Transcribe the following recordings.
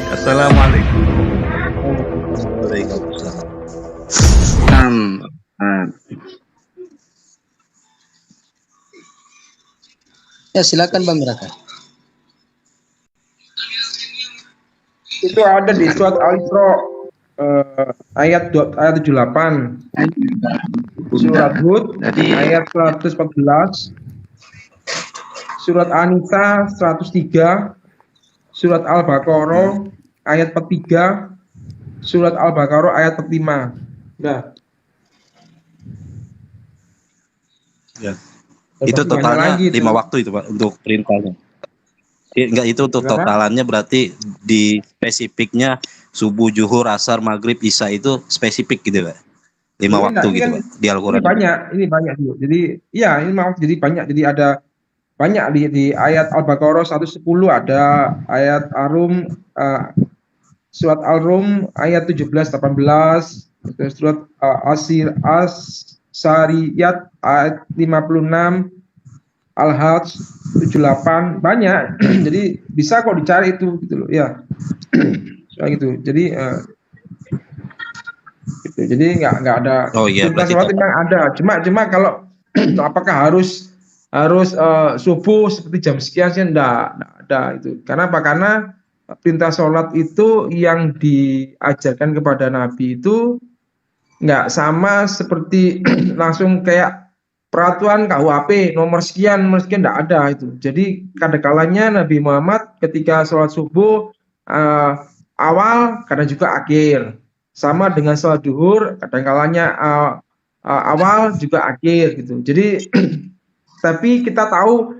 Assalamualaikum. Waalaikumsalam. Nah, nah, Ya, silakan Bang Raka. Itu ada di surat Al-Isra ayat 78, surat Hud ayat 114, surat An-Nisa 103, surat Al-Baqarah ayat 43, surat Al-Baqarah ayat 45. Nah, Ya. Itu banyak totalnya lagi 5 itu. waktu itu Pak untuk perintahnya. Enggak, itu untuk Kenapa? totalannya berarti di spesifiknya subuh, zuhur, asar, maghrib, isya itu spesifik gitu Pak. 5 Ini waktu ini gitu kan Pak di ini Al-Qur'an. banyak dulu. Jadi iya ini maaf, jadi banyak. Jadi ada banyak di ayat Al-Baqarah 110, ada ayat Ar-Rum, surat Al-Rum ayat 17 18, terus surat As-Sariyat ayat 56, Al-Hajj 78, banyak. Jadi bisa kok dicari itu gitu loh ya. Soal gitu. Jadi gitu. Jadi nggak ada Oh iya, perintah berarti sholat, total. memang ada. Cuma kalau apakah harus harus subuh seperti jam sekian sih, enggak ada itu. Karena apa? Karena perintah sholat itu yang diajarkan kepada Nabi itu nggak sama seperti langsung kayak peraturan KUHP nomor sekian nggak ada itu. Jadi kadang-kalanya Nabi Muhammad ketika sholat subuh awal, kadang juga akhir. Sama dengan sholat duhur, kadang-kalanya awal juga akhir gitu. Jadi tapi kita tahu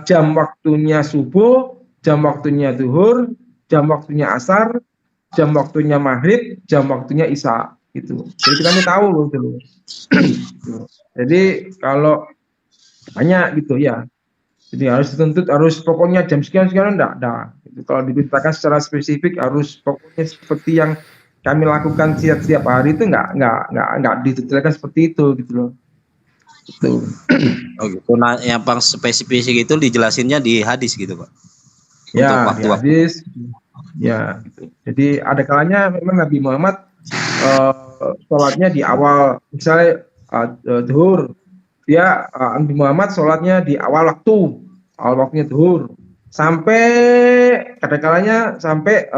jam waktunya subuh, jam waktunya duhur, jam waktunya asar, jam waktunya maghrib, jam waktunya isya gitu. Jadi kita mau tahu gitu loh. Jadi kalau banyak gitu ya. Jadi harus dituntut, harus pokoknya jam sekian sekian enggak ada. Gitu. Kalau diberitakan secara spesifik harus pokoknya seperti yang kami lakukan setiap hari itu enggak didetailkan seperti itu gitu loh. Gitu. Oh gitu. Nah, yang paling spesifik itu dijelasinnya di hadis gitu Pak. Untuk Ya, di waktu-waktu. hadis. Ya, gitu. Jadi ada kalanya memang Nabi Muhammad sholatnya di awal, misalnya zuhur, dia Nabi Muhammad sholatnya di awal waktunya zuhur, sampai kadang-kalanya sampai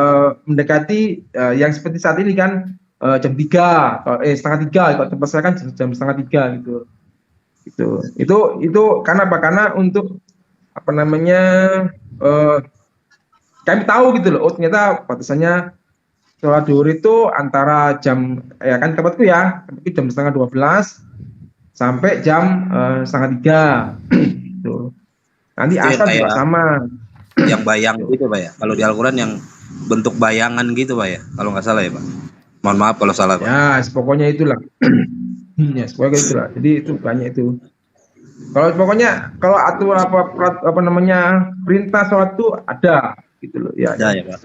mendekati yang seperti saat ini kan jam 3, setengah 3, kalau tempat saya kan jam setengah 3 gitu. Itu karena apa? Karena untuk apa namanya kami tahu gitu loh, oh ternyata batasannya sholat duhur itu antara jam kan tempatku jam setengah 12 sampai jam setengah 3 gitu. Nanti Itu yang asar juga kayak sama. yang bayang gitu Pak ya. Kalau di Al-Qur'an yang bentuk bayangan gitu Pak ya. Kalau nggak salah ya Pak. Mohon maaf kalau salah Pak. Ya, pokoknya itulah. Ya, pokoknya itulah. Jadi itu banyak itu. Kalau pokoknya kalau aturan apa namanya perintah sholat itu ada gitu loh ya. Ada ya Pak.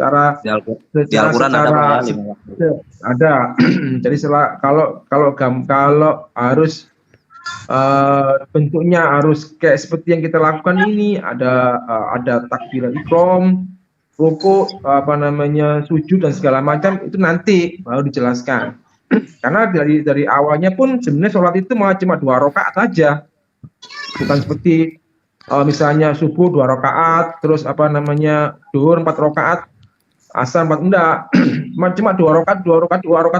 Di Al-Qur'an ada Pak ya 5 waktu. Ada. Jadi kalau harus bentuknya harus kayak seperti yang kita lakukan ini, ada takbiratul ihram, ruku, apa namanya sujud dan segala macam, itu nanti baru dijelaskan. Karena dari awalnya pun sebenarnya sholat itu malah cuma 2 rakaat saja, bukan seperti misalnya subuh 2 rakaat, terus apa namanya duhur 4 rakaat, asar 4, enggak. Cuma 2 rakaat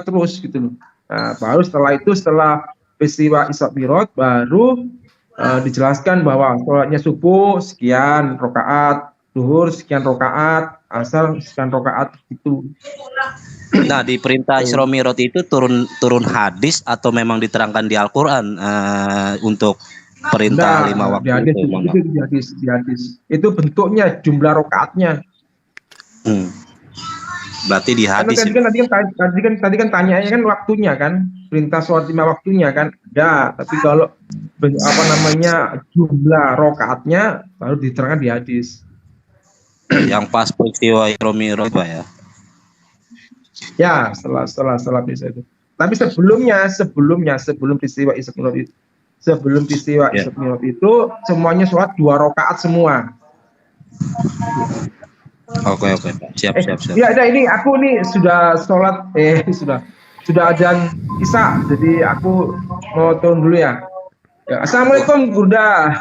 terus gitu loh. Nah, baru setelah peristiwa Isra Mi'raj baru dijelaskan bahwa sholatnya subuh sekian rakaat, duhur sekian rakaat, asar sekian rakaat gitu. Nah, di perintah Isra Mi'raj itu turun hadis atau memang diterangkan di Al-Qur'an untuk perintah 5 waktu di hadis. Itu bentuknya jumlah rakaatnya. Berarti di hadis. Tadi kan tanyanya kan waktunya kan, perintah sholat 5 waktunya kan. Ya, tapi kalau apa namanya jumlah rakaatnya baru diterangkan di hadis. Yang pas peristiwa Isra Mi'raj Pak ya. Ya, setelah bisa itu. Tapi sebelum peristiwa Isra Mi'raj itu, semuanya sholat 2 rakaat semua. Oke, oke, Pak. Siap, siap, siap. Ya, ada ini aku nih sudah sholat, sudah adzan Isya, jadi aku mau turun dulu ya. Ya, Assalamualaikum Gurda.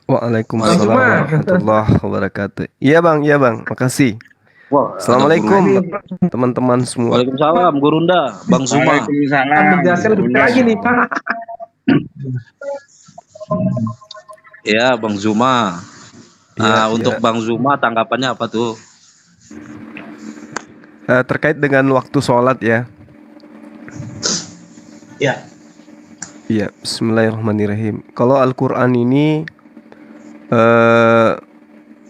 Waalaikumsalam Bang Zuma. warahmatullahi wabarakatuh. Iya bang, makasih. Wah, Assalamualaikum teman-teman semua. Waalaikumsalam, Gurunda, Bang Zuma. Waalaikumsalam. Menjelaskan lebih detail lagi nih Pak. Ya, Bang Zuma. Iya, Untuk iya. Bang Zuma tanggapannya apa tuh? Terkait dengan waktu sholat ya. Ya. Iya, Bismillahirrahmanirrahim. Kalau Al-Quran ini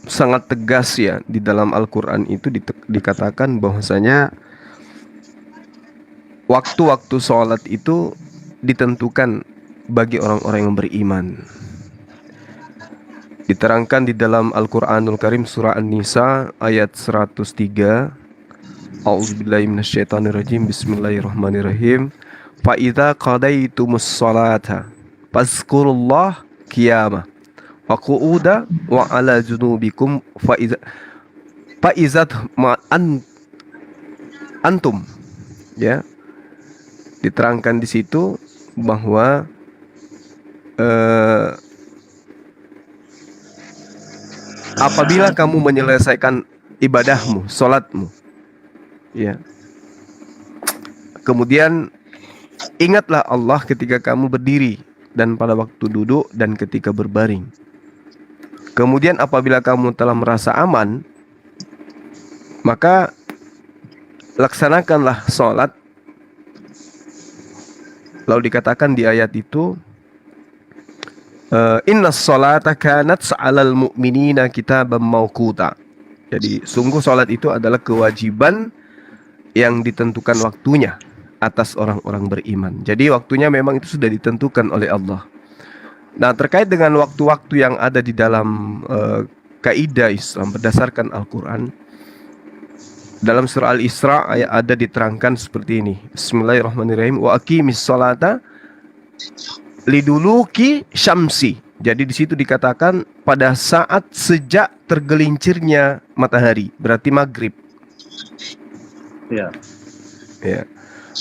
sangat tegas ya, di dalam Al-Quran itu dikatakan bahwasanya waktu-waktu sholat itu ditentukan bagi orang-orang yang beriman. Diterangkan di dalam Al-Quranul Karim surah An-Nisa ayat 103. A'udzubillahi minasyaitonirrajim. Bismillahirrahmanirrahim. Fa idza qadaitumus sholata fazkurullah qiyamah wa qu'uda wa ala junubikum fa izat antum, ya. Diterangkan di situ bahwa apabila kamu menyelesaikan ibadahmu, sholatmu, ya, kemudian ingatlah Allah ketika kamu berdiri dan pada waktu duduk dan ketika berbaring. Kemudian apabila kamu telah merasa aman, maka laksanakanlah sholat. Lalu dikatakan di ayat itu, innas sholata kanat 'alal mu'minina kitaban mawquta. Jadi sungguh sholat itu adalah kewajiban yang ditentukan waktunya atas orang-orang beriman. Jadi waktunya memang itu sudah ditentukan oleh Allah. Nah, terkait dengan waktu-waktu yang ada di dalam kaidah Islam berdasarkan Al-Quran, dalam surah Al-Isra ada diterangkan seperti ini. Bismillahirrahmanirrahim. Wa aqimis sholata liduluki syamsi. Jadi di situ dikatakan pada saat sejak tergelincirnya matahari, berarti maghrib. Ya. Ya.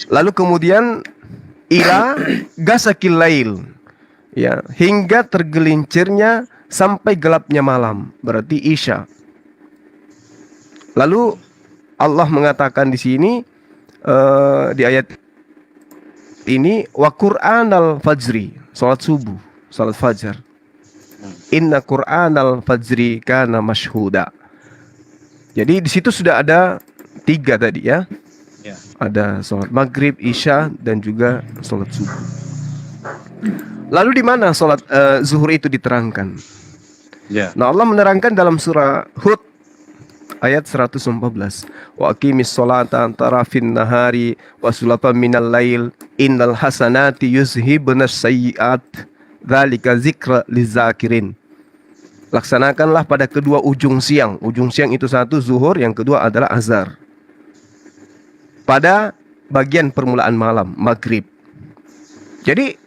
Lalu kemudian ila gasakil lail, ya, hingga tergelincirnya sampai gelapnya malam, berarti isya. Lalu Allah mengatakan di sini di ayat ini wa Qur'anal fajri, salat subuh, salat fajar. Inna Qur'anal fajri kana mashhuda. Jadi di situ sudah ada 3 tadi ya. Ya. Ada sholat maghrib, isya, dan juga sholat subuh. Lalu di mana sholat zuhur itu diterangkan? Ya. Nah, Allah menerangkan dalam surah Hud ayat 114. Wa aqimis sholata tarafin nahari wa sulafan minal lail innal hasanati yuzhibunas sayyi'at dzalika zikra lizakirin. Laksanakanlah pada kedua ujung siang. Ujung siang itu satu zuhur, yang kedua adalah azhar. Pada bagian permulaan malam, maghrib. Jadi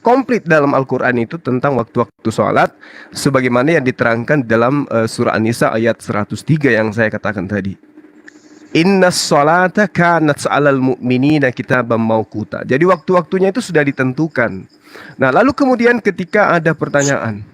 komplit dalam Al-Quran itu tentang waktu-waktu sholat, sebagaimana yang diterangkan dalam surah An-Nisa ayat 103 yang saya katakan tadi. Innas sholata kanat 'alal mu'minina kitaban mawquta. Jadi waktu-waktunya itu sudah ditentukan. Nah, lalu kemudian ketika ada pertanyaan,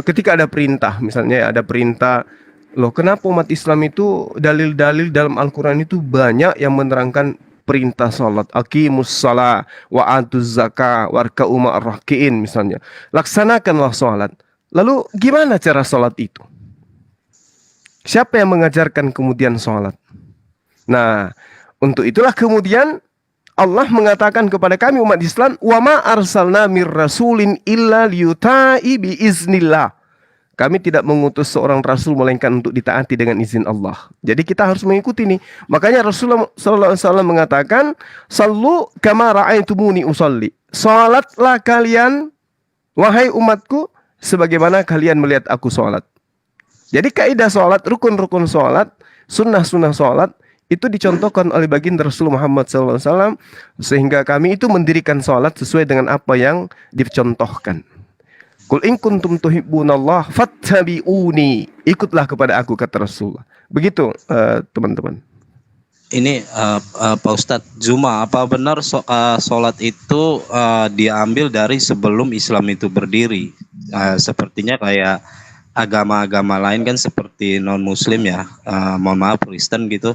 ketika ada perintah, misalnya ada perintah, loh, kenapa umat Islam itu dalil-dalil dalam Al-Quran itu banyak yang menerangkan perintah salat, aqimus shalah wa atuz zakah warka'u ma'ar rakiin misalnya. Laksanakanlah salat. Lalu gimana cara salat itu? Siapa yang mengajarkan kemudian salat? Nah, untuk itulah kemudian Allah mengatakan kepada kami umat Islam, wa ma arsalna mir rasulin illa liyuta'i bi iznillah. Kami tidak mengutus seorang rasul melainkan untuk ditaati dengan izin Allah. Jadi kita harus mengikuti nih. Makanya Rasulullah SAW mengatakan, "Sallu kama ra'aitumuni usalli." Salatlah kalian, wahai umatku, sebagaimana kalian melihat aku salat. Jadi kaidah salat, rukun-rukun salat, sunnah-sunnah salat itu dicontohkan oleh baginda Rasulullah Muhammad SAW, sehingga kami itu mendirikan salat sesuai dengan apa yang dicontohkan. Qul in kuntum tuhibbunallah fattabi'uni. Ikutlah kepada aku, kata Rasulullah. Begitu teman-teman. Ini Pak Ustadz Zuma, apa benar sholat itu diambil dari sebelum Islam itu berdiri? Sepertinya kayak agama-agama lain kan seperti non-Muslim ya, mohon maaf Kristen gitu,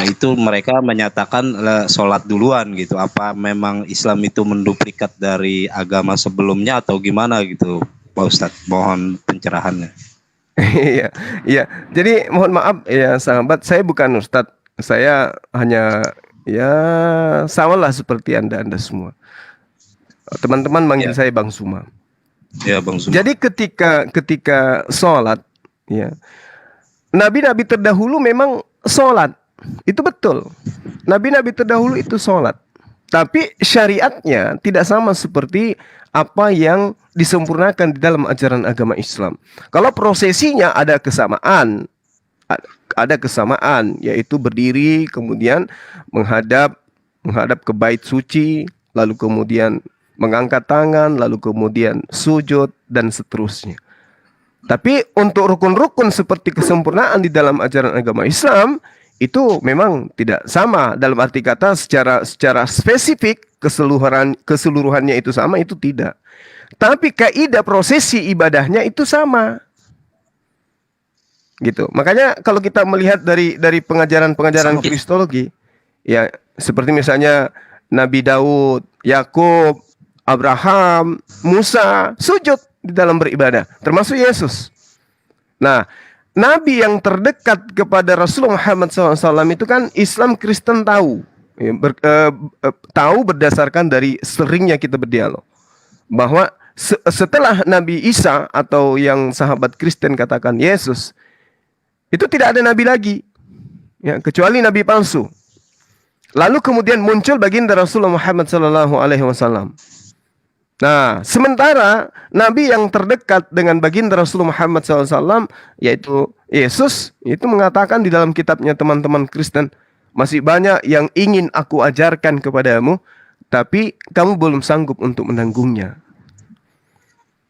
itu mereka menyatakan sholat duluan gitu. Apa memang Islam itu menduplikat dari agama sebelumnya atau gimana gitu, Pak Ustadz? Mohon pencerahannya. Iya, iya. Jadi mohon maaf ya sahabat, saya bukan ustadz. Saya hanya ya samalah seperti Anda semua. Teman-teman manggil saya Bang Suma. Ya, Bang Suma. Jadi ketika sholat, ya, nabi-nabi terdahulu memang sholat, itu betul. Nabi-nabi terdahulu itu sholat. Tapi syariatnya tidak sama seperti apa yang disempurnakan di dalam ajaran agama Islam. Kalau prosesinya ada kesamaan, yaitu berdiri kemudian menghadap ke bait suci, lalu kemudian mengangkat tangan, lalu kemudian sujud dan seterusnya. Tapi untuk rukun-rukun seperti kesempurnaan di dalam ajaran agama Islam itu memang tidak sama, dalam arti kata secara spesifik keseluruhannya itu sama, itu tidak. Tapi kaidah prosesi ibadahnya itu sama. Gitu. Makanya kalau kita melihat dari pengajaran Kristologi, ya seperti misalnya Nabi Daud, Yakub, Abraham, Musa sujud di dalam beribadah, termasuk Yesus. Nah, Nabi yang terdekat kepada Rasulullah Muhammad SAW itu kan Islam Kristen tahu, ya, tahu berdasarkan dari seringnya kita berdialog bahwa setelah Nabi Isa atau yang sahabat Kristen katakan Yesus, itu tidak ada nabi lagi, ya, kecuali nabi palsu. Lalu kemudian muncul baginda Rasulullah Muhammad SAW. Nah, sementara nabi yang terdekat dengan baginda Rasulullah Muhammad SAW, yaitu Yesus, itu mengatakan di dalam kitabnya teman-teman Kristen, masih banyak yang ingin aku ajarkan kepadamu, tapi kamu belum sanggup untuk menanggungnya.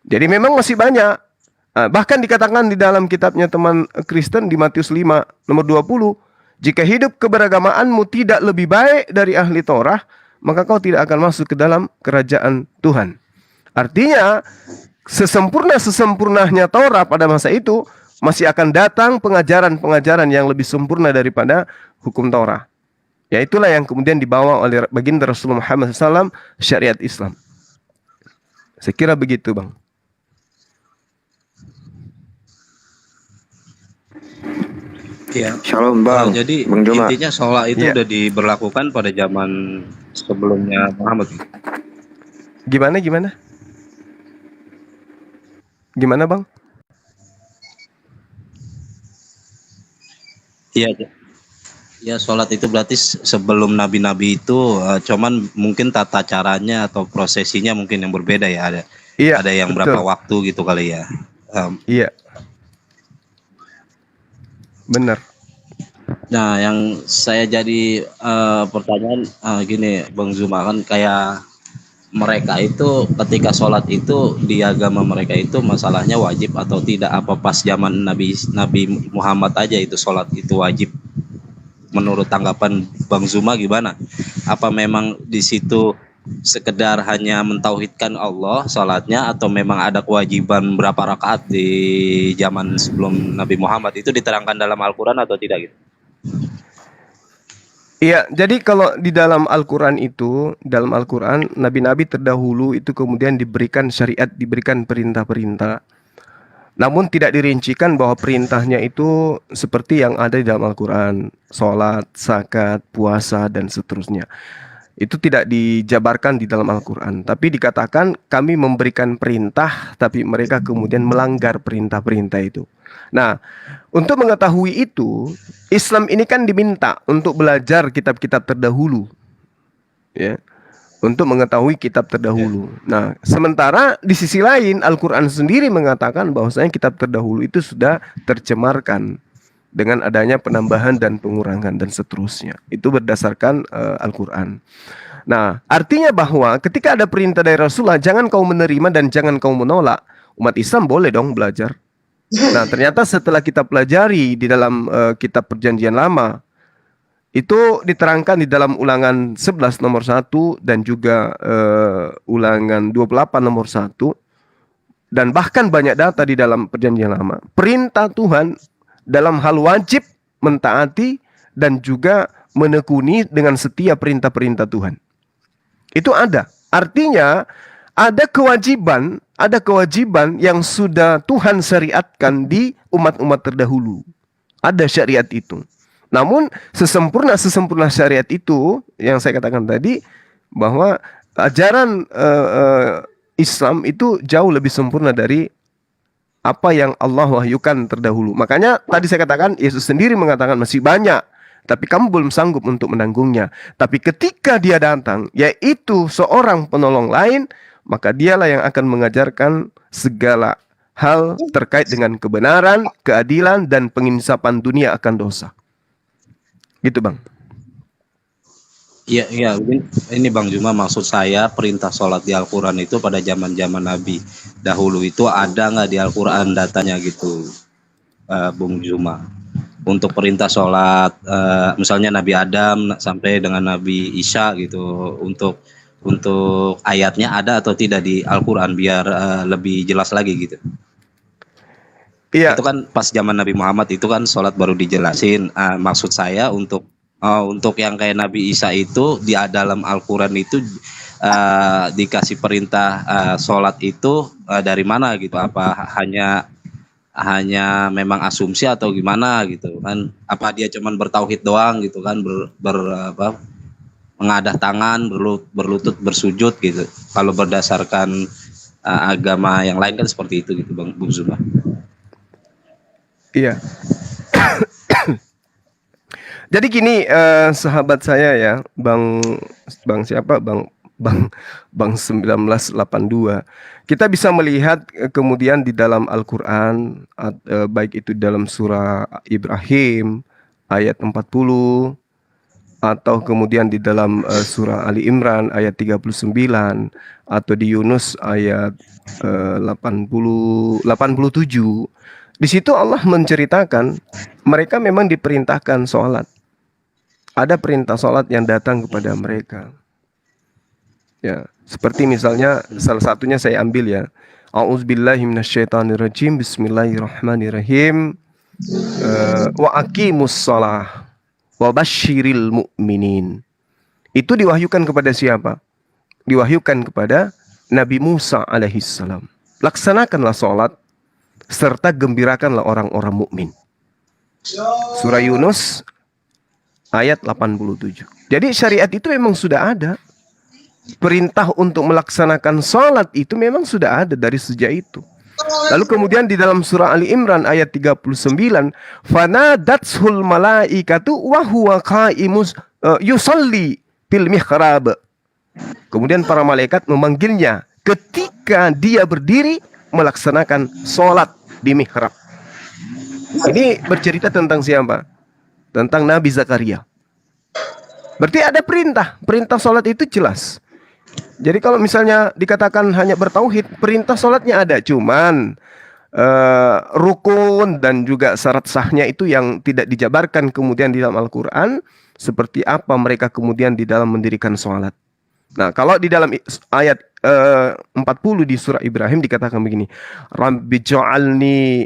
Jadi memang masih banyak. Bahkan dikatakan di dalam kitabnya teman Kristen di Matius 5 nomor 20, jika hidup keberagamaanmu tidak lebih baik dari ahli Torah, maka kau tidak akan masuk ke dalam kerajaan Tuhan. Artinya sesempurnanya Torah pada masa itu masih akan datang pengajaran-pengajaran yang lebih sempurna daripada hukum Torah. Ya, itulah yang kemudian dibawa oleh baginda Rasulullah Muhammad SAW, syariat Islam. Saya kira begitu, Bang. Ya. Shalom Bang. Jadi Bang Juma. intinya sholat itu Ya. udah diberlakukan pada zaman sebelumnya Muhammad. Gimana? Gimana, Bang? Iya. Ya, sholat itu berarti sebelum nabi-nabi itu, cuman mungkin tata caranya atau prosesinya mungkin yang berbeda ya. Iya, ada yang betul. berapa waktu gitu kali ya. Iya. Benar. Nah, yang saya jadi pertanyaan gini, Bang Zuma, kan kayak mereka itu ketika sholat itu di agama mereka itu masalahnya wajib atau tidak, apa pas zaman Nabi Muhammad aja itu sholat itu wajib? Menurut tanggapan Bang Zuma gimana? Apa memang di situ sekedar hanya mentauhidkan Allah sholatnya, atau memang ada kewajiban berapa rakaat di zaman sebelum Nabi Muhammad itu diterangkan dalam Al-Quran atau tidak gitu? Iya, jadi kalau di dalam Al-Quran itu, dalam Al-Quran nabi-nabi terdahulu itu kemudian diberikan syariat, diberikan perintah-perintah. Namun tidak dirincikan bahwa perintahnya itu seperti yang ada di dalam Al-Quran, sholat, zakat, puasa, dan seterusnya. Itu tidak dijabarkan di dalam Al-Quran, tapi dikatakan kami memberikan perintah, tapi mereka kemudian melanggar perintah-perintah itu. Nah, untuk mengetahui itu, Islam ini kan diminta untuk belajar kitab-kitab terdahulu, ya, untuk mengetahui kitab terdahulu. Nah, sementara di sisi lain Al-Quran sendiri mengatakan bahwasanya kitab terdahulu itu sudah tercemarkan dengan adanya penambahan dan pengurangan dan seterusnya. Itu berdasarkan Al-Quran. Nah, artinya bahwa ketika ada perintah dari Rasulullah, jangan kau menerima dan jangan kau menolak. Umat Islam boleh dong belajar. Nah, ternyata setelah kita pelajari di dalam kitab Perjanjian Lama, itu diterangkan di dalam Ulangan 11 nomor 1 dan juga Ulangan 28 nomor 1, dan bahkan banyak data di dalam Perjanjian Lama. Perintah Tuhan dalam hal wajib mentaati dan juga menekuni dengan setia perintah-perintah Tuhan. Itu ada. Artinya ada kewajiban yang sudah Tuhan syariatkan di umat-umat terdahulu. Ada syariat itu. Namun sesempurna syariat itu yang saya katakan tadi, bahwa ajaran Islam itu jauh lebih sempurna dari apa yang Allah wahyukan terdahulu. Makanya tadi saya katakan, Yesus sendiri mengatakan masih banyak, tapi kamu belum sanggup untuk menanggungnya. Tapi ketika dia datang, yaitu seorang penolong lain, maka dialah yang akan mengajarkan segala hal terkait dengan kebenaran, keadilan, dan penginsapan dunia akan dosa. Gitu, Bang. Iya, ini Bang Juma, maksud saya perintah sholat di Al-Quran itu pada zaman Nabi dahulu itu ada nggak di Al-Quran datanya gitu, Bung Juma? Untuk perintah sholat, misalnya Nabi Adam sampai dengan Nabi Isa gitu, untuk ayatnya ada atau tidak di Al-Quran biar lebih jelas lagi gitu. Iya. Itu kan pas zaman Nabi Muhammad itu kan sholat baru dijelasin. Maksud saya untuk yang kayak Nabi Isa itu di dalam Al-Quran itu dikasih perintah sholat itu dari mana gitu? Apa hanya memang asumsi atau gimana gitu kan? Apa dia cuman bertauhid doang gitu kan? Mengadah tangan, berlutut, bersujud gitu. Kalau berdasarkan agama yang lain kan seperti itu gitu, Bung Zuma. Iya. Jadi gini, sahabat saya ya, Bang siapa? Bang 1982. Kita bisa melihat kemudian di dalam Al-Qur'an, baik itu dalam surah Ibrahim ayat 40, atau kemudian di dalam surah Ali Imran ayat 39, atau di Yunus ayat 87. Di situ Allah menceritakan mereka memang diperintahkan sholat. Ada perintah sholat yang datang kepada mereka. Ya, seperti misalnya salah satunya saya ambil ya. A'udzubillahi minasyaitonirrajim. Bismillahirrahmanirrahim. Wa aqimus shalah wa basyiril mu'minin. Itu diwahyukan kepada siapa? Diwahyukan kepada Nabi Musa alaihissalam. Laksanakanlah sholat serta gembirakanlah orang-orang mukmin. Surah Yunus ayat 87. Jadi syariat itu memang sudah ada. Perintah untuk melaksanakan sholat itu memang sudah ada dari sejak itu. Lalu kemudian di dalam surah Ali Imran ayat 39, fanadathul malaikatu wa huwa qaimus yusalli fil mihrab. Kemudian para malaikat memanggilnya ketika dia berdiri melaksanakan sholat di mihrab. Ini bercerita tentang siapa? Tentang Nabi Zakaria. Berarti ada perintah sholat itu jelas. Jadi kalau misalnya dikatakan hanya bertauhid, perintah sholatnya ada, cuman rukun dan juga syarat sahnya itu yang tidak dijabarkan kemudian di dalam Al-Quran, seperti apa mereka kemudian di dalam mendirikan sholat. Nah, kalau di dalam ayat 40 di surah Ibrahim dikatakan begini, Rabbi ja'alni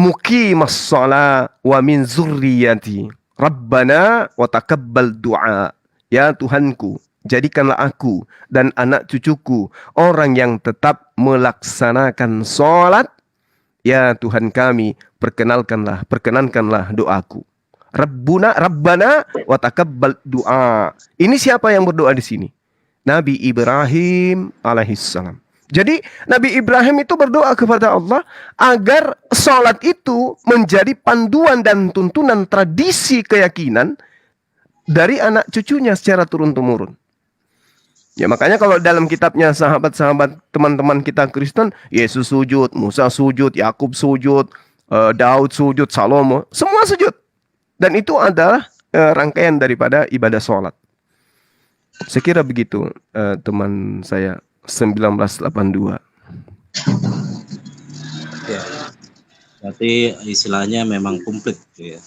muqimas shalah wa min zurriyati Rabbana wa taqabbal du'a. Ya Tuhanku, jadikanlah aku dan anak cucuku orang yang tetap melaksanakan sholat. Ya Tuhan kami, perkenankanlah doaku. Rabbana wa taqabbal du'a. Ini siapa yang berdoa di sini? Nabi Ibrahim alaihissalam. Jadi Nabi Ibrahim itu berdoa kepada Allah agar sholat itu menjadi panduan dan tuntunan tradisi keyakinan dari anak cucunya secara turun-temurun. Ya makanya kalau dalam kitabnya sahabat-sahabat teman-teman kita Kristen, Yesus sujud, Musa sujud, Yakub sujud, Daud sujud, Salomo, semua sujud. Dan itu adalah rangkaian daripada ibadah sholat. Saya kira begitu, teman saya 1982. Ya. Berarti istilahnya memang komplit gitu ya.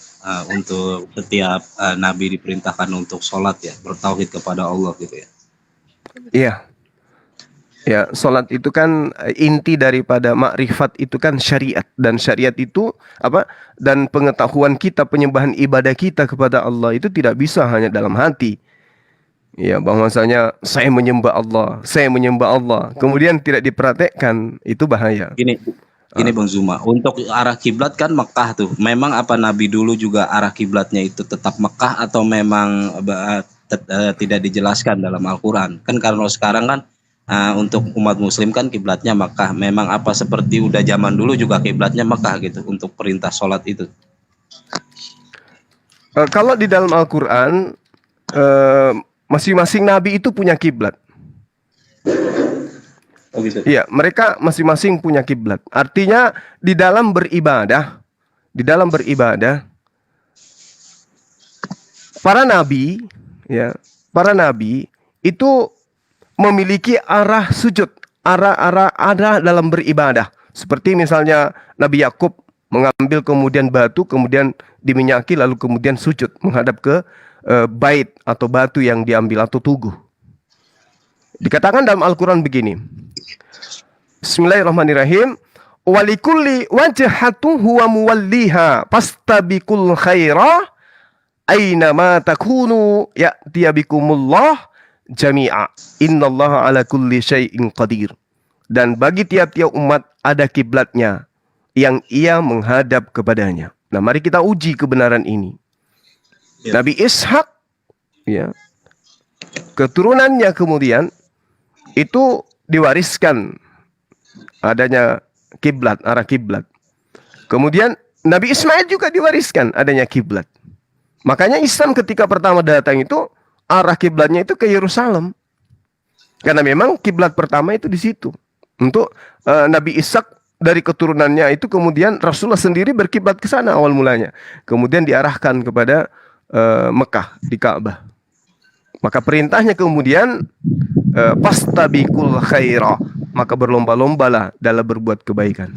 Untuk setiap nabi diperintahkan untuk sholat ya, bertauhid kepada Allah gitu ya. Iya. Ya, sholat itu kan inti daripada makrifat itu kan syariat, dan syariat itu apa? Dan pengetahuan kita, penyembahan ibadah kita kepada Allah itu tidak bisa hanya dalam hati. Ya, bahwasanya saya menyembah Allah, kemudian tidak dipraktekkan, itu bahaya. Gini Bang Zuma, untuk arah kiblat kan Mekah tuh. Memang apa Nabi dulu juga arah kiblatnya itu tetap Mekah atau memang tidak dijelaskan dalam Al-Qur'an? Kan kalau sekarang kan untuk umat muslim kan kiblatnya Mekah. Memang apa seperti udah zaman dulu juga kiblatnya Mekah gitu untuk perintah sholat itu? Kalau di dalam Al-Qur'an masing-masing nabi itu punya kiblat. Oh gitu. Iya, mereka masing-masing punya kiblat. Artinya di dalam beribadah, para nabi, ya, para nabi itu memiliki arah sujud, arah dalam beribadah. Seperti misalnya Nabi Yakub mengambil kemudian batu, kemudian diminyaki, lalu kemudian sujud menghadap ke bait atau batu yang diambil atau tugu. Dikatakan dalam Al-Quran begini. Bismillahirrahmanirrahim. Walikulli wajhatu huwa muwalliha fastabiqul khaira aina ma takunu ya'tiya bikumullah jami'a. Innallaha ala kulli syai'in qadir. Dan bagi tiap-tiap umat ada kiblatnya yang ia menghadap kepadanya. Nah, mari kita uji kebenaran ini. Ya. Nabi Ishak, ya, keturunannya kemudian itu diwariskan adanya kiblat, arah kiblat. Kemudian Nabi Ismail juga diwariskan adanya kiblat. Makanya Islam ketika pertama datang itu arah kiblatnya itu ke Yerusalem. Karena memang kiblat pertama itu di situ. Untuk Nabi Ishak dari keturunannya itu kemudian Rasulullah sendiri berkiblat ke sana awal mulanya. Kemudian diarahkan kepada Mekah di Ka'bah. Maka perintahnya kemudian fastabiqul khaira, maka berlomba-lombalah dalam berbuat kebaikan.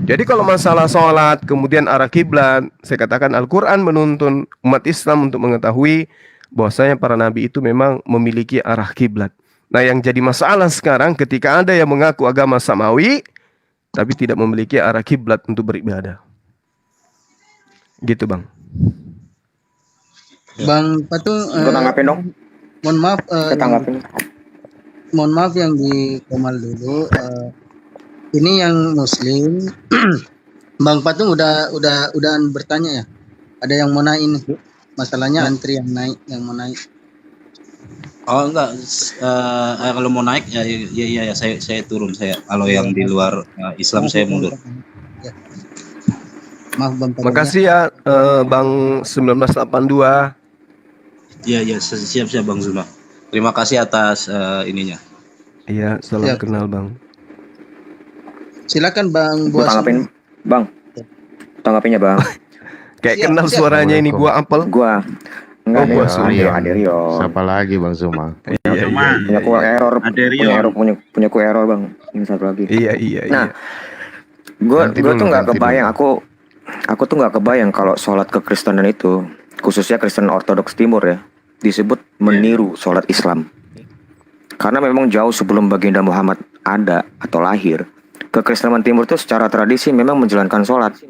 Jadi kalau masalah sholat kemudian arah kiblat, saya katakan Al-Quran menuntun umat Islam untuk mengetahui bahwasanya para nabi itu memang memiliki arah kiblat. Nah, yang jadi masalah sekarang ketika ada yang mengaku agama samawi tapi tidak memiliki arah kiblat untuk beribadah. Gitu, Bang. Bang Patung, tanggapin dong. mohon maaf, Tanggapin. mohon maaf yang di Komal dulu. Ini yang Muslim. Bang Patung udah bertanya ya. Ada yang mau naik ini. Masalahnya antri yang naik, yang mau naik. Oh enggak, kalau mau naik ya saya turun saya. Kalau yang di luar Islam saya mundur. Ya. Maaf Bang Patung. Makasih ya Bang 1982. Iya siap Bang Zuma. Terima kasih atas ininya. Iya, salam kenal Bang. Silakan Bang Buas. Tanggapin, Bang. Tanggapinnya, Bang. Kayak kenal suaranya ini gua apel. Gua enggak gua Aderio. Siapa lagi Bang Zuma? Iya. Punya ku error. Punya ku error, Bang. Ini satu lagi. Iya. Nah, gua tuh nggak kebayang. Aku tuh nggak kebayang kalau sholat kekristenan itu, khususnya Kristen Ortodoks Timur ya, disebut meniru sholat Islam. Karena memang jauh sebelum baginda Muhammad ada atau lahir, kekristenan Timur itu secara tradisi memang menjalankan sholat.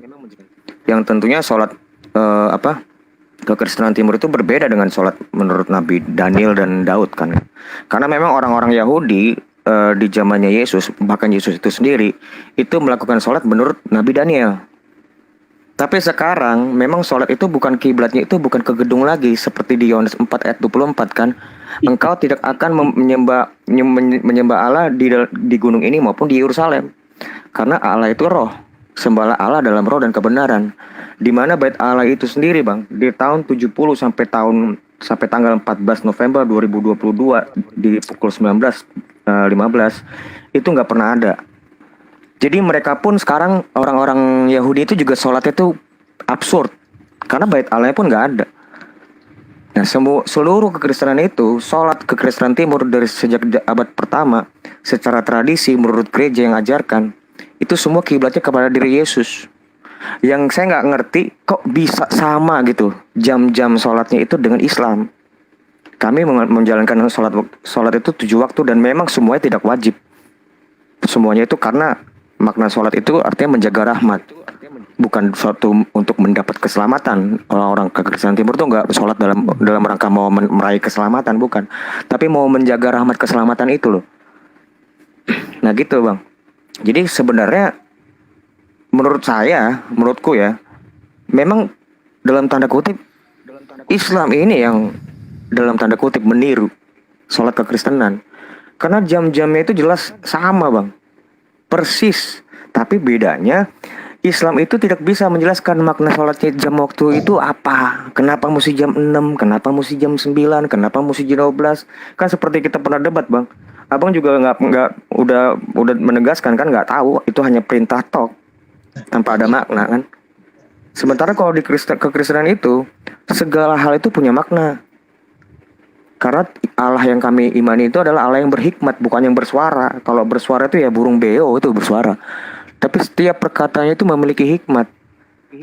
Yang tentunya sholat kekristenan Timur itu berbeda dengan sholat menurut Nabi Daniel dan Daud kan. Karena memang orang-orang Yahudi di zamannya Yesus, bahkan Yesus itu sendiri itu melakukan sholat menurut Nabi Daniel. Tapi sekarang memang sholat itu bukan kiblatnya itu bukan ke gedung lagi seperti di Yohanes 4 ayat 24 kan. Engkau tidak akan menyembah Allah di gunung ini maupun di Yerusalem. Karena Allah itu roh. Sembahlah Allah dalam roh dan kebenaran. Di mana bait Allah itu sendiri, Bang, di tahun 70 sampai tanggal 14 November 2022 di pukul 19.15 itu nggak pernah ada. Jadi mereka pun sekarang orang-orang Yahudi itu juga sholatnya itu absurd. Karena bait Allah pun nggak ada. Nah, seluruh kekristenan itu, sholat kekristenan timur dari sejak abad pertama, secara tradisi menurut gereja yang ajarkan, itu semua kiblatnya kepada diri Yesus. Yang saya nggak ngerti, kok bisa sama gitu jam-jam sholatnya itu dengan Islam. Kami menjalankan sholat itu 7 waktu dan memang semuanya tidak wajib. Semuanya itu karena makna sholat itu artinya menjaga rahmat, bukan suatu untuk mendapat keselamatan. Orang-orang kekristenan timur tuh nggak sholat dalam rangka mau meraih keselamatan, bukan, tapi mau menjaga rahmat keselamatan itu loh. Nah gitu bang. Jadi sebenarnya menurutku ya, memang dalam tanda kutip Islam ini yang dalam tanda kutip meniru sholat kekristenan, karena jam-jamnya itu jelas sama bang, persis. Tapi bedanya Islam itu tidak bisa menjelaskan makna sholatnya jam waktu itu apa. Kenapa mesti jam 6, kenapa mesti jam 9, kenapa mesti jam 12. Kan seperti kita pernah debat bang. Abang juga nggak udah menegaskan kan, nggak tahu, itu hanya perintah tok tanpa ada makna kan. Sementara kalau di kekristenan itu segala hal itu punya makna. Karena Allah yang kami imani itu adalah Allah yang berhikmat, bukan yang bersuara. Kalau bersuara itu ya burung beo itu bersuara. Tapi setiap perkataannya itu memiliki hikmat.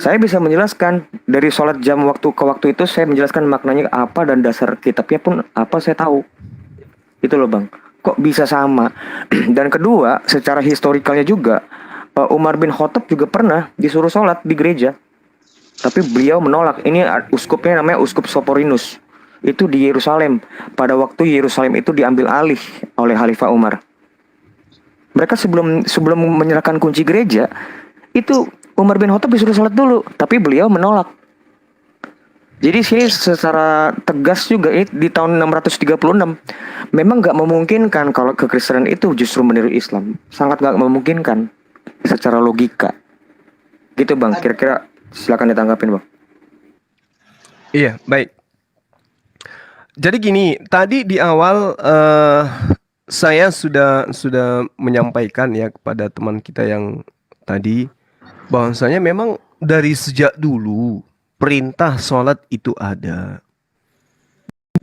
Saya bisa menjelaskan dari sholat jam waktu ke waktu itu, saya menjelaskan maknanya apa dan dasar kitabnya pun apa saya tahu. Itu loh bang. Kok bisa sama? Dan kedua, secara historikalnya juga, Umar bin Khattab juga pernah disuruh sholat di gereja. Tapi beliau menolak. Ini uskupnya namanya Uskup Soporinus. Itu di Yerusalem. Pada waktu Yerusalem itu diambil alih oleh Khalifah Umar. Mereka sebelum menyerahkan kunci gereja, itu Umar bin Khattab disuruh sholat dulu, tapi beliau menolak. Jadi sini secara tegas juga di tahun 636 memang nggak memungkinkan kalau kekristenan itu justru meniru Islam. Sangat nggak memungkinkan secara logika. Gitu bang, kira-kira silakan ditanggapin bang. Iya, baik. Jadi gini, tadi di awal saya sudah menyampaikan ya kepada teman kita yang tadi bahwasanya memang dari sejak dulu perintah sholat itu ada.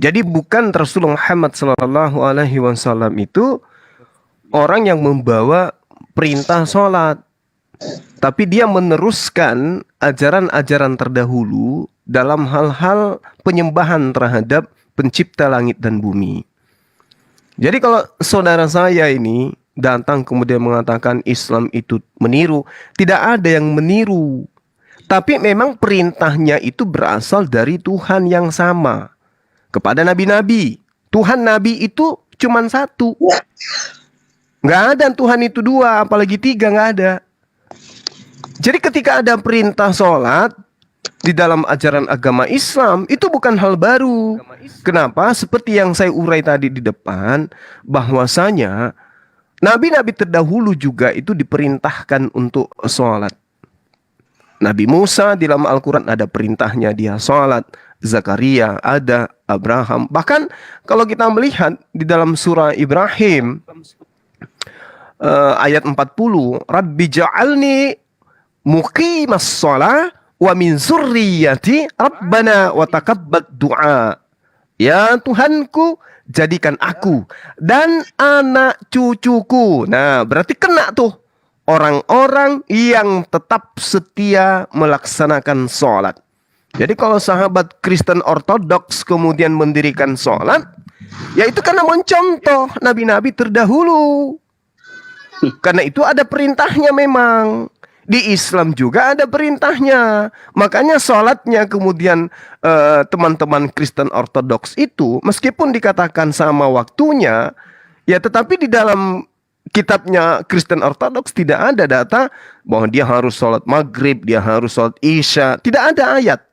Jadi bukan Rasulullah Muhammad SAW itu orang yang membawa perintah sholat, tapi dia meneruskan ajaran-ajaran terdahulu dalam hal-hal penyembahan terhadap pencipta langit dan bumi. Jadi kalau saudara saya ini datang kemudian mengatakan Islam itu meniru, tidak ada yang meniru. Tapi memang perintahnya itu berasal dari Tuhan yang sama kepada nabi-nabi. Tuhan nabi itu cuma satu. Nggak ada Tuhan itu dua, apalagi tiga, nggak ada. Jadi ketika ada perintah sholat di dalam ajaran agama Islam, itu bukan hal baru. Kenapa? Seperti yang saya urai tadi di depan, bahwasanya nabi-nabi terdahulu juga itu diperintahkan untuk sholat. Nabi Musa di dalam Al-Quran ada perintahnya dia sholat. Zakaria ada, Abraham. Bahkan kalau kita melihat di dalam surah Ibrahim ayat 40, Rabbi ja'alni muqimas sholah wa min zurriyati Rabbana wa taqabbal du'a. Ya Tuhanku, jadikan aku dan anak cucuku. Nah, berarti kena tuh orang-orang yang tetap setia melaksanakan sholat. Jadi kalau sahabat Kristen Ortodoks kemudian mendirikan sholat, ya itu karena mencontoh nabi-nabi terdahulu. Karena itu ada perintahnya memang. Di Islam juga ada perintahnya. Makanya sholatnya kemudian teman-teman Kristen Ortodoks itu meskipun dikatakan sama waktunya, ya tetapi di dalam kitabnya Kristen Ortodoks tidak ada data bahwa dia harus sholat maghrib, dia harus sholat isya. Tidak ada ayat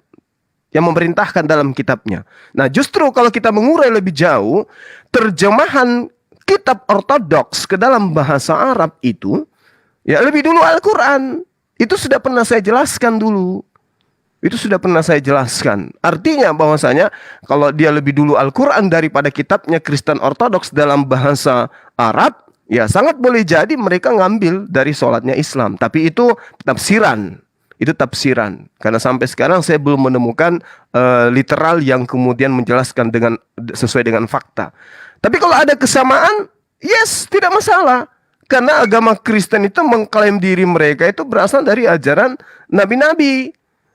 yang memerintahkan dalam kitabnya. Nah justru kalau kita mengurai lebih jauh, terjemahan kitab Ortodoks ke dalam bahasa Arab itu, ya lebih dulu Al-Quran. Itu sudah pernah saya jelaskan dulu. Itu sudah pernah saya jelaskan. Artinya bahwasanya kalau dia lebih dulu Al-Quran daripada kitabnya Kristen Ortodoks dalam bahasa Arab, ya sangat boleh jadi mereka ngambil dari sholatnya Islam. Tapi itu tafsiran. itu tafsiran. Karena sampai sekarang saya belum menemukan literal yang kemudian menjelaskan dengan sesuai dengan fakta. Tapi kalau ada kesamaan, yes, tidak masalah. Karena agama Kristen itu mengklaim diri mereka itu berasal dari ajaran nabi-nabi.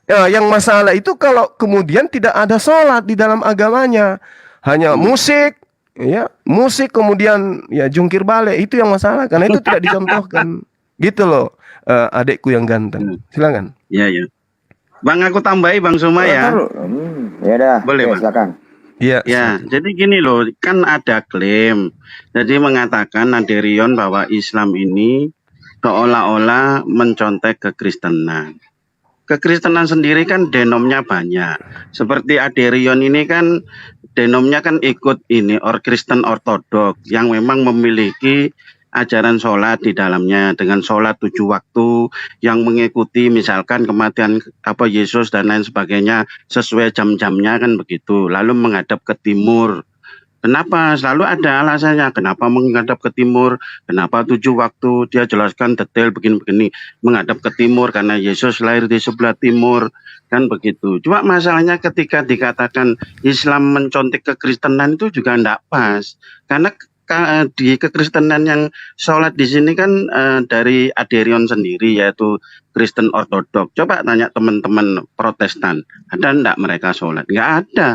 Ya, yang masalah itu kalau kemudian tidak ada sholat di dalam agamanya, hanya musik, ya musik kemudian ya jungkir balik, itu yang masalah. Karena itu tidak dicontohkan, gitu loh, adekku yang ganteng. Silakan. Ya, ya. Bang, aku tambahi Bang Suma ya. Ya dah. Boleh, Oke, Bang. silakan. Iya. Ya, jadi gini loh, kan ada klaim. Jadi mengatakan Aderion bahwa Islam ini seolah-olah mencontek kekristenan. Kekristenan sendiri kan denomnya banyak. Seperti Aderion ini kan denomnya kan ikut ini Kristen Ortodok yang memang memiliki ajaran sholat di dalamnya dengan sholat 7 waktu yang mengikuti misalkan kematian Yesus dan lain sebagainya sesuai jam-jamnya kan begitu. Lalu menghadap ke timur. Kenapa? Selalu ada alasannya. Kenapa menghadap ke timur? Kenapa 7 waktu? Dia jelaskan detail begini-begini. Menghadap ke timur karena Yesus lahir di sebelah timur. Kan begitu. Cuma masalahnya ketika dikatakan Islam mencontek kekristenan itu juga tidak pas. Karena di kekristenan yang sholat di sini kan dari Aderion sendiri, yaitu Kristen Ortodok. Coba tanya teman-teman Protestan, ada enggak mereka sholat? Enggak ada.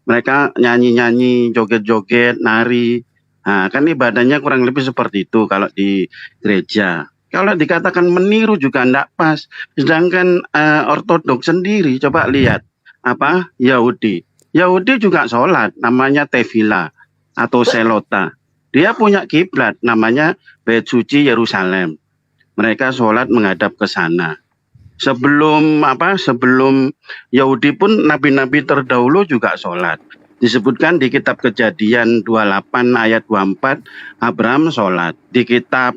Mereka nyanyi-nyanyi, joget-joget, nari. Nah, kan ibadahnya kurang lebih seperti itu kalau di gereja. Kalau dikatakan meniru juga enggak pas. Sedangkan Ortodok sendiri, coba lihat Yahudi. Yahudi juga sholat, namanya Tefila atau Selota. Dia punya kiblat namanya Bait Suci Yerusalem. Mereka sholat menghadap ke sana. Sebelum Yahudi pun nabi-nabi terdahulu juga sholat. Disebutkan di kitab Kejadian 28 ayat 24 Abraham sholat. Di kitab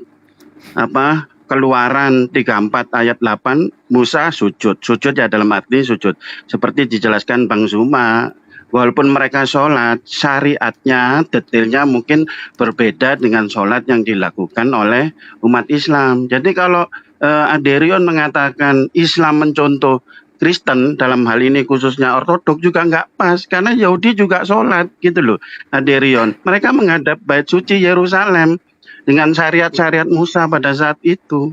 Keluaran 34 ayat 8 Musa sujud. Sujud ya dalam arti sujud. Seperti dijelaskan Bang Zuma. Walaupun mereka sholat, syariatnya, detailnya mungkin berbeda dengan sholat yang dilakukan oleh umat Islam. Jadi kalau Aderion mengatakan Islam mencontoh Kristen, dalam hal ini khususnya Ortodok juga nggak pas. Karena Yahudi juga sholat gitu loh, Aderion. Mereka menghadap Bait Suci Yerusalem dengan syariat-syariat Musa pada saat itu.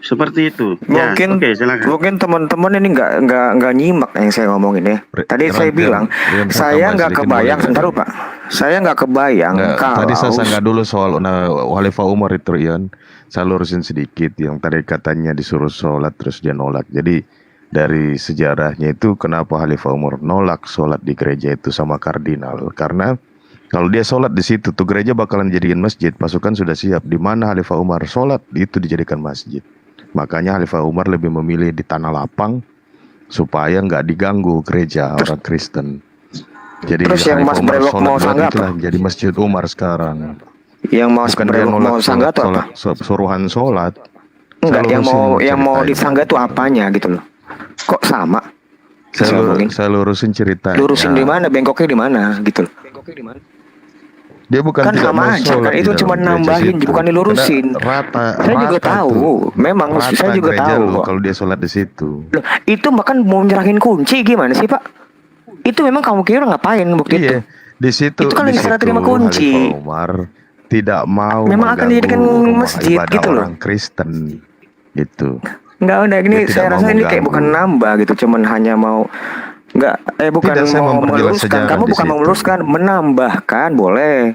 Seperti itu. Mungkin, ya, silakan. mungkin teman-teman ini nggak nyimak yang saya ngomongin ya. Tadi saya bilang, saya nggak kebayang. Sebentar Pak, saya nggak kebayang kalau. Tadi saya sanggah dulu soal Khalifah Umar itu, Ian. Saya lurusin sedikit yang tadi katanya disuruh sholat terus dia nolak. Jadi dari sejarahnya itu kenapa Khalifah Umar nolak sholat di gereja itu sama kardinal? Karena kalau dia sholat di situ tuh gereja bakalan jadikan masjid. Pasukan sudah siap. Di mana Khalifah Umar sholat itu dijadikan masjid. Makanya Khalifah Umar lebih memilih di tanah lapang supaya nggak diganggu gereja orang Kristen. Jadi terus yang Mas Brelok mau sanggah apa? Jadi Masjid Umar sekarang. Yang Mas Brelok mau sanggah itu apa? Suruhan sholat. Enggak, yang mau disanggah itu apanya gitu loh? Kok sama? Saya lurusin ceritanya. Lurusin di mana? Bengkoknya di mana gitu loh? Dia bukan kan sama aja kan, itu cuma nambahin bukan dilurusin. Saya juga tahu, memang saya juga tahu kalau dia sholat di situ. Loh, itu bahkan mau nyerahin kunci gimana sih Pak? Itu memang kamu kira ngapain bukti itu? Di situ. Itu kan lagi serah terima kunci. Umar tidak mau. Memang akan dijadikan masjid gitu loh. Orang Kristen itu. Enggak udah gini, saya rasa ini kayak bukan nambah gitu, cuman hanya mau bukan mau meluruskan. Kamu bukan mau meluruskan, menambahkan boleh.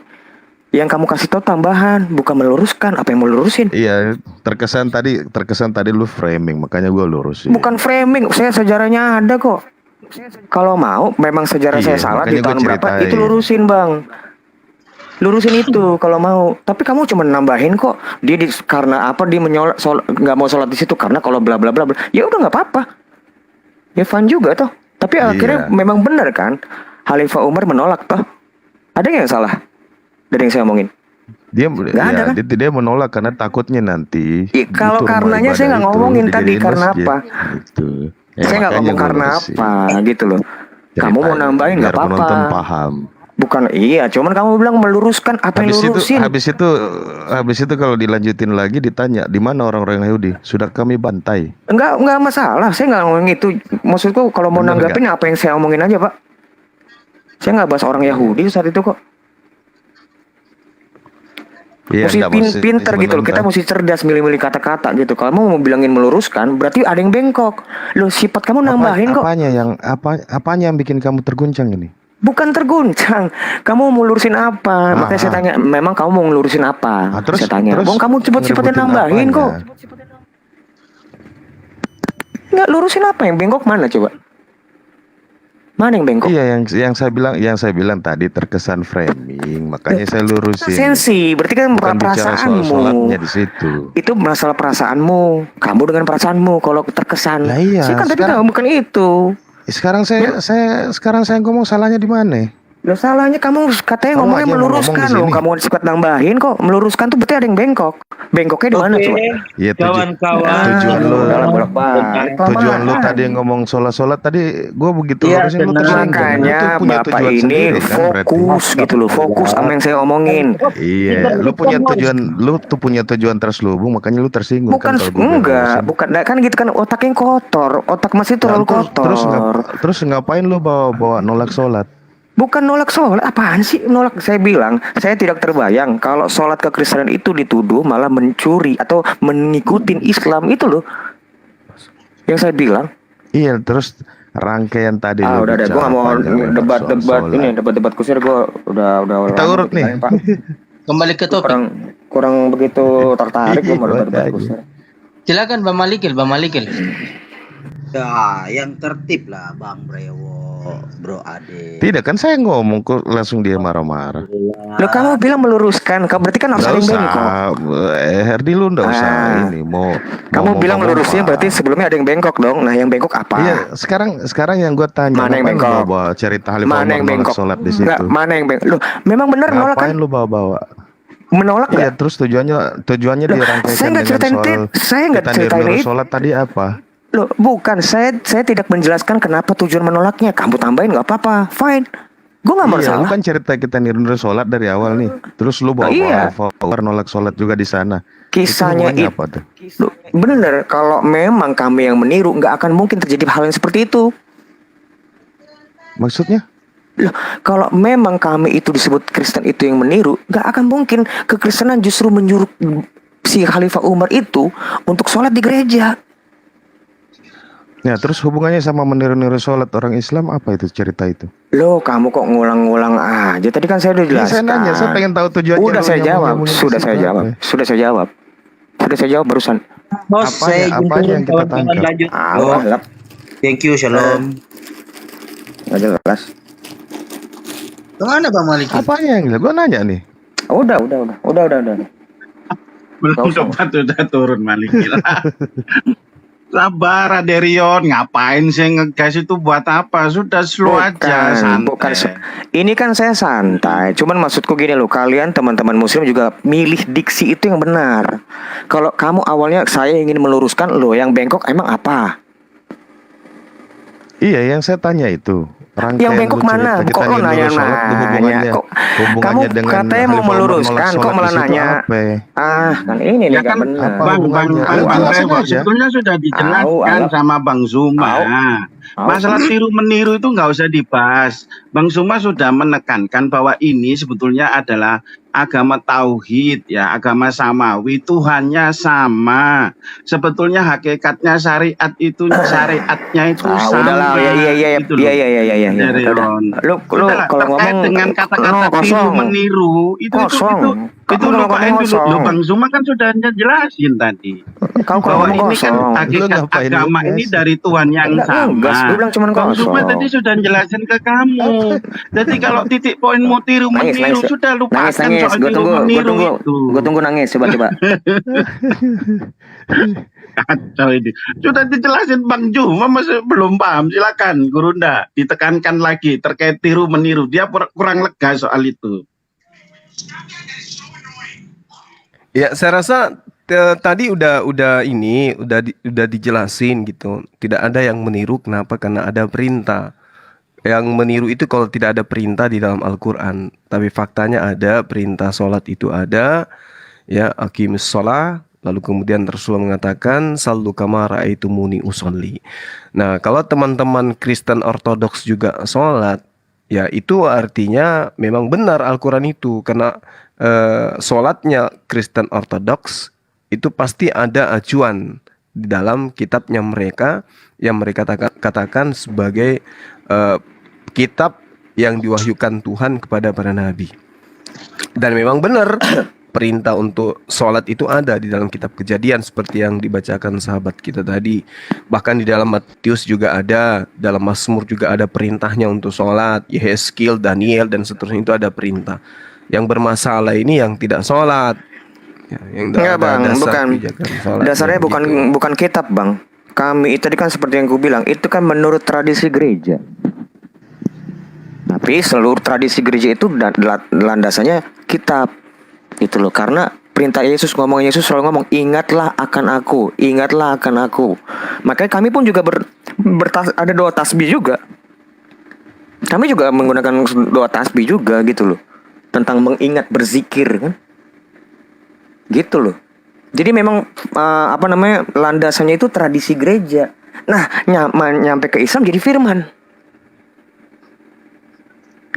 Yang kamu kasih tahu tambahan, bukan meluruskan. Apa yang mau lurusin? Iya, terkesan tadi lu framing, makanya gue lurusin. Bukan framing, saya sejarahnya ada kok. Kalau mau, memang sejarah saya salah di tahun berapa, itu lurusin Bang. Lurusin itu kalau mau. Tapi kamu cuma nambahin kok. Dia karena apa dia nggak mau sholat di situ karena kalau bla bla bla. Ya udah nggak apa-apa. Ya fun juga toh. Tapi akhirnya memang benar kan, Khalifah Umar menolak toh. Ada yang salah dari yang saya omongin? Dia ada, kan? Dia menolak karena takutnya nanti. Kalau karenanya saya nggak ngomongin tadi karena apa. Gitu. Ya, saya nggak ngomong karena apa gitu loh. Ceritanya, kamu mau nambahin nggak apa-apa. Penonton paham. Bukan, iya, cuman kamu bilang meluruskan apa yang lurusin. Habis itu kalau dilanjutin lagi ditanya di mana orang-orang Yahudi, sudah kami bantai. Enggak masalah, saya nggak ngomongin itu. Maksudku kalau mau Bener nanggapin apa yang saya omongin aja, Pak. Saya nggak bahas orang Yahudi saat itu kok. Iya, Mesti enggak, maksud- pinter gitu loh. Kita mesti cerdas milih-milih kata-kata gitu. Kalau mau bilangin meluruskan, berarti ada yang bengkok. Loh, sifat kamu nambahin kok. Apanya yang bikin kamu terguncang ini? Bukan terguncang. Kamu mau lurusin apa? Makanya saya tanya, memang kamu mau ngelurusin apa? Terus, Saya tanya. terus Bang, kamu cepet-cepetin ngerebutin nambahin apanya? kok. Nggak lurusin apa? Yang bengkok mana coba? Mana yang bengkok? Iya, yang saya bilang tadi terkesan framing, makanya saya lurusin. Sensi, berarti kan Bukan bicara soal perasaanmu. sholatnya di situ. Itu masalah perasaanmu. Kamu dengan perasaanmu kalau terkesan. Lah iya, Saya kan tadi sekarang- nggak, bukan itu. Sekarang saya ngomong salahnya di mana? Loh, salahnya kamu katanya Kamu ngomongnya aja yang meluruskan ngomong di loh. sini. Kamu suka nambahin kok. Meluruskan tuh berarti ada yang bengkok. Bengkoknya di mana coba? Iya, Kawan-kawan. tujuan lo, Udahlah, bolak-balik. tujuan lo Kelamaan. tadi yang ngomong sholat tadi, gue begitu Iya, lurusin lo benar. tersinggung. Makanya Lu tuh punya Bapak tujuan ini sendiri kan berarti. fokus gitu loh. Fokus sama yang saya omongin. Iya, lu punya tujuan terselubung, makanya lu tersinggung Bukan, kan kalau gua enggak. lurusin. Bukan, nah, kan gitu kan otaknya kotor. Otak Mas itu terlalu kotor. Terus ngapain lu bawa nolak sholat? Bukan nolak sholat, apaan sih nolak? Saya bilang, saya tidak terbayang kalau sholat kekristenan itu dituduh malah mencuri atau mengikutin Islam itu loh. Yang saya bilang. Iya, terus rangkaian tadi lu Udah, gue bicara gak mau panjang lebar soal debat-debat sholat. ini, debat-debat kusir gue udah Kita lama urut nih. dibilangin, Pak. Kembali ke topik. Kurang begitu tertarik gue mau debat-debat Makanya. kusir. Silakan Bang Malikil. Ya, yang tertib lah Bang Brewo, Bro Ade. Tidak kan saya ngomong kok langsung dia marah-marah. Loh, kamu bilang meluruskan, berarti kan harus Nggak ada yang usah, bengkok. Herdi lu nggak usah ini Kamu bilang ngomong melurusnya apa. berarti sebelumnya ada yang bengkok dong. Nah, yang bengkok apa? Iya, sekarang yang gue tanya, Mana yang ngapain lu bengkok? bawa cerita Khalifah Mana Umar yang nolak bengkok? sholat di Enggak, situ? mana yang bengkok? Loh, memang benar nolak kan? Ngapain lu bawa-bawa? Menolak Iya, nggak? terus tujuannya Loh, dirangkaikan saya nggak dengan ceritain soal saya nggak kita ceritain niru itu. sholat tadi apa? Loh, bukan. Saya tidak menjelaskan kenapa tujuan menolaknya. Kamu tambahin nggak apa-apa. Fine. Gue nggak Iya, lu masalah. kan cerita kita niru sholat dari awal nih. Terus lu bawa iya. Khalifah nolak sholat juga di sana. Kisahnya itu hubungannya itu. apa tuh? Loh, bener. Kalau memang kami yang meniru, nggak akan mungkin terjadi hal yang seperti itu. Maksudnya? Loh, kalau memang kami itu disebut Kristen itu yang meniru, nggak akan mungkin kekristenan justru menyuruh si Khalifah Umar itu untuk sholat di gereja. Ya, terus hubungannya sama meniru-niru sholat orang Islam apa itu cerita itu? Loh, kamu kok ngulang-ngulang aja? Tadi kan saya udah Ya, jelaskan. saya nanya, saya pengen tahu tujuannya. Udah lu saya jawab, nyambung-nyambungin ke sudah situ saya jawab, apa? sudah saya jawab, sudah saya jawab barusan. Bos, saya izin apanya turun, yang kita kawan-kawan tangkap? lanjut. Lap, Thank you, Shalom. nggak jelas. Kemana Bang Malikil? Apanya yang gue nanya nih? Udah. Belum Nggak usah. dapat udah turun Malikil. Sabar Aderion, ngapain sih ngegas itu buat apa? Sudah slow aja, santai. Bukan. Ini kan saya santai. Cuman maksudku gini loh, kalian teman-teman Muslim juga milih diksi itu yang benar. Kalau kamu awalnya saya ingin meluruskan, loh yang bengkok emang apa? Iya, yang saya tanya itu. Yang bengkok lu mana? cerita kita Kok lo niru nanya-nanya? sholat, hubungannya Kok hubungannya kamu dengan katanya mau Khalifah Umar meluruskan, nolak kok sholat malah di situ nanya? apa? Kan ini nih Ya nggak kan, benar. apa Bang hubungannya? Lu Bang jelasin Rewo, aja. sebetulnya sudah dijelaskan Tahu, sama Bang Zuma. Masalah tiru meniru itu nggak usah dibahas. Bang Zuma sudah menekankan bahwa ini sebetulnya adalah agama tauhid, ya, agama samawi, Tuhannya sama. Sebetulnya hakikatnya syariatnya itu sama. Udahlah, iya, gitu loh. Udah. Lu Udahlah, kalau terkait ngomong dengan kata-kata tiru meniru itu Kosong. itu Kamu kalau lupain ngomong dulu. kosong. Loh, Bang Zuma kan sudah jelasin tadi. Kau kalau Bahwa ngomong ini kan kosong. Lu hakikat ngapain agama ngegas? ini dari Tuhan yang Enggak, sama. ngegas. Gue bilang cuman Bang Zuma kosong. tadi sudah jelasin ke kamu. Jadi kalau titik poinmu tiru Nangis, meniru nangis. sudah lupakan Nangis. soal Gue tiru tunggu meniru itu. nangis coba. Kacau ini. Sudah dijelasin Bang Zuma masih belum paham. Silakan Gurunda ditekankan lagi terkait tiru meniru. Dia kurang lega soal itu. Ya, saya rasa tadi udah dijelasin gitu. Tidak ada yang meniru, kenapa? Karena ada perintah. yang meniru itu kalau tidak ada perintah di dalam Al-Quran. Tapi faktanya ada, perintah sholat itu ada. Ya, aqimus sholah. Lalu kemudian Rasulullah mengatakan, sallu kama ra'aitumuni usolli. Nah, kalau teman-teman Kristen Ortodoks juga sholat, ya itu artinya memang benar Al-Quran itu. Karena sholatnya Kristen Ortodoks itu pasti ada acuan di dalam kitabnya mereka yang mereka katakan sebagai kitab yang diwahyukan Tuhan kepada para nabi. Dan memang benar perintah untuk sholat itu ada di dalam kitab Kejadian seperti yang dibacakan sahabat kita tadi. Bahkan di dalam Matius juga ada, dalam Mazmur juga ada perintahnya untuk sholat. Yehezkiel, Daniel dan seterusnya itu ada perintah. Yang bermasalah ini yang tidak sholat. Ya, yang Enggak bang, bukan. Dasarnya gitu. bukan kitab bang. Kami itu tadi kan seperti yang gue bilang, itu kan menurut tradisi gereja. Tapi seluruh tradisi gereja itu landasannya kitab. Itu loh, karena perintah Yesus selalu ngomong, ingatlah akan aku, ingatlah akan aku. Makanya kami pun juga ada doa tasbih juga. Kami juga menggunakan doa tasbih juga gitu loh, tentang mengingat, berzikir kan. Gitu loh. Jadi memang landasannya itu tradisi gereja. Nah, nyampe ke Islam jadi firman.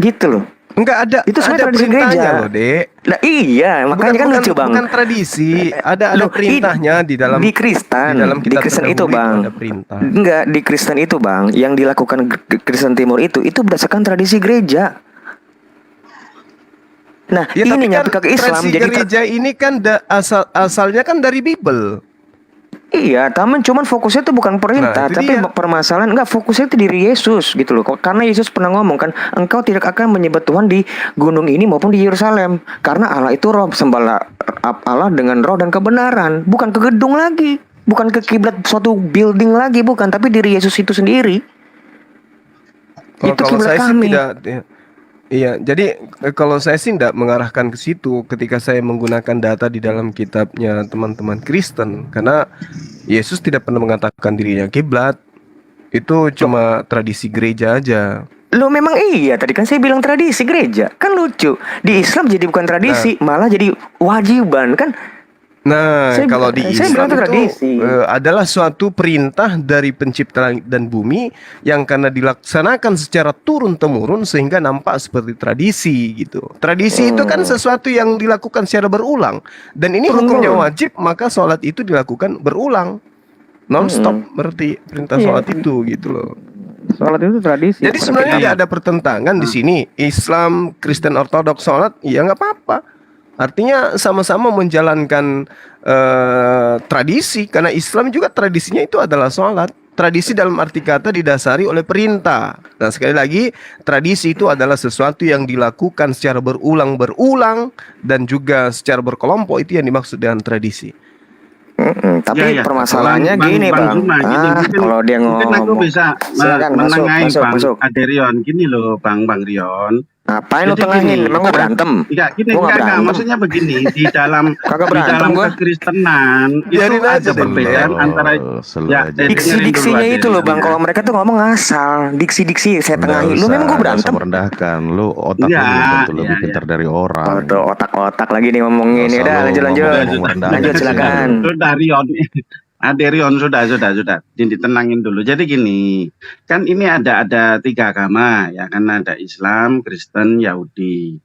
Gitu loh. Enggak ada, itu ada perintahnya loh, Dek. Nah iya, makanya kan lucu bang. Bukan tradisi, ada perintahnya di dalam di Kristen. Di dalam di Kristen itu bang. Ada perintah. Enggak, di Kristen itu bang, yang dilakukan Kristen Timur itu berdasarkan tradisi gereja. Nah Ya, ini nyampe kan ke Islam tradisi jadi gereja ini kan asalnya kan dari Bible. Iya, cuman fokusnya itu bukan perintah, Nah, itu tapi dia. permasalahan fokusnya itu diri Yesus gitu loh. Karena Yesus pernah ngomong kan, engkau tidak akan menyembah Tuhan di gunung ini maupun di Yerusalem, karena Allah itu roh, sembahlah Allah dengan roh dan kebenaran, bukan ke gedung lagi, bukan ke kiblat suatu building lagi, bukan, tapi diri Yesus itu sendiri. Itu Kalau kiblat saya sih kami. tidak. Iya, jadi kalau saya sih tidak mengarahkan ke situ ketika saya menggunakan data di dalam kitabnya teman-teman Kristen, karena Yesus tidak pernah mengatakan dirinya kiblat. Itu cuma tradisi gereja aja. Lo memang iya, tadi kan saya bilang tradisi gereja. Kan lucu, di Islam jadi bukan tradisi, malah jadi wajiban kan. Nah, kalau di saya Islam bilang itu tradisi. itu adalah suatu perintah dari pencipta langit dan bumi yang karena dilaksanakan secara turun-temurun sehingga nampak seperti tradisi gitu. Tradisi itu kan sesuatu yang dilakukan secara berulang, dan ini hukumnya wajib, maka sholat itu dilakukan berulang, non-stop. Berarti perintah sholat itu gitu loh. Sholat itu tradisi. Jadi sebenarnya tidak ada pertentangan di sini. Islam, Kristen Ortodoks sholat, ya nggak apa-apa. Artinya sama-sama menjalankan tradisi, karena Islam juga tradisinya itu adalah sholat. Tradisi dalam arti kata didasari oleh perintah. Nah, sekali lagi, tradisi itu adalah sesuatu yang dilakukan secara berulang-berulang dan juga secara berkelompok, itu yang dimaksud dengan tradisi. Tapi permasalahannya gini bang, kalau dia ngomong, mungkin aku bisa menengahi masuk. Aderion gini loh, bang Rion. Ngapain lu tengahin? Emang gua berantem? Enggak, maksudnya begini, di dalam kekristenan itu ada perbedaan antara diksi-diksinya itu loh bang. Kalau mereka tuh ngomong ngasal, diksi-diksi saya tengahin. Lu memang gua berantem? Merendahkan, lu otak lu tentu lebih pintar dari orang. Tuh otak-otak lagi nih ngomongin. Udah lanjut silakan. Aderion sudah ditenangin dulu. Jadi gini, kan ini ada 3 agama ya kan, ada Islam, Kristen, Yahudi.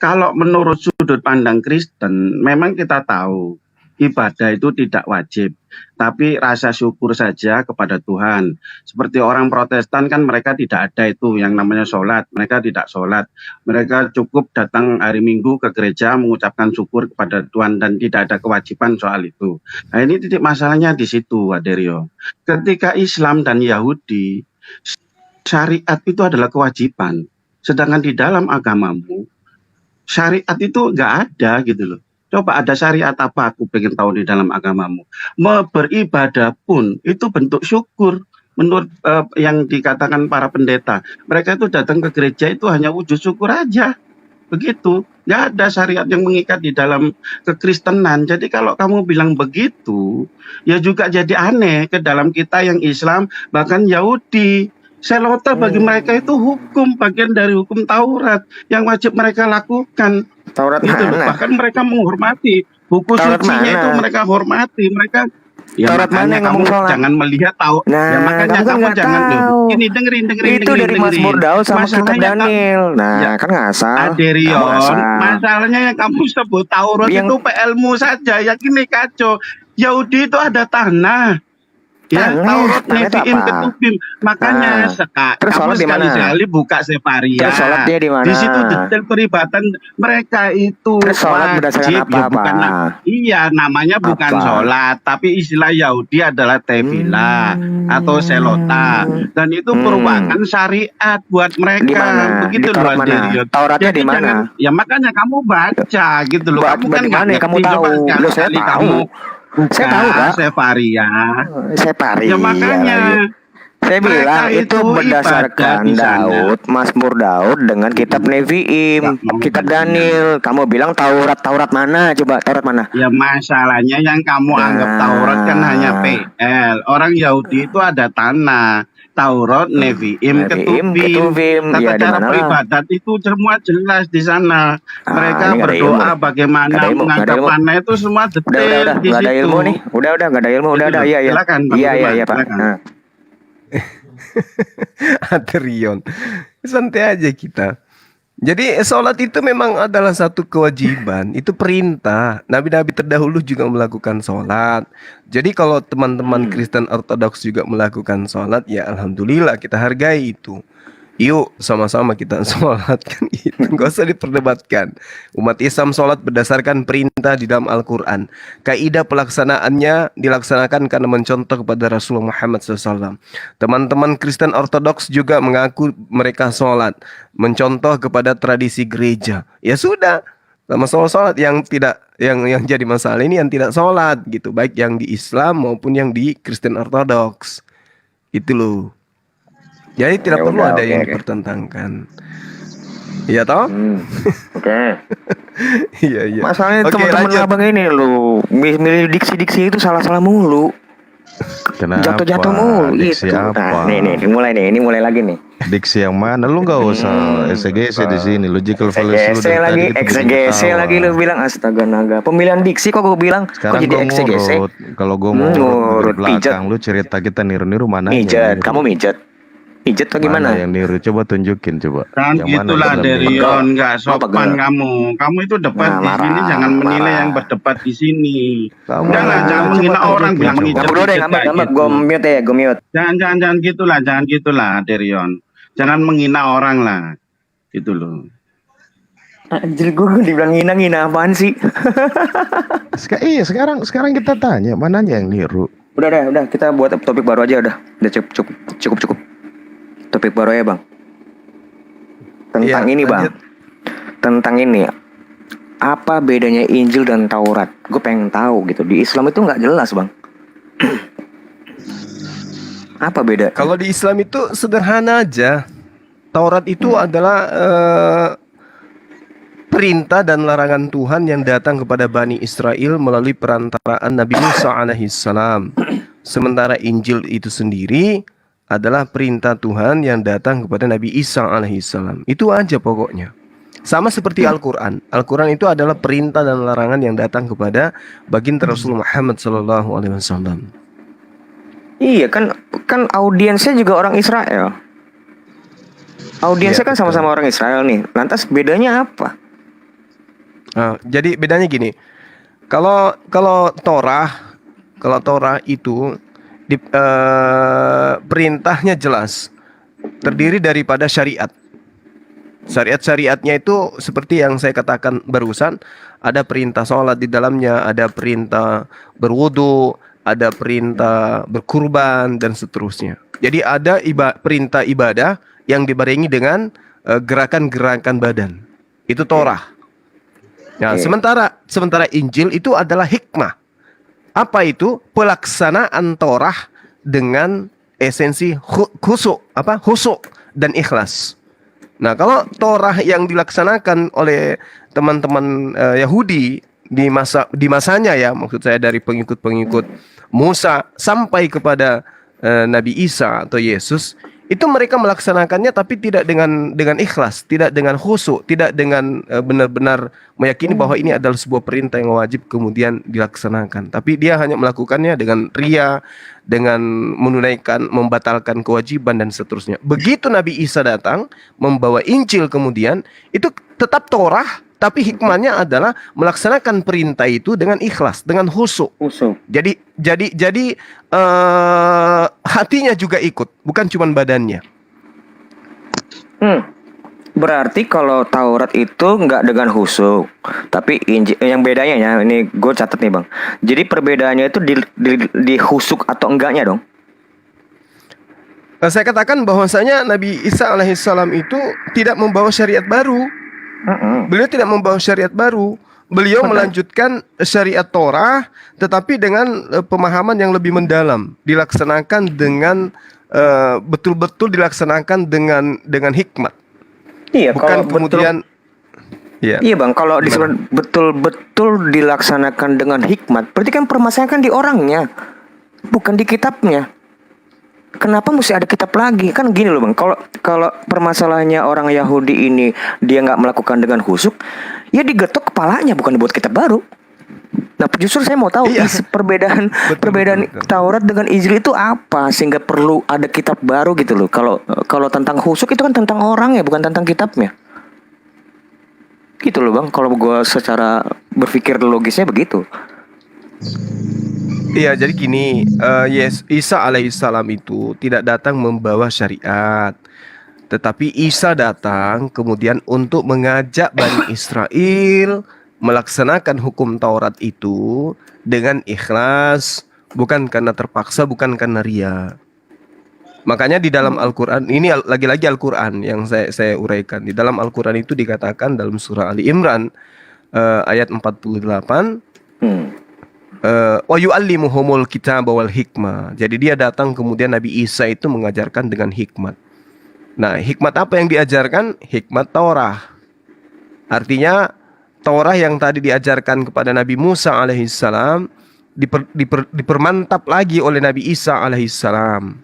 Kalau menurut sudut pandang Kristen, memang kita tahu ibadah itu tidak wajib, tapi rasa syukur saja kepada Tuhan. Seperti orang Protestan kan mereka tidak ada itu yang namanya sholat, mereka tidak sholat. Mereka cukup datang hari Minggu ke gereja mengucapkan syukur kepada Tuhan dan tidak ada kewajiban soal itu. Nah ini titik masalahnya di situ, Aderio. Ketika Islam dan Yahudi, syariat itu adalah kewajiban. Sedangkan di dalam agamamu, syariat itu nggak ada gitu loh. Coba ada syariat apa, aku pengen tahu di dalam agamamu. Beribadah pun itu bentuk syukur. Menurut yang dikatakan para pendeta, mereka itu datang ke gereja itu hanya wujud syukur aja. Begitu, nggak ada syariat yang mengikat di dalam kekristenan. Jadi kalau kamu bilang begitu, ya juga jadi aneh ke dalam kita yang Islam, bahkan Yahudi. Selota bagi mereka itu hukum, bagian dari hukum Taurat yang wajib mereka lakukan. Taurat Gitu loh. mana? Bahkan mereka menghormati buku Taurat sucinya itu, mana? mereka hormati. Mereka ya Taurat mana makanya yang kamu ngomong sholat? jangan melihat tahu. Ya Nah, makanya kamu kan kamu nggak jangan loh. tahu. Ini dengerin. Itu dari Mazmur Daud sama kitab Masalahnya Daniel. Nah, ya kan ngasal. Kamu Aderion, ngasal. masalahnya yang kamu sebut Taurat Yang itu ilmu saja. Ya gini kacau. Yahudi itu ada tanah. Ya, Taurat, tanah itu Nevi'im, apa? Ketubim. Makanya Nah, terus kamu sholat di mana? sekali-sekali buka Sefaria. Terus sholat dia di mana? Di situ detail peribatan mereka itu Terus sholat berdasarkan wajib. apa, Ya bukan iya, namanya bukan Apa? sholat, tapi istilah Yahudi adalah tefillah atau selota. Dan itu merupakan syariat buat Di mereka. mana? Di Begitu loh, Taurat mana? Aderion. Tauratnya Jadi di mana? jangan, ya makanya kamu baca gitu loh. Kamu kan nggak Bagaimana kamu ngerti. tahu? Coba Loh, saya sekali tahu. kamu buka Saya tahu, Pak. Sefaria. Separia Ya makanya lagi. Saya mereka bilang itu itu ibadah berdasarkan di sana. Daud, Mazmur Daud dengan kitab Nggak Nevi'im, mau kitab dengar. Daniel. Kamu bilang Taurat mana? Coba Taurat mana? Ya masalahnya yang kamu anggap Taurat kan hanya Nah, PL. Orang Yahudi itu ada tanah. Taurat, Nevi'im, Nevi'im, Ketubim. Ketuvim, Tata ya di cara mana lah? beribadat itu semua jelas di sana. Ah, Mereka ini nggak ada ilmu berdoa nih. bagaimana, Nggak ada ilmu, nggak ada menghadap ilmu. mana itu semua detail Udah, di nggak ada situ. ilmu nih. Udah, nggak ada ilmu. Udah, Gitu loh. iya. Silakan, Bang Iya, Ruma, Pak. silakan. Nah. Aderion. Santai aja kita. Jadi sholat itu memang adalah satu kewajiban, itu perintah. Nabi-nabi terdahulu juga melakukan sholat. Jadi kalau teman-teman Kristen Ortodoks juga melakukan sholat, ya alhamdulillah kita hargai itu. Yuk sama-sama kita sholat kan gitu, nggak usah diperdebatkan. Umat Islam sholat berdasarkan perintah di dalam Al-Quran. Kaidah pelaksanaannya dilaksanakan karena mencontoh kepada Rasulullah Muhammad SAW. Teman-teman Kristen Ortodoks juga mengaku mereka sholat, mencontoh kepada tradisi gereja. Ya sudah, sama-sama sholat. Yang tidak, yang jadi masalah ini yang tidak sholat gitu, baik yang di Islam maupun yang di Kristen Ortodoks. Itu loh. Jadi tidak Ya perlu udah, ada oke, yang oke. dipertentangkan. Iya toh? Oke. Iya. Masalahnya Oke, teman-teman lanjut. abang ini lo milih diksi-diksi itu salah-salah mulu. Kenapa? Jatuh-jatuh mulu Diksi itu. apa? Nah, ini mulai lagi nih. Diksi yang mana? Lu nggak usah eksegese di sini. Logical fallacy lu Eksegese dari lagi, tadi kita bikin eksegese ketawa. lagi lu bilang astaga naga. Pemilihan diksi kok gue bilang Sekarang kok jadi gue eksegese? ngurut. Kalau gue mau Ngurut, di belakang, lu cerita kita niru-niru mana? Mijet, kamu mijet. Mijet atau Mana gimana? yang niru? Coba tunjukin coba. Kan Yang mana gitulah dalam niru? Derion, nggak Apa sopan pegel? kamu. Kamu itu debat Nah, di sini, marah, jangan menilai marah. yang berdebat di sini. Kamu Jangan coba menghina orang, tunjukin, bilang coba. mijet, Ngambek dulu deh, mijet kayak ngambek. gitu. Gue mute ya, gue mute. Jangan gitulah, Derion. Jangan menghina orang lah, gitu loh. Anjir gue dibilang ngina apaan sih? Iya, sekarang kita tanya mananya yang niru. Udah, kita buat topik baru aja udah. Udah cukup. Topik baru ya bang. Tentang Iya, ini bang. lanjut. Tentang ini. Apa bedanya Injil dan Taurat? Gue pengen tahu gitu. Di Islam itu nggak jelas bang. Apa beda? Kalau di Islam itu sederhana aja. Taurat itu adalah perintah dan larangan Tuhan yang datang kepada Bani Israel melalui perantaraan Nabi Musa alaihissalam. Sementara Injil itu sendiri adalah perintah Tuhan yang datang kepada Nabi Isa alaihissalam. Itu aja pokoknya. Sama seperti Al-Quran. Al-Quran itu adalah perintah dan larangan yang datang kepada baginda Rasul Muhammad SAW. Iya kan audiensnya juga orang Israel. Audiensnya Iya, kan sama-sama orang Israel nih. Lantas bedanya apa? Nah, jadi bedanya gini. Kalau Torah itu perintahnya jelas, terdiri daripada syariat. Syariatnya itu seperti yang saya katakan barusan, ada perintah sholat di dalamnya, ada perintah berwudu, ada perintah berkurban dan seterusnya. Jadi ada perintah ibadah yang dibarengi dengan gerakan-gerakan badan. Itu Torah. Nah, sementara Injil itu adalah hikmah. Apa itu? Pelaksanaan Torah dengan esensi khusyuk dan ikhlas. Nah, kalau Torah yang dilaksanakan oleh teman-teman Yahudi di masanya ya, maksud saya dari pengikut-pengikut Musa sampai kepada Nabi Isa atau Yesus, itu mereka melaksanakannya tapi tidak dengan ikhlas, tidak dengan khusyuk, tidak dengan benar-benar meyakini bahwa ini adalah sebuah perintah yang wajib kemudian dilaksanakan. Tapi dia hanya melakukannya dengan ria, dengan membatalkan kewajiban dan seterusnya. Begitu Nabi Isa datang membawa Injil kemudian, itu tetap Torah, tapi hikmahnya adalah melaksanakan perintah itu dengan ikhlas, dengan khusyuk. Jadi hatinya juga ikut, bukan cuma badannya. Berarti kalau Taurat itu nggak dengan khusyuk, tapi Injil yang bedanya ya, ini gue catat nih bang. Jadi perbedaannya itu di khusyuk atau enggaknya dong? Saya katakan bahwasanya Nabi Isa alaihissalam itu tidak membawa syariat baru. Beliau tidak membawa syariat baru. Beliau melanjutkan syariat Torah, tetapi dengan pemahaman yang lebih mendalam, dilaksanakan dengan betul-betul dilaksanakan dengan hikmat. Iya, bukan kalau kemudian. Iya bang, kalau disebut betul-betul dilaksanakan dengan hikmat, berarti kan permasalahan kan di orangnya, bukan di kitabnya. Kenapa mesti ada kitab lagi? Kan gini loh bang, kalau permasalahannya orang Yahudi ini dia nggak melakukan dengan khusyuk, ya digetok kepalanya, bukan dibuat kitab baru. Nah justru saya mau tahu perbedaan Taurat dengan Injil itu apa sehingga perlu ada kitab baru gitu loh. Kalau tentang khusyuk itu kan tentang orang ya, bukan tentang kitabnya. Gitu loh bang, kalau gue secara berpikir logisnya begitu. Iya, jadi gini, Isa alaihissalam itu tidak datang membawa syariat, tetapi Isa datang kemudian untuk mengajak Bani Israel melaksanakan hukum Taurat itu dengan ikhlas, bukan karena terpaksa, bukan karena ria. Makanya di dalam Al-Quran, ini lagi-lagi Al-Quran yang saya uraikan. Di dalam Al-Quran itu dikatakan dalam surah Ali Imran ayat 48, wa yu'allimuhumul kitaba wal hikmah. Jadi dia datang kemudian Nabi Isa itu mengajarkan dengan hikmat. Nah, hikmat apa yang diajarkan? Hikmat Torah. Artinya Torah yang tadi diajarkan kepada Nabi Musa alaihissalam dipermantap lagi oleh Nabi Isa alaihissalam,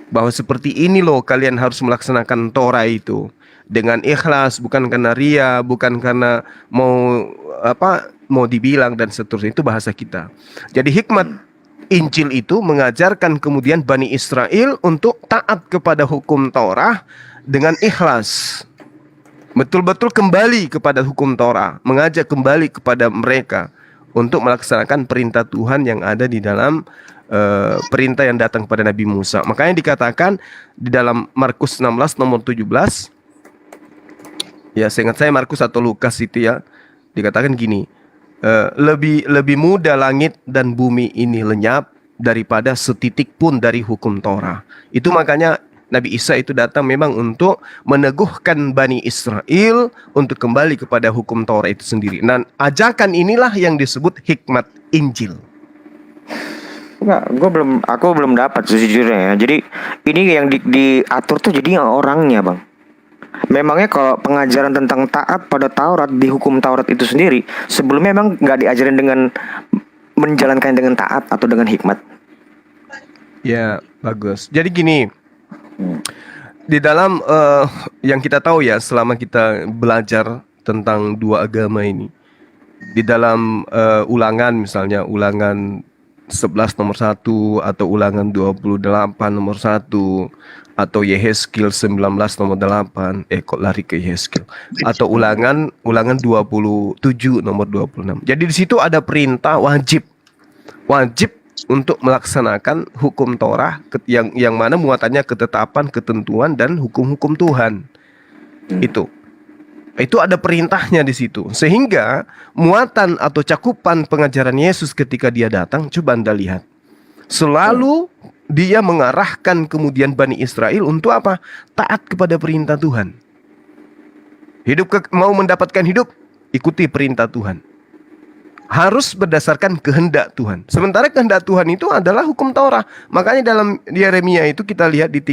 bahwa seperti ini loh kalian harus melaksanakan Torah itu dengan ikhlas, bukan karena ria, bukan karena mau dibilang dan seterusnya. Itu bahasa kita. Jadi hikmat Injil itu mengajarkan kemudian Bani Israel untuk taat kepada hukum Torah dengan ikhlas, betul-betul kembali kepada hukum Torah, mengajak kembali kepada mereka untuk melaksanakan perintah Tuhan yang ada di dalam perintah yang datang kepada Nabi Musa. Makanya dikatakan di dalam Markus 16 nomor 17, ya seingat saya Markus atau Lukas itu ya, dikatakan gini, lebih mudah langit dan bumi ini lenyap daripada setitik pun dari hukum Torah. Itu makanya Nabi Isa itu datang memang untuk meneguhkan Bani Israel untuk kembali kepada hukum Torah itu sendiri. Dan ajakan inilah yang disebut hikmat Injil. Enggak, aku belum dapat sejujurnya ya. Jadi ini yang diatur tuh jadi orangnya bang. Memangnya kalau pengajaran tentang taat pada Taurat di hukum Taurat itu sendiri sebelumnya memang nggak diajarin dengan menjalankan dengan taat atau dengan hikmat? Ya bagus. Jadi gini, di dalam yang kita tahu ya selama kita belajar tentang dua agama ini, di dalam ulangan misalnya ulangan 11 nomor 1 atau ulangan 28 nomor 1 atau Yehezkiel 19 nomor 8 kok lari ke Yehezkiel atau ulangan 27 nomor 26. Jadi di situ ada perintah wajib untuk melaksanakan hukum Torah yang mana muatannya ketetapan, ketentuan dan hukum-hukum Tuhan. Itu ada perintahnya di situ. Sehingga muatan atau cakupan pengajaran Yesus ketika dia datang, coba Anda lihat. Selalu dia mengarahkan kemudian Bani Israel untuk apa? Taat kepada perintah Tuhan. Mau mendapatkan hidup, ikuti perintah Tuhan. Harus berdasarkan kehendak Tuhan. Sementara kehendak Tuhan itu adalah hukum Torah. Makanya dalam Yeremia itu kita lihat di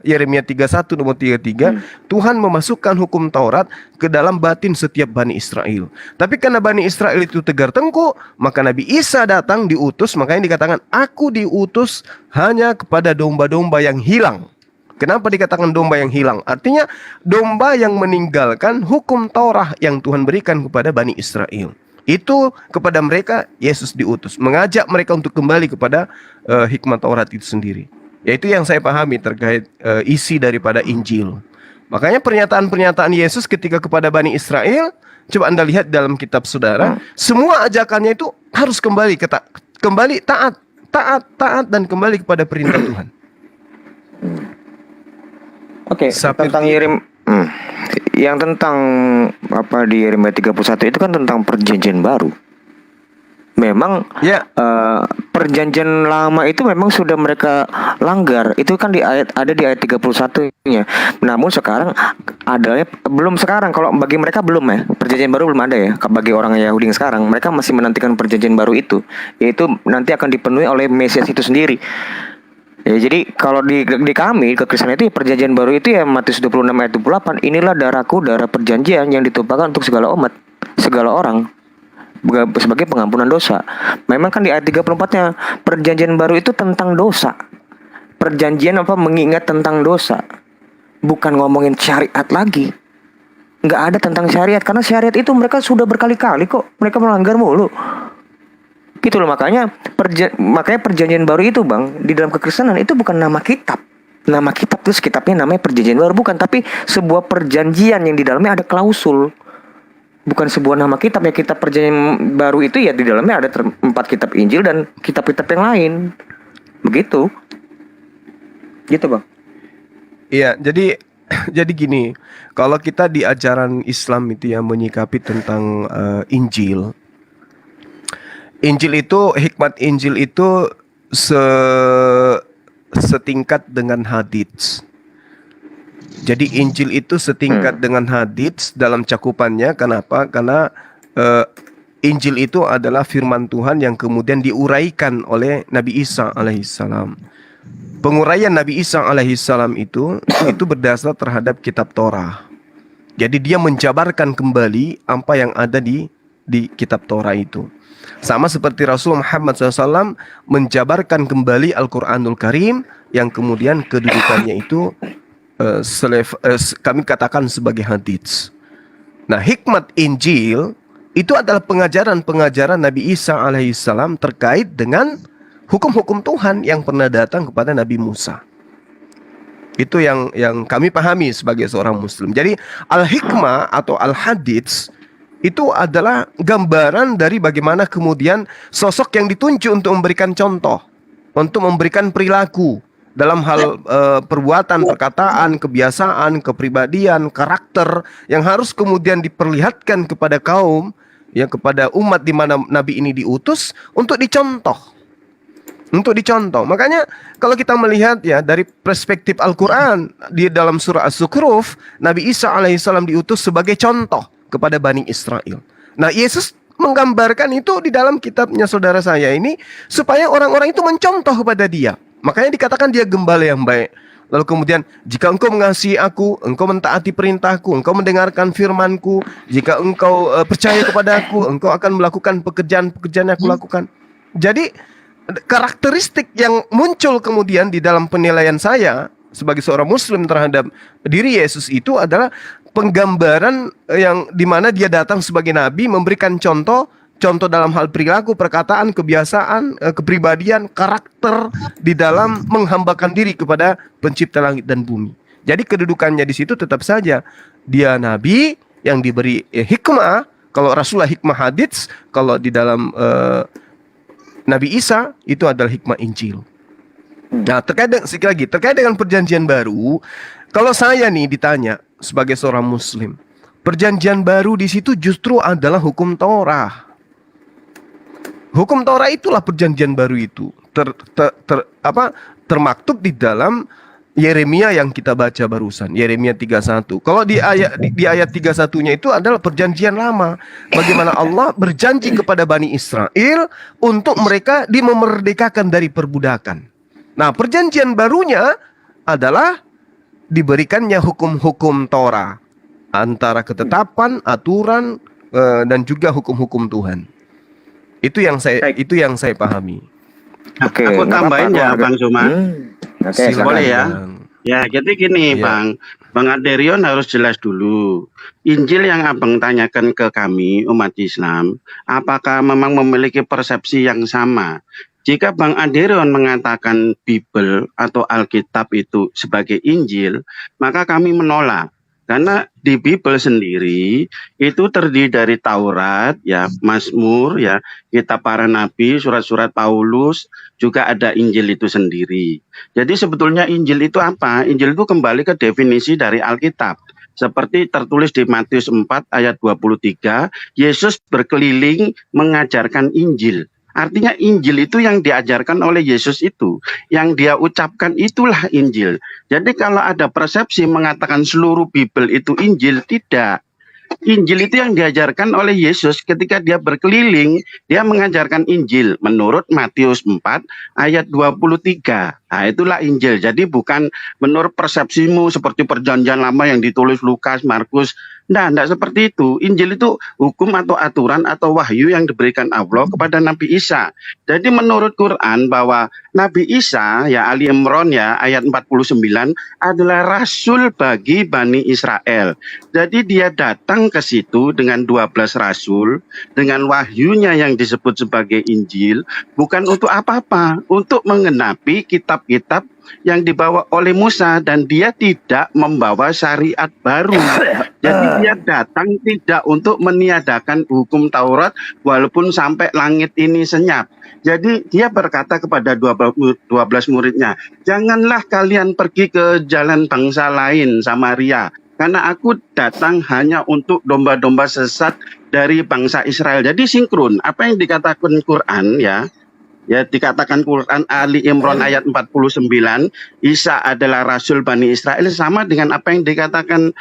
Yeremia 31 nomor 33, Tuhan memasukkan hukum Taurat ke dalam batin setiap Bani Israel. Tapi karena Bani Israel itu tegar tengkuk, maka Nabi Isa datang diutus. Makanya dikatakan, aku diutus hanya kepada domba-domba yang hilang. Kenapa dikatakan domba yang hilang? Artinya domba yang meninggalkan hukum Taurat yang Tuhan berikan kepada Bani Israel. Itu kepada mereka Yesus diutus, mengajak mereka untuk kembali kepada hikmat Taurat itu sendiri. Yaitu yang saya pahami terkait isi daripada Injil. Makanya pernyataan-pernyataan Yesus ketika kepada Bani Israel, coba Anda lihat dalam kitab saudara, semua ajakannya itu harus kembali taat dan kembali kepada perintah Tuhan. Oke, tentang yang tentang apa di Yeremia 31 itu kan tentang perjanjian baru. Memang perjanjian lama itu memang sudah mereka langgar. Itu kan ada di ayat 31-nya. Namun sekarang adanya belum sekarang, kalau bagi mereka belum ya. Perjanjian baru belum ada ya. Bagi orang Yahudi yang sekarang, mereka masih menantikan perjanjian baru itu. Yaitu nanti akan dipenuhi oleh Mesias itu sendiri. Ya, jadi kalau di kami kekristenan itu perjanjian baru itu ya Matius 26 ayat 28, inilah darahku, darah perjanjian yang ditumpahkan untuk segala umat, segala orang sebagai pengampunan dosa. Memang kan di ayat 34-nya perjanjian baru itu tentang dosa. Perjanjian mengingat tentang dosa. Bukan ngomongin syariat lagi. Nggak ada tentang syariat, karena syariat itu mereka sudah berkali-kali kok, mereka melanggar mulu. Gitu loh, makanya perjanjian baru itu Bang, di dalam kekristenan itu bukan nama kitab. Nama kitab terus kitabnya namanya perjanjian baru, bukan, tapi sebuah perjanjian yang di dalamnya ada klausul. Bukan sebuah nama kitab ya. Kitab perjanjian baru itu ya di dalamnya ada 4 kitab Injil dan kitab-kitab yang lain. Begitu. Gitu Bang. Iya, jadi gini, kalau kita di ajaran Islam itu yang menyikapi tentang Injil itu, hikmat Injil itu setingkat dengan hadits. Jadi Injil itu setingkat dengan hadits dalam cakupannya. Kenapa? Karena Injil itu adalah firman Tuhan yang kemudian diuraikan oleh Nabi Isa alaihissalam. Penguraian Nabi Isa alaihissalam itu berdasar terhadap kitab Torah. Jadi dia menjabarkan kembali apa yang ada di kitab Torah itu. Sama seperti Rasul Muhammad SAW menjabarkan kembali Al-Quranul Karim yang kemudian kedudukannya itu kami katakan sebagai hadits. Nah, hikmat Injil itu adalah pengajaran-pengajaran Nabi Isa alaihissalam terkait dengan hukum-hukum Tuhan yang pernah datang kepada Nabi Musa. Itu yang kami pahami sebagai seorang Muslim. Jadi al-hikmah atau al-hadits itu adalah gambaran dari bagaimana kemudian sosok yang ditunjuk untuk memberikan contoh, untuk memberikan perilaku dalam hal perbuatan, perkataan, kebiasaan, kepribadian, karakter yang harus kemudian diperlihatkan kepada kaum, ya, kepada umat di mana Nabi ini diutus untuk dicontoh. Makanya kalau kita melihat ya dari perspektif Al-Quran di dalam surah As-Zukhruf, Nabi Isa alaihissalam diutus sebagai contoh kepada Bani Israel. Nah, Yesus menggambarkan itu di dalam kitabnya saudara saya ini supaya orang-orang itu mencontoh kepada dia. Makanya dikatakan dia gembala yang baik. Lalu kemudian, jika engkau mengasihi aku, engkau mentaati perintahku, engkau mendengarkan firmanku, jika engkau percaya kepada aku, engkau akan melakukan pekerjaan-pekerjaan yang aku lakukan. Jadi karakteristik yang muncul kemudian di dalam penilaian saya sebagai seorang Muslim terhadap diri Yesus itu adalah penggambaran yang dimana dia datang sebagai nabi, memberikan contoh dalam hal perilaku, perkataan, kebiasaan, kepribadian, karakter di dalam menghambakan diri kepada pencipta langit dan bumi. Jadi kedudukannya di situ tetap saja dia nabi yang diberi hikmah. Kalau Rasulullah hikmah hadits, kalau di dalam Nabi Isa itu adalah hikmah Injil. Nah, terkait dengan perjanjian baru, kalau saya nih ditanya sebagai seorang Muslim, perjanjian baru di situ justru adalah hukum Torah. Hukum Torah itulah perjanjian baru itu. Termaktub di dalam Yeremia yang kita baca barusan, Yeremia 31. Kalau di ayat 31-nya itu adalah perjanjian lama. Bagaimana Allah berjanji kepada Bani Israel untuk mereka memerdekakan dari perbudakan. Nah, perjanjian barunya adalah diberikannya hukum-hukum Torah, antara ketetapan, aturan, dan juga hukum-hukum Tuhan. Itu yang saya pahami. Oke, Aku tambahin ya Bang Zuma. Oke, Boleh ya. Ya, jadi gini, Ya. Bang Aderion harus jelas dulu. Injil yang Abang tanyakan ke kami, umat Islam, apakah memang memiliki persepsi yang sama? Jika Bang Aderion mengatakan Bible atau Alkitab itu sebagai Injil, maka kami menolak. Karena di Bible sendiri itu terdiri dari Taurat, ya, Mazmur, ya, kitab para nabi, surat-surat Paulus, juga ada Injil itu sendiri. Jadi sebetulnya Injil itu apa? Injil itu kembali ke definisi dari Alkitab. Seperti tertulis di Matius 4 ayat 23, Yesus berkeliling mengajarkan Injil. Artinya Injil itu yang diajarkan oleh Yesus itu, yang dia ucapkan itulah Injil. Jadi kalau ada persepsi mengatakan seluruh Bible itu Injil, tidak. Injil itu yang diajarkan oleh Yesus ketika dia berkeliling, dia mengajarkan Injil menurut Matius 4 ayat 23. Nah, itulah Injil. Jadi bukan menurut persepsimu seperti perjanjian lama yang ditulis Lukas, Markus. Enggak seperti itu. Injil itu hukum atau aturan atau wahyu yang diberikan Allah kepada Nabi Isa. Jadi menurut Quran bahwa Nabi Isa, ya Ali Imran ya ayat 49 adalah rasul bagi Bani Israel. Jadi dia datang ke situ dengan 12 rasul, dengan wahyunya yang disebut sebagai Injil, bukan untuk apa-apa, untuk mengenapi kitab-kitab yang dibawa oleh Musa, dan dia tidak membawa syariat baru. Jadi dia datang tidak untuk meniadakan hukum Taurat walaupun sampai langit ini senyap. Jadi dia berkata kepada 12 muridnya, janganlah kalian pergi ke jalan bangsa lain, Samaria, karena aku datang hanya untuk domba-domba sesat dari bangsa Israel. Jadi sinkron apa yang dikatakan Quran, ya dikatakan Quran Ali Imran ayat 49, Isa adalah rasul Bani Israel, sama dengan apa yang dikatakan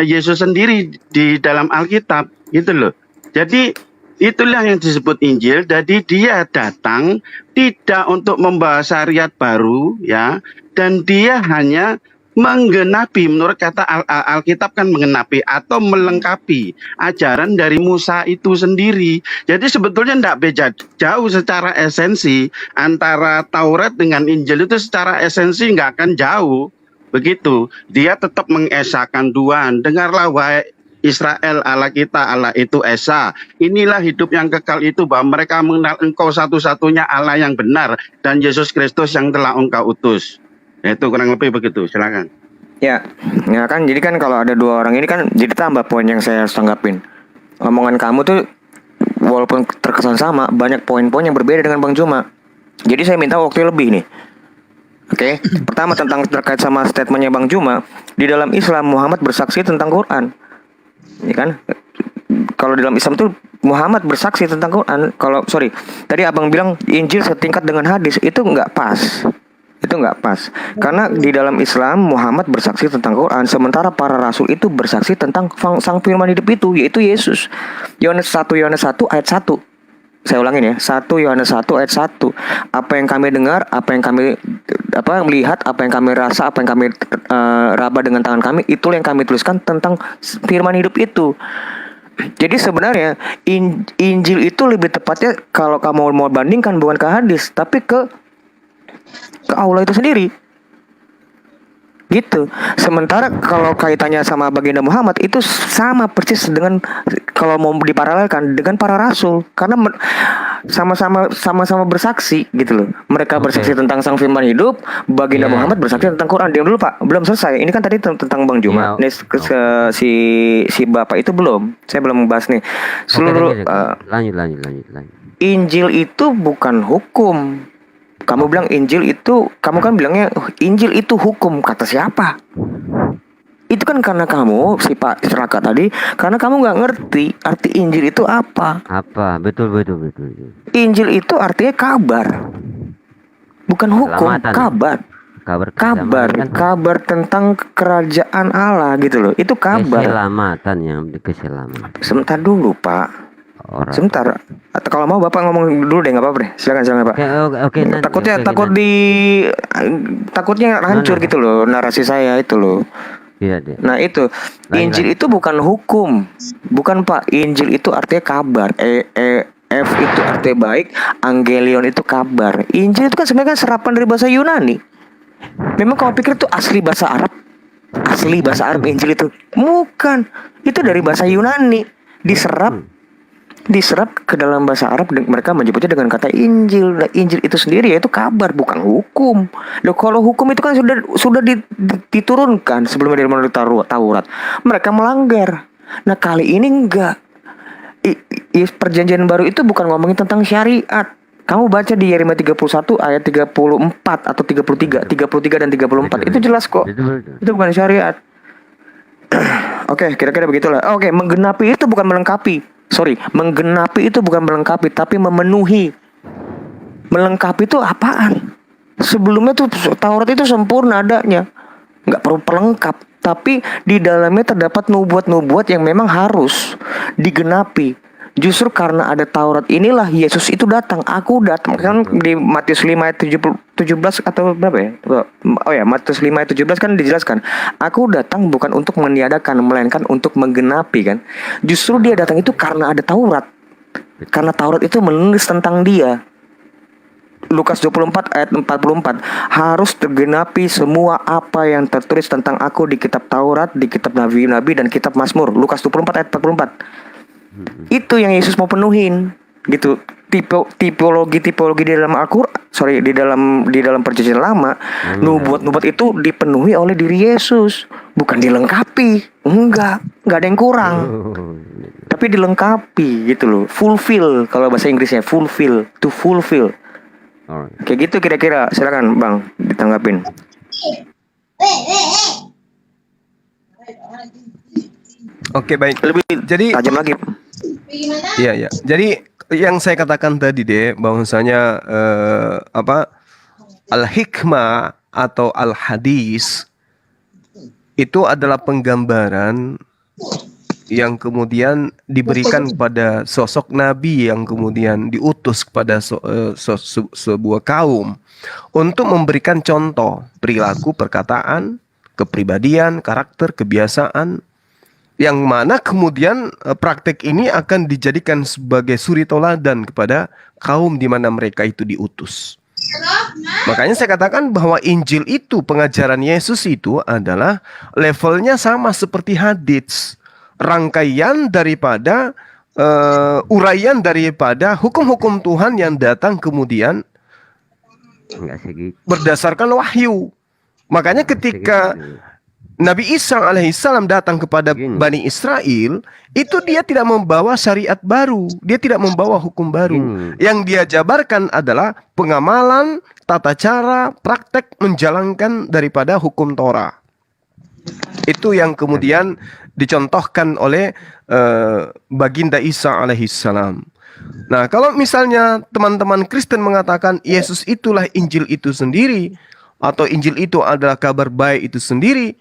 Yesus sendiri di dalam Alkitab, gitu loh. Jadi itulah yang disebut Injil. Jadi dia datang tidak untuk membawa syariat baru, ya, dan dia hanya menggenapi, menurut kata Alkitab kan menggenapi atau melengkapi ajaran dari Musa itu sendiri. Jadi sebetulnya tidak beda jauh secara esensi antara Taurat dengan Injil, itu secara esensi nggak akan jauh. Begitu, dia tetap mengesahkan Tuhan. Dengarlah wahai Israel, Allah kita, Allah itu Esa. Inilah hidup yang kekal itu, bahwa mereka mengenal engkau satu-satunya Allah yang benar, dan Yesus Kristus yang telah engkau utus. Itu kurang lebih begitu, silakan. Ya, ya kan, jadi kan kalau ada dua orang ini kan jadi tambah poin yang saya harus tanggapin. Omongan kamu tuh walaupun terkesan sama, banyak poin-poin yang berbeda dengan Bang Juma. Jadi saya minta waktu lebih nih. Oke, pertama tentang terkait sama statementnya Bang Juma, di dalam Islam Muhammad bersaksi tentang Quran, ya kan? Kalau di dalam Islam tuh Muhammad bersaksi tentang Quran. Kalau tadi abang bilang Injil setingkat dengan hadis, itu nggak pas. Itu nggak pas. Karena di dalam Islam Muhammad bersaksi tentang Quran, sementara para rasul itu bersaksi tentang sang firman hidup itu, yaitu Yesus. Yohanes 1 ayat 1. Saya ulangin ya, 1 Yohanes 1 ayat 1. Apa yang kami dengar, apa yang kami melihat, apa yang kami rasa, apa yang kami raba dengan tangan kami, itulah yang kami tuliskan tentang firman hidup itu. Jadi sebenarnya Injil itu lebih tepatnya kalau kamu mau bandingkan bukan ke hadis, tapi ke Allah itu sendiri, gitu. Sementara kalau kaitannya sama baginda Muhammad itu sama persis dengan kalau mau diparalelkan dengan para rasul, karena sama-sama bersaksi, gitu loh. Mereka bersaksi tentang sang firman hidup, baginda Muhammad bersaksi tentang Quran. Diam dulu Pak, belum selesai. Ini kan tadi tentang Bang Juma. Nih si Bapak itu belum. Saya belum membahas nih. Seluruh lanjut. Injil itu bukan hukum. Kamu bilang Injil itu, kamu kan bilangnya Injil itu hukum. Kata siapa? Itu kan karena kamu, si Pak Seraka tadi, karena kamu nggak ngerti arti Injil itu apa. Apa? Betul. Injil itu artinya kabar, bukan hukum. Kabar tentang kerajaan Allah, gitu loh. Itu kabar. Keselamatan. Sebentar dulu Pak. Sebentar. Atau kalau mau Bapak ngomong dulu deh, nggak apa-apa deh. Silakan Pak. Oke, Takutnya hancur gitu loh narasi saya itu loh. Iya. Nah itu Injil itu bukan hukum, bukan Pak. Injil itu artinya kabar. F itu artinya baik, Angelion itu kabar. Injil itu kan sebenarnya serapan dari bahasa Yunani. Memang kau pikir itu asli bahasa Arab? Asli bahasa Arab Injil itu? Bukan. Itu dari bahasa Yunani. Diserap ke dalam bahasa Arab, mereka menyebutnya dengan kata Injil. Nah, Injil itu sendiri yaitu kabar, bukan hukum. Loh, kalau hukum itu kan sudah diturunkan sebelumnya dari melalui Taurat. Mereka melanggar. Nah, kali ini enggak. Perjanjian baru itu bukan ngomongin tentang syariat. Kamu baca di Yeremia 31 ayat 34 atau 33 dan 34. Itu jelas kok. Itu bukan syariat. Oke, kira-kira begitulah. Oke, menggenapi itu bukan melengkapi. Menggenapi itu bukan melengkapi, tapi memenuhi. Melengkapi itu apaan? Sebelumnya tuh Taurat itu sempurna adanya, nggak perlu pelengkap. Tapi di dalamnya terdapat nubuat-nubuat yang memang harus digenapi. Justru karena ada Taurat inilah Yesus itu datang. Aku datang, kan di Matius 5 ayat 17 atau berapa ya? Oh ya, Matius 5 ayat 17 kan dijelaskan. Aku datang bukan untuk meniadakan, melainkan untuk menggenapi kan. Justru dia datang itu karena ada Taurat. Karena Taurat itu menulis tentang dia. Lukas 24 ayat 44, harus tergenapi semua apa yang tertulis tentang aku di kitab Taurat, di kitab Nabi-Nabi dan kitab Mazmur. Lukas 24 ayat 44. Itu yang Yesus mau penuhin gitu. Tipologi di dalam di dalam perjanjian lama, nubuat-nubuat itu dipenuhi oleh diri Yesus, bukan dilengkapi. Enggak ada yang kurang. Tapi dilengkapi gitu loh. Fulfill kalau bahasa Inggrisnya, fulfill, to fulfill. Kayak gitu kira-kira. Silakan Bang ditanggapin. Oke, baik. Lebih Jadi tajam lagi. iya. Jadi yang saya katakan tadi deh, bahwasanya al-hikmah atau al-hadis itu adalah penggambaran yang kemudian diberikan kepada sosok nabi yang kemudian diutus kepada sebuah kaum untuk memberikan contoh perilaku, perkataan, kepribadian, karakter, kebiasaan, yang mana kemudian praktek ini akan dijadikan sebagai suri toladan kepada kaum di mana mereka itu diutus. Makanya saya katakan bahwa Injil itu, pengajaran Yesus itu adalah levelnya sama seperti hadits, rangkaian daripada uraian daripada hukum-hukum Tuhan yang datang kemudian berdasarkan wahyu. Makanya ketika Nabi Isa alaihissalam datang kepada Bani Israel, itu dia tidak membawa syariat baru, dia tidak membawa hukum baru. Yang dia jabarkan adalah pengamalan, tata cara, praktek menjalankan daripada hukum Torah. Itu yang kemudian dicontohkan oleh baginda Isa alaihissalam. Nah, kalau misalnya teman-teman Kristen mengatakan Yesus itulah Injil itu sendiri, atau Injil itu adalah kabar baik itu sendiri,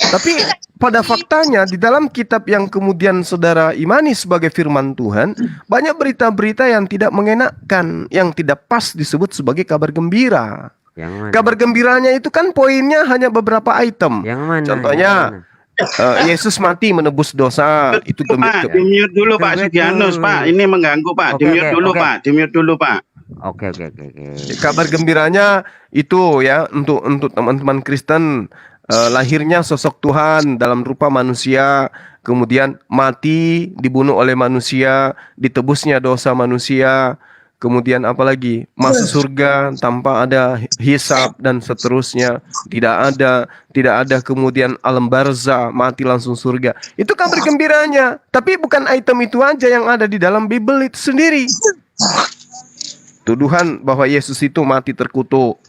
tapi pada faktanya di dalam kitab yang kemudian saudara imani sebagai firman Tuhan, banyak berita-berita yang tidak mengenakkan, yang tidak pas disebut sebagai kabar gembira. Kabar gembiranya itu kan poinnya hanya beberapa item. Contohnya Yesus mati menebus dosa. Itu Pak, di-mute dulu Pak Sugianus, Pak. Ini mengganggu Pak. Di-mute dulu Pak. Di-mute dulu Pak. Oke. Kabar gembiranya itu ya untuk teman-teman Kristen, lahirnya sosok Tuhan dalam rupa manusia, kemudian mati, dibunuh oleh manusia, ditebusnya dosa manusia, kemudian apalagi masuk surga tanpa ada hisab dan seterusnya, tidak ada kemudian alam barzah, mati langsung surga. Itu kabar gembiranya. Tapi bukan item itu aja yang ada di dalam Bible itu sendiri. Tuduhan bahwa Yesus itu mati terkutuk,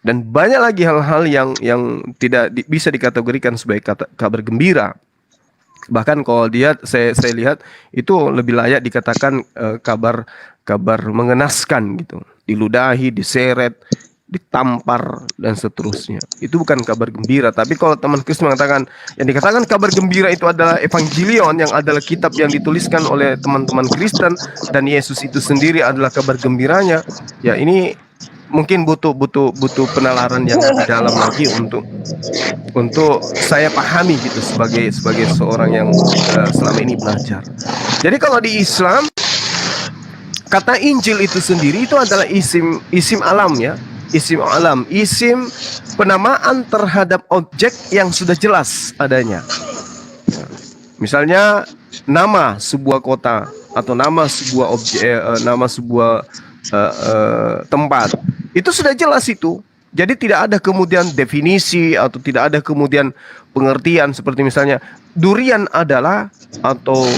dan banyak lagi hal-hal yang tidak bisa dikategorikan sebagai kabar gembira. Bahkan kalau saya lihat itu lebih layak dikatakan kabar mengenaskan gitu. Diludahi, diseret, ditampar dan seterusnya. Itu bukan kabar gembira. Tapi kalau teman Kristen mengatakan yang dikatakan kabar gembira itu adalah Evangelion, yang adalah kitab yang dituliskan oleh teman-teman Kristen, dan Yesus itu sendiri adalah kabar gembiranya, ya ini mungkin butuh penalaran yang lebih dalam lagi untuk saya pahami gitu sebagai seorang yang selama ini belajar. Jadi kalau di Islam, kata Injil itu sendiri itu adalah isim alam ya, isim alam, isim penamaan terhadap objek yang sudah jelas adanya. Misalnya nama sebuah kota atau nama sebuah objek, nama sebuah tempat, itu sudah jelas itu. Jadi tidak ada kemudian definisi atau tidak ada kemudian pengertian seperti misalnya durian adalah atau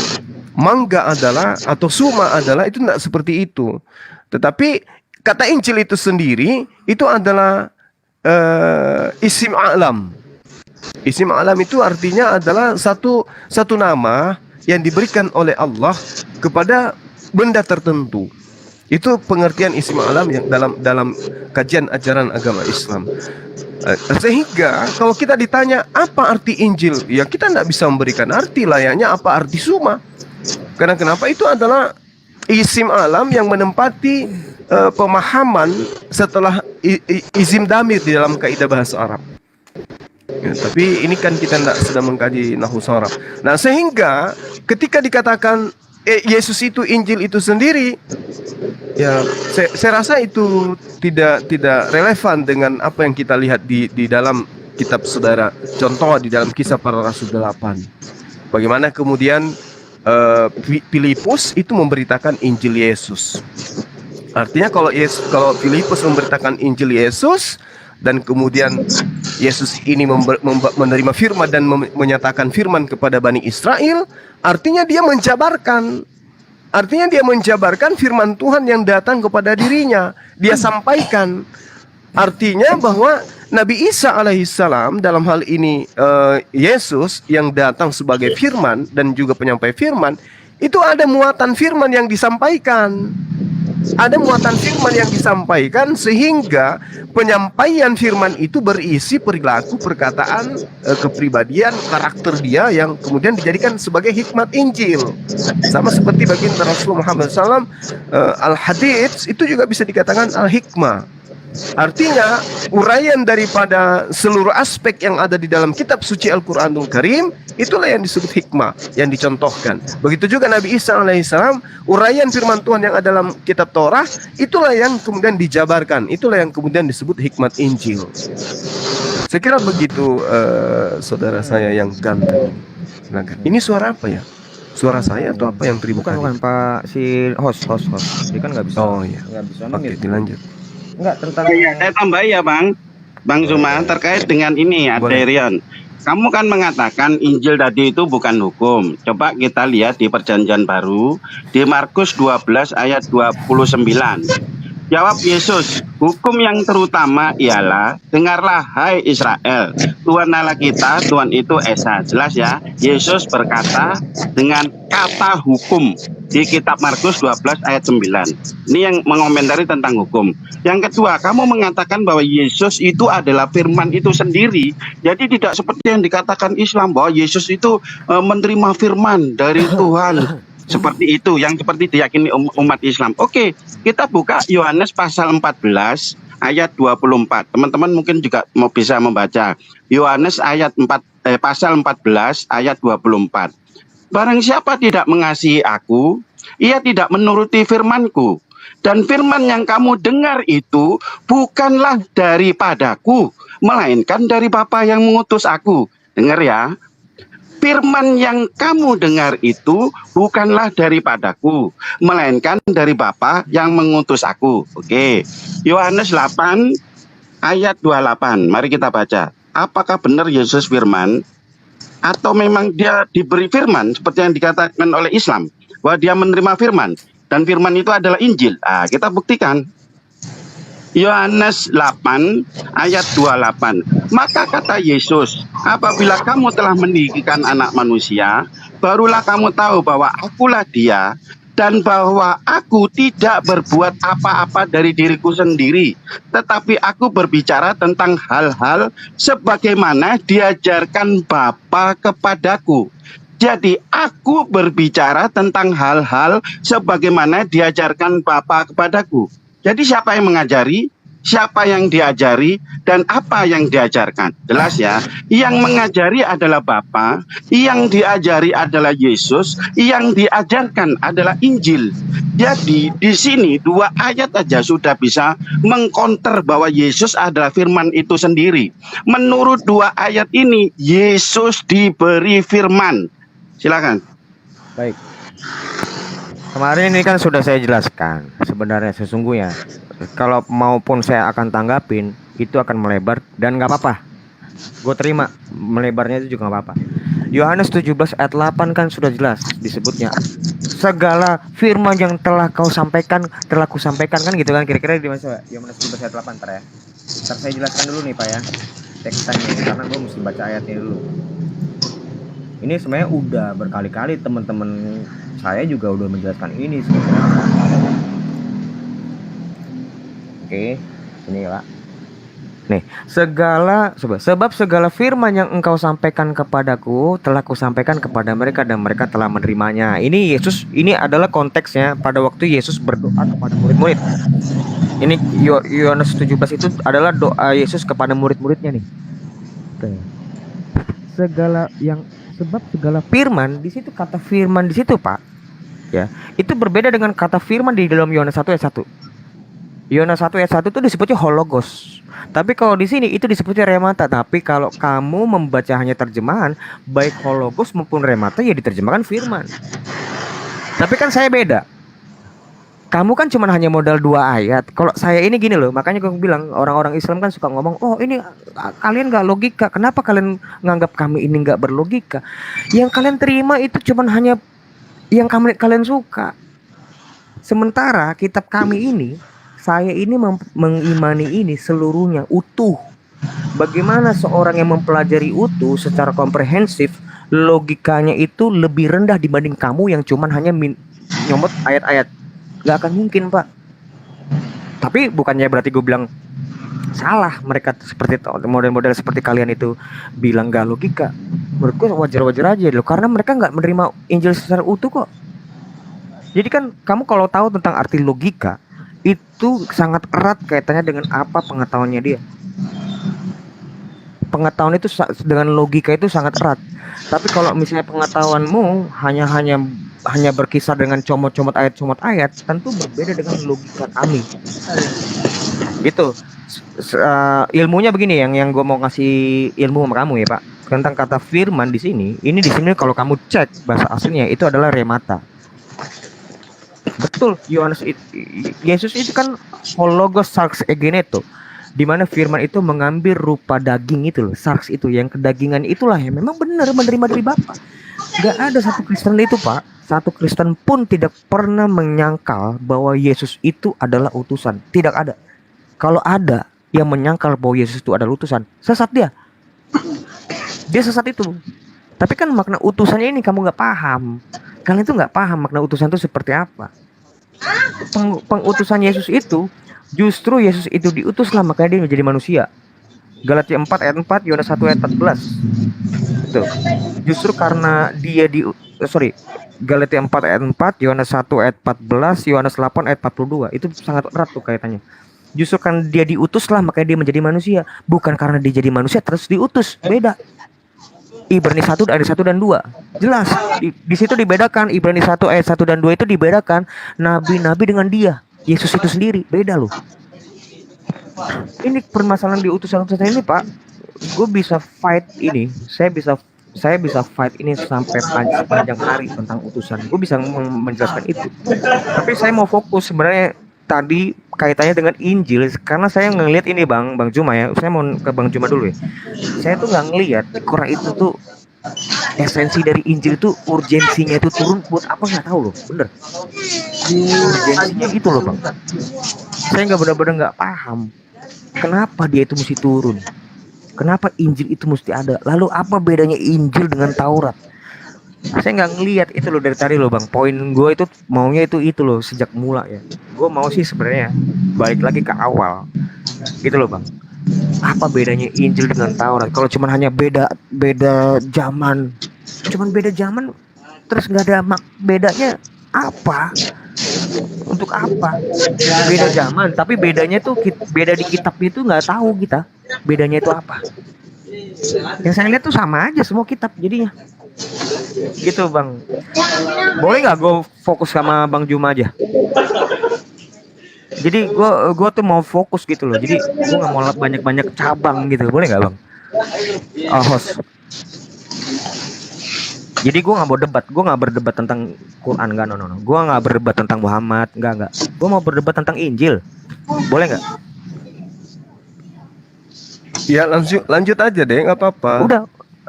mangga adalah atau suma adalah, itu tidak seperti itu. Tetapi kata Injil itu sendiri itu adalah isim alam. Isim alam itu artinya adalah satu nama yang diberikan oleh Allah kepada benda tertentu. Itu pengertian isim alam yang dalam kajian ajaran agama Islam. Sehingga kalau kita ditanya apa arti Injil, ya kita tidak bisa memberikan arti layaknya apa arti suma. Karena kenapa? Itu adalah isim alam yang menempati pemahaman setelah isim damir di dalam kaidah bahasa Arab. Ya, tapi ini kan kita tidak sedang mengkaji nahwu sharaf. Nah, sehingga ketika dikatakan Yesus itu Injil itu sendiri, ya saya rasa itu tidak relevan dengan apa yang kita lihat di dalam kitab saudara. Contoh di dalam Kisah Para Rasul 8. Bagaimana kemudian Filipus itu memberitakan Injil Yesus. Artinya kalau Filipus memberitakan Injil Yesus dan kemudian Yesus ini menerima firman dan menyatakan firman kepada Bani Israel, artinya dia menjabarkan. Artinya dia menjabarkan firman Tuhan yang datang kepada dirinya. Dia sampaikan. Artinya bahwa Nabi Isa alaihissalam dalam hal ini Yesus yang datang sebagai firman dan juga penyampai firman, itu ada muatan firman yang disampaikan. Ada muatan firman yang disampaikan sehingga penyampaian firman itu berisi perilaku, perkataan, kepribadian, karakter dia yang kemudian dijadikan sebagai hikmat Injil. Sama seperti baginda Rasul Muhammad SAW, al-hadits itu juga bisa dikatakan al-hikmah. Artinya uraian daripada seluruh aspek yang ada di dalam kitab suci Al-Quranul Karim, itulah yang disebut hikmah, yang dicontohkan. Begitu juga Nabi Isa alaihissalam, uraian firman Tuhan yang ada dalam kitab Torah, itulah yang kemudian dijabarkan, itulah yang kemudian disebut hikmat Injil. Saya kira begitu, saudara saya yang ganteng. Ini suara apa ya? Suara saya atau apa yang terima? Bukan Pak, si host. Dia kan nggak bisa. Oh iya. Oke, dilanjut. Enggak, tentang Saya tambah ya Bang Zuma, terkait dengan ini Aderion. Kamu kan mengatakan Injil tadi itu bukan hukum. Coba kita lihat di Perjanjian Baru di Markus 12 ayat 29. Jawab Yesus, hukum yang terutama ialah, dengarlah hai Israel, Tuhan Allah kita, Tuhan itu Esa. Jelas ya, Yesus berkata dengan kata hukum di kitab Markus 12 ayat 9. Ini yang mengomentari tentang hukum. Yang kedua, kamu mengatakan bahwa Yesus itu adalah firman itu sendiri. Jadi tidak seperti yang dikatakan Islam bahwa Yesus itu menerima firman dari Tuhan. Seperti itu, yang seperti diyakini umat Islam. Oke, kita buka Yohanes pasal 14 ayat 24. Teman-teman mungkin juga mau bisa membaca. Yohanes pasal 14 ayat 24. Barang siapa tidak mengasihi aku, ia tidak menuruti firmanku. Dan firman yang kamu dengar itu bukanlah daripadaku, melainkan dari Bapa yang mengutus aku. Dengar ya. Firman yang kamu dengar itu bukanlah daripadaku, melainkan dari Bapa yang mengutus aku. Oke. Yohanes 8 ayat 28. Mari kita baca. Apakah benar Yesus firman atau memang dia diberi firman seperti yang dikatakan oleh Islam bahwa dia menerima firman dan firman itu adalah Injil? Kita buktikan. Yohanes 8 ayat 28. Maka kata Yesus, apabila kamu telah meninggikan anak manusia, barulah kamu tahu bahwa akulah dia, dan bahwa aku tidak berbuat apa-apa dari diriku sendiri, tetapi aku berbicara tentang hal-hal sebagaimana diajarkan Bapa kepadaku. Jadi aku berbicara tentang hal-hal sebagaimana diajarkan Bapa kepadaku. Jadi siapa yang mengajari? siapa yang diajari, dan apa yang diajarkan. Jelas ya, yang mengajari adalah Bapa, yang diajari adalah Yesus, yang diajarkan adalah Injil. Jadi di sini 2 ayat aja sudah bisa mengkonter bahwa Yesus adalah firman itu sendiri. Menurut 2 ayat ini, Yesus diberi firman. Silakan. Baik. Kemarin ini kan sudah saya jelaskan sebenarnya sesungguhnya kalau maupun saya akan tanggapin itu akan melebar dan nggak apa-apa. Gue terima melebarnya itu juga nggak apa-apa. Yohanes 17 ayat 8 kan sudah jelas disebutnya. Segala firman yang telah kau sampaikan telah kusampaikan kan gitu kan kira-kira di mana Yohanes 17 ayat 8 ntar ya. Ntar saya jelaskan dulu nih Pak ya teksnya karena gue mesti baca ayatnya dulu. Ini sebenarnya udah berkali-kali teman-teman saya juga udah menjelaskan ini sebenarnya. Oke, sini Pak. Nih, sebab segala firman yang engkau sampaikan kepadaku telah kusampaikan kepada mereka dan mereka telah menerimanya. Ini Yesus, ini adalah konteksnya pada waktu Yesus berdoa kepada murid-murid. Ini Yohanes 17 itu adalah doa Yesus kepada murid-muridnya nih. Oke. Sebab segala firman di situ kata firman di situ Pak ya itu berbeda dengan kata firman di dalam Yohanes 1 ayat 1. Yohanes 1 ayat 1 itu disebutnya hologos. Tapi kalau di sini itu disebutnya remata. Tapi kalau kamu membaca hanya terjemahan baik hologos maupun remata ya diterjemahkan firman. Tapi kan saya beda. Kamu kan cuma hanya modal 2 ayat. Kalau saya ini gini loh, makanya gue bilang orang-orang Islam kan suka ngomong, oh ini kalian gak logika. Kenapa kalian nganggap kami ini gak berlogika? Yang kalian terima itu cuma hanya yang kalian suka. Sementara kitab kami ini, saya ini mengimani ini seluruhnya utuh. Bagaimana seorang yang mempelajari utuh secara komprehensif, logikanya itu lebih rendah dibanding kamu yang cuma hanya nyomot ayat-ayat. Gak akan mungkin Pak. Tapi bukannya berarti gue bilang salah mereka seperti model-model seperti kalian itu bilang gak logika. Menurut gue wajar-wajar aja loh, karena mereka gak menerima Injil secara utuh kok. Jadi kan kamu kalau tahu tentang arti logika itu sangat erat kaitannya dengan apa pengetahuannya dia. Pengetahuan itu dengan logika itu sangat erat. Tapi kalau misalnya pengetahuanmu hanya berkisar dengan comot-comot ayat, tentu berbeda dengan logika kami. Gitu. Ilmunya begini yang gue mau ngasih ilmu sama kamu ya Pak. Tentang kata firman di sini kalau kamu cek bahasa aslinya itu adalah remata. Betul, Yesus itu kan hologos sarx egeneto. Di mana firman itu mengambil rupa daging itu loh, sarx itu yang kedagingan itulah yang memang benar menerima dari Bapa. Gak ada satu Kristen itu Pak, satu Kristen pun tidak pernah menyangkal bahwa Yesus itu adalah utusan. Tidak ada. Kalau ada yang menyangkal bahwa Yesus itu adalah utusan, sesat dia. Dia sesat itu. Tapi kan makna utusannya ini kamu gak paham. Kalian itu gak paham makna utusan itu seperti apa. Pengutusan Yesus itu justru Yesus itu diutuslah makanya dia menjadi manusia. Galatia 4 ayat 4, Yohanes 1 ayat 14. Tuh. Justru karena dia Galatia 4 ayat 4, Yohanes 1 ayat 14, Yohanes 8 ayat 42. Itu sangat erat tuh kaitannya. Justru karena dia diutuslah makanya dia menjadi manusia, bukan karena dia jadi manusia terus diutus. Beda. Ibrani 1 ayat 1 dan 2. Jelas. Di situ dibedakan Ibrani 1 ayat 1 dan 2 itu dibedakan nabi-nabi dengan dia. Yesus itu sendiri beda loh. Ini permasalahan di utusan-utusan ini Pak. Gue bisa fight ini. Saya bisa fight ini sampai panjang hari tentang utusan. Gue bisa menjelaskan itu. Tapi saya mau fokus sebenarnya tadi kaitannya dengan Injil karena saya ngelihat ini Bang Juma ya. Saya mau ke Bang Juma dulu ya. Saya tuh nggak ngelihat di Quran itu tuh esensi dari Injil itu urgensinya itu turun buat apa nggak tahu loh, bener. Urgensinya itu loh Bang. Saya nggak benar-benar nggak paham kenapa dia itu mesti turun. Kenapa Injil itu mesti ada? Lalu apa bedanya Injil dengan Taurat? Saya nggak ngelihat itu loh dari tadi loh Bang. Poin gue itu maunya itu loh sejak mula ya. Gue mau sih sebenarnya balik lagi ke awal, gitu loh Bang. Apa bedanya Injil dengan Taurat? Kalau cuma hanya beda zaman, terus nggak ada bedanya apa? Untuk apa? Beda zaman, tapi bedanya tuh beda di kitabnya itu nggak tahu kita. Bedanya itu apa? Yang saya lihat tuh sama aja semua kitab jadinya. Gitu Bang. Boleh nggak gue fokus sama Bang Juma aja? Jadi gue tuh mau fokus gitu loh. Jadi gue nggak mau banyak cabang gitu. Boleh nggak Bang? Host. Jadi gue nggak mau debat. Gue nggak berdebat tentang Quran, nggak, no. Gue nggak berdebat tentang Muhammad, nggak. Gue mau berdebat tentang Injil. Boleh nggak? Ya lanjut aja deh, nggak apa-apa.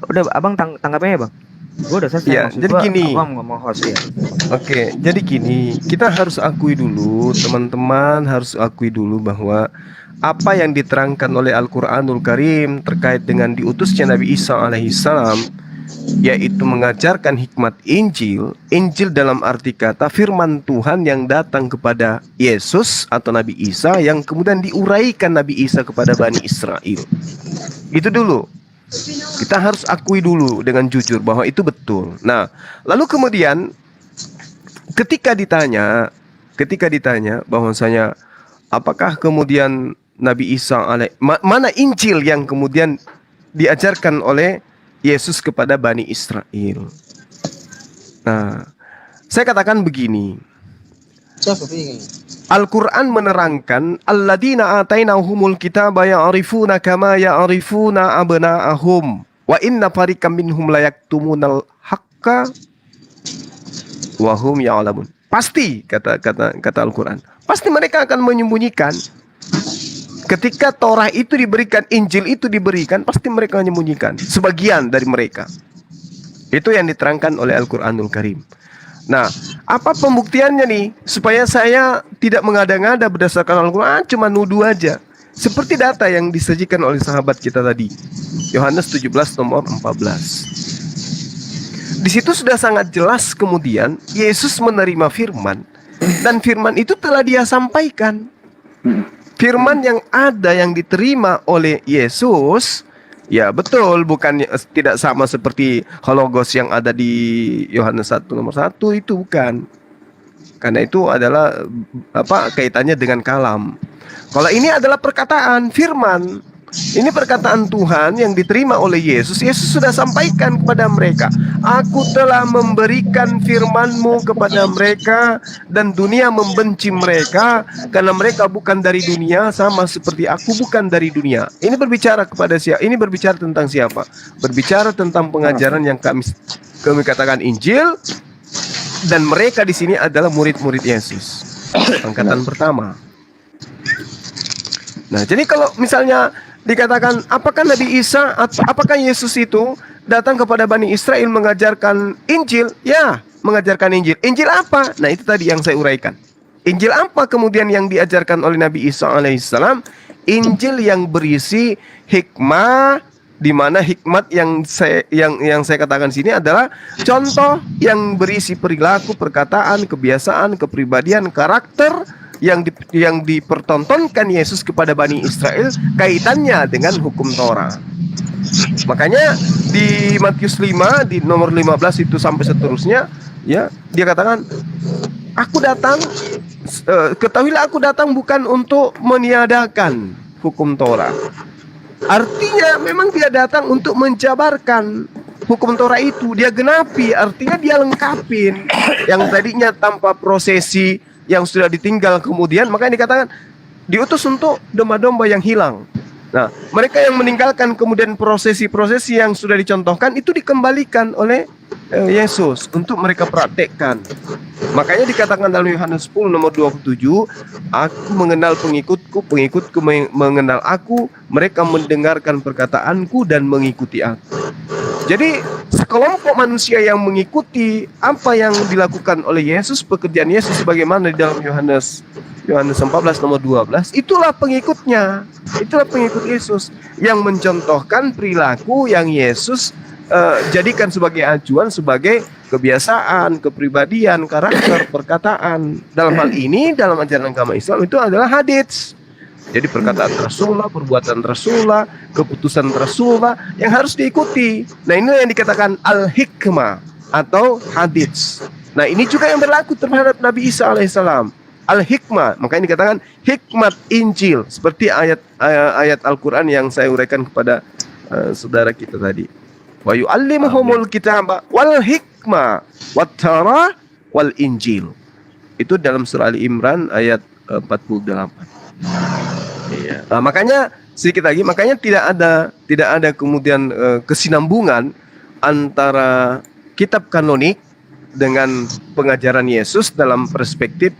Udah abang tanggapnya ya Bang. Gue udah selesai. Ya, jadi gini. Abang ngomong host ya. Oke, jadi gini, kita harus akui dulu, teman-teman harus akui dulu bahwa apa yang diterangkan oleh Al-Quranul Karim terkait dengan diutusnya Nabi Isa alaihissalam, yaitu mengajarkan hikmat Injil. Injil dalam arti kata firman Tuhan yang datang kepada Yesus atau Nabi Isa, yang kemudian diuraikan Nabi Isa kepada Bani Israel. Itu dulu. Kita harus akui dulu dengan jujur bahwa itu betul. Nah, lalu kemudian ketika ditanya bahwasanya apakah kemudian Nabi Isa mana Injil yang kemudian diajarkan oleh Yesus kepada Bani Israel. Nah, saya katakan begini. Al-Quran menerangkan alladzina atainahumul kitaba ya'rifuna kama ya'rifuna abna'ahum wa inna fariqam minhum la yaktumunal haqqa wa hum ya'lamun. Pasti kata Al-Quran, pasti mereka akan menyembunyikan. Ketika Torah itu diberikan, Injil itu diberikan, pasti mereka menyembunyikan sebagian dari mereka. Itu yang diterangkan oleh Al-Quranul Karim. Nah, apa pembuktiannya nih? Supaya saya tidak mengada-ngada berdasarkan Al-Quran, cuma nuduh aja. Seperti data yang disajikan oleh sahabat kita tadi, Yohanes 17 nomor 14. Di situ sudah sangat jelas kemudian Yesus menerima firman, dan firman itu telah dia sampaikan. Firman yang ada yang diterima oleh Yesus, ya betul, bukan tidak sama seperti hologos yang ada di Yohanes 1 nomor 1, itu bukan. Karena itu adalah kaitannya dengan kalam. Kalau ini adalah perkataan firman. Ini perkataan Tuhan yang diterima oleh Yesus. Yesus sudah sampaikan kepada mereka, aku telah memberikan firman-Mu kepada mereka, dan dunia membenci mereka karena mereka bukan dari dunia, sama seperti aku bukan dari dunia. Ini berbicara kepada siapa? Ini berbicara tentang siapa? Berbicara tentang pengajaran yang kami katakan Injil, dan mereka di sini adalah murid-murid Yesus. Angkatan pertama. Nah, jadi kalau misalnya dikatakan apakah Nabi Isa atau apakah Yesus itu datang kepada Bani Israel mengajarkan Injil? Ya, mengajarkan Injil. Injil apa? Nah, itu tadi yang saya uraikan. Injil apa kemudian yang diajarkan oleh Nabi Isa alaihissalam? Injil yang berisi hikmah, di mana hikmat yang saya katakan sini adalah contoh yang berisi perilaku, perkataan, kebiasaan, kepribadian, karakter yang dipertontonkan Yesus kepada Bani Israel kaitannya dengan hukum Torah. Makanya di Matius 5 di nomor 15 itu sampai seterusnya, ya, dia katakan, aku datang, ketahuilah aku datang bukan untuk meniadakan hukum Torah. Artinya memang dia datang untuk menjabarkan hukum Torah itu, dia genapi, artinya dia lengkapin yang tadinya tanpa prosesi yang sudah ditinggal kemudian, makanya dikatakan diutus untuk domba-domba yang hilang. Nah, mereka yang meninggalkan kemudian prosesi-prosesi yang sudah dicontohkan itu dikembalikan oleh Yesus untuk mereka praktekkan. Makanya dikatakan dalam Yohanes 10 nomor 27, aku mengenal pengikutku, pengikutku mengenal aku, mereka mendengarkan perkataanku dan mengikuti aku. Jadi sekelompok manusia yang mengikuti apa yang dilakukan oleh Yesus, pekerjaan Yesus sebagaimana di dalam Yohanes 14 nomor 12, itulah pengikutnya. Itulah pengikut Yesus yang mencontohkan perilaku yang Yesus jadikan sebagai acuan, sebagai kebiasaan, kepribadian, karakter, perkataan. Dalam hal ini, dalam ajaran agama Islam itu adalah hadits. Jadi perkataan Rasulullah, perbuatan Rasulullah, keputusan Rasulullah yang harus diikuti. Nah, ini yang dikatakan al-hikmah atau hadits. Nah, ini juga yang berlaku terhadap Nabi Isa alaihissalam. Al-hikmah, makanya dikatakan hikmat Injil, seperti ayat Al-Quran yang saya uraikan kepada saudara kita tadi. Wa yu'allimuhumul kitaba wal hikmah wat tara wal Injil. Itu dalam surah Ali Imran ayat 48. Iya. Nah, makanya sedikit lagi, makanya tidak ada kemudian kesinambungan antara kitab kanonik dengan pengajaran Yesus dalam perspektif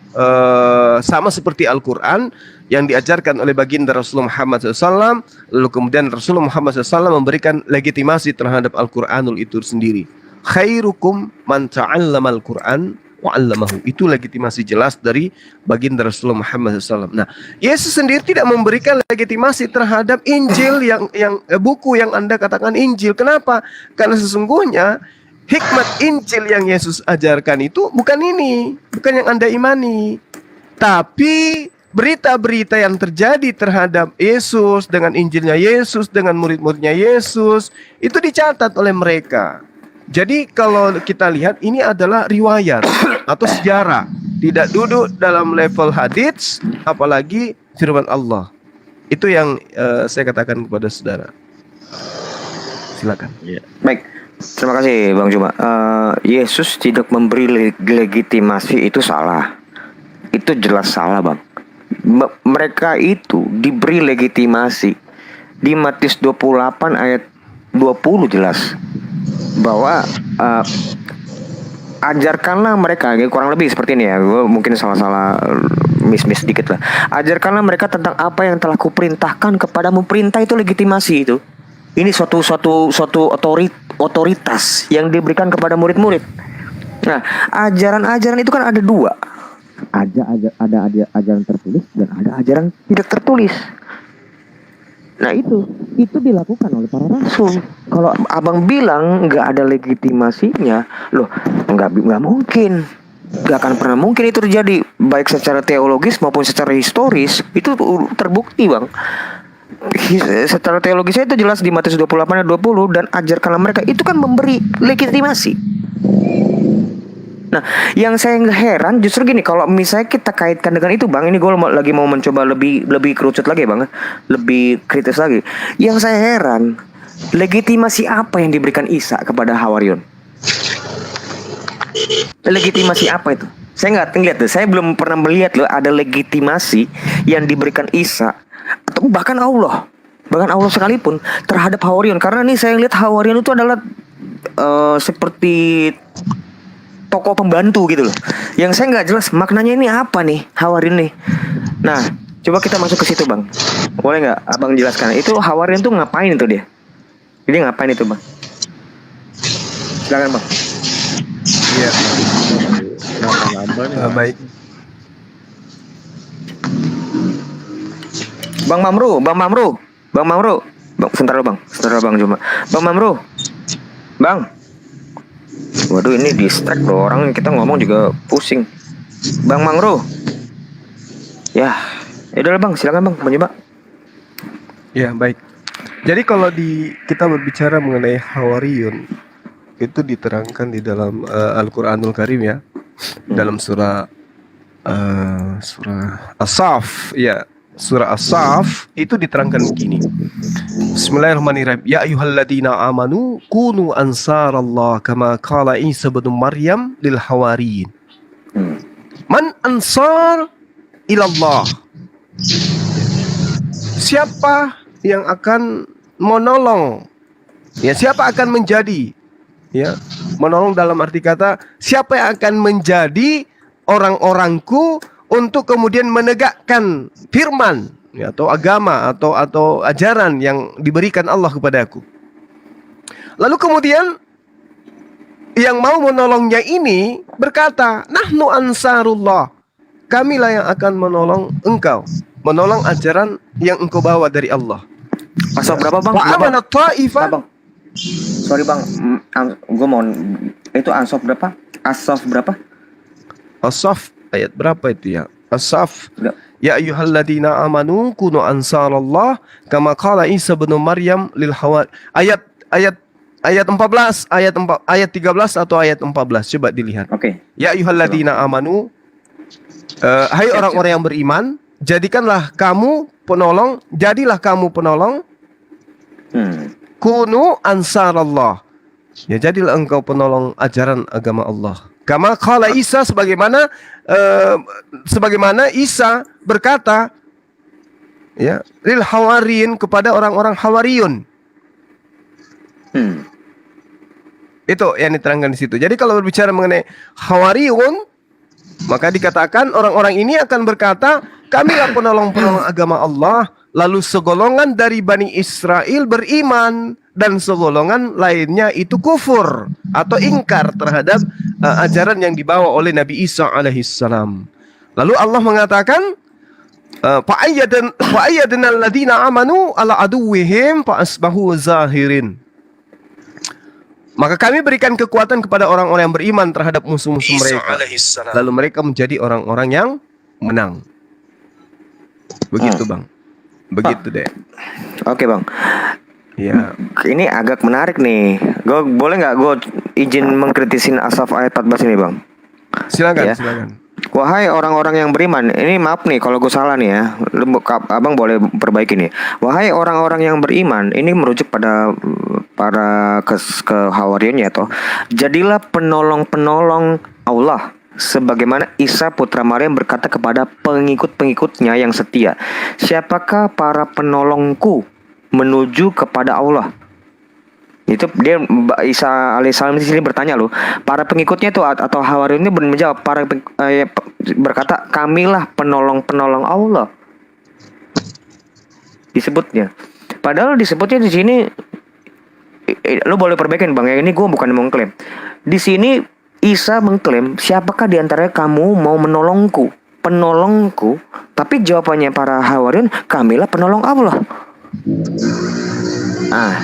sama seperti Al-Quran yang diajarkan oleh baginda Rasulullah Muhammad SAW, lalu kemudian Rasulullah Muhammad SAW memberikan legitimasi terhadap Al-Quranul itu sendiri. Khairukum man ta'allama Al-Quran wa 'allamahu. Itu legitimasi jelas dari baginda Rasulullah Muhammad SAW. Nah, Yesus sendiri tidak memberikan legitimasi terhadap Injil yang buku yang Anda katakan Injil. Kenapa? Karena sesungguhnya hikmat Injil yang Yesus ajarkan itu bukan ini, bukan yang Anda imani. Tapi berita-berita yang terjadi terhadap Yesus dengan Injilnya Yesus, dengan murid-muridnya Yesus, itu dicatat oleh mereka. Jadi kalau kita lihat ini adalah riwayat atau sejarah, tidak duduk dalam level hadits, apalagi firman Allah. Itu yang saya katakan kepada saudara. Silakan. Ya. Baik, terima kasih Bang Juma. Yesus tidak memberi legitimasi, itu salah. Itu jelas salah, Bang. Mereka itu diberi legitimasi. Di Matius 28 ayat 20 jelas bahwa ajarkanlah mereka, kurang lebih seperti ini ya, gue mungkin salah miss sedikit lah. Ajarkanlah mereka tentang apa yang telah kuperintahkan kepadamu. Perintah itu legitimasi itu. Ini suatu otoritas yang diberikan kepada murid-murid. Nah, ajaran-ajaran itu kan ada dua. Ada ajaran tertulis dan ada ajaran tidak tertulis. Nah, itu dilakukan oleh para rasul. Kalau abang bilang nggak ada legitimasinya, loh nggak mungkin, nggak akan pernah mungkin itu terjadi, baik secara teologis maupun secara historis. Itu terbukti, Bang. Secara teologisnya itu jelas di Matius 28 ayat 20, dan ajarkanlah mereka, itu kan memberi legitimasi. Nah, yang saya heran justru gini, kalau misalnya kita kaitkan dengan itu, Bang, ini gue lagi mau mencoba lebih kerucut lagi, Bang, lebih kritis lagi. Yang saya heran, legitimasi apa yang diberikan Isa kepada Hawarion? Legitimasi apa itu? Saya nggak ngeliat tuh, saya belum pernah melihat loh ada legitimasi yang diberikan Isa atau bahkan Allah sekalipun terhadap Hawarion. Karena nih saya lihat Hawarion itu adalah seperti tokoh pembantu gitu loh. Yang saya nggak jelas maknanya ini apa nih Hawarion nih. Nah, coba kita masuk ke situ, Bang. Boleh nggak abang jelaskan? Itu Hawarion tuh ngapain itu dia? Jadi ngapain itu, Bang? Silakan, Bang. Iya. Baik. Bang Mamru. Sebentar Bang Juma. Bang Mamru. Bang. Waduh, ini distract loh, orang kita ngomong juga pusing. Bang Mamru. Ya, udah Bang, silakan Bang, mencoba. Ya, baik. Jadi kalau kita berbicara mengenai Hawarion, itu diterangkan di dalam Al-Qur'anul Karim ya. Dalam surah As-Saff, ya. Surah As-Saff itu diterangkan begini. Bismillahirrahmanirrahim. Ya ayyuhalladzina amanu kunu ansarallah kama qala Isa bin Maryam lil hawariyin. Man ansar ilallah. Siapa yang akan menolong? Ya, siapa akan menjadi? Ya, menolong dalam arti kata siapa yang akan menjadi orang-orangku untuk kemudian menegakkan firman, ya, atau agama atau ajaran yang diberikan Allah kepadaku. Lalu kemudian yang mau menolongnya ini berkata, nahnu ansarullah, kamilah yang akan menolong engkau, menolong ajaran yang engkau bawa dari Allah. Pasal berapa, Bang? Bang. Sorry, Bang, gue mau itu As-Saff berapa? As-Saff ayat berapa itu ya? As-Saff. Ya ayyuhalladzina amanu kunu ansarallah kama qala Isa bin Maryam lil hawar. Ayat ayat 14, ayat 13 atau ayat 14, coba dilihat. Oke. Ya ayyuhalladzina amanu, hai orang-orang yang beriman, jadilah kamu penolong kunu ansarallah. Ya, jadilah engkau penolong ajaran agama Allah. Kama qala Isa, sebagaimana Isa berkata, ya, lil hawariyin, kepada orang-orang Hawariyun. Itu yang diterangkan di situ. Jadi kalau berbicara mengenai Hawariyun, maka dikatakan orang-orang ini akan berkata, kamilah penolong-penolong agama Allah. Lalu segolongan dari Bani Israel beriman, dan segolongan lainnya itu kufur atau ingkar terhadap ajaran yang dibawa oleh Nabi Isa alaihissalam. Lalu Allah mengatakan, fa'ayyadna alladhina amanu ala aduwwihim fa'asbahu zahirin. Maka kami berikan kekuatan kepada orang-orang yang beriman terhadap musuh-musuh mereka. Lalu mereka menjadi orang-orang yang menang. Begitu Bang. Begitu deh. Oke Bang. Ya. Ini agak menarik nih. Gue boleh nggak gue izin mengkritisin Asaf ayat 14 ini Bang? Silakan, Ya. silakan. Wahai orang-orang yang beriman, ini maaf nih kalau gue salah nih ya, abang boleh perbaiki nih. Wahai orang-orang yang beriman, ini merujuk pada para ke Hawariyunnya toh. Jadilah penolong-penolong Allah, sebagaimana Isa putra Maryam berkata kepada pengikut-pengikutnya yang setia, siapakah para penolongku menuju kepada Allah? Itu dia, Isa alaihissalam di sini bertanya loh, para pengikutnya itu atau Hawariyun ini menjawab, berkata, kamilah penolong-penolong Allah. Disebutnya. Padahal disebutnya di sini, lo boleh perbaikin Bang ya, ini gue bukan mengklaim. Di sini Isa mengklaim, siapakah di antara kamu mau menolongku? Penolongku. Tapi jawabannya para Hawariyun, kamilah penolong Allah.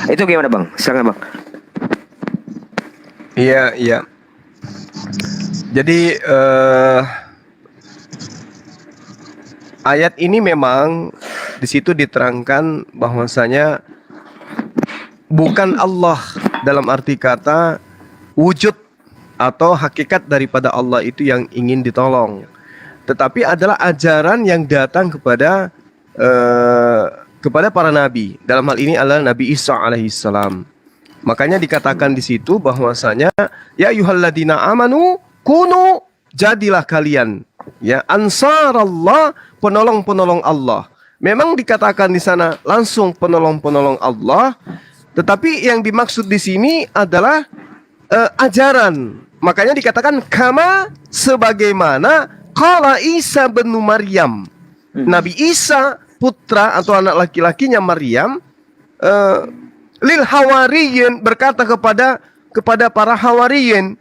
Itu gimana Bang? Silakan Bang. Iya, iya. Jadi ayat ini memang di situ diterangkan bahwasanya bukan Allah dalam arti kata wujud atau hakikat daripada Allah itu yang ingin ditolong, tetapi adalah ajaran yang datang kepada para nabi. Dalam hal ini adalah Nabi Isa alaihissalam. Makanya dikatakan di situ bahwasanya ya ayyuhalladzina amanu kunu, jadilah kalian ya ansarallah, penolong-penolong Allah. Memang dikatakan di sana langsung penolong-penolong Allah, tetapi yang dimaksud di sini adalah ajaran. Makanya dikatakan kama, sebagaimana qala Isa bin Maryam. Nabi Isa putra atau anak laki-lakinya Maryam, lil hawariyin, berkata kepada para hawariyin,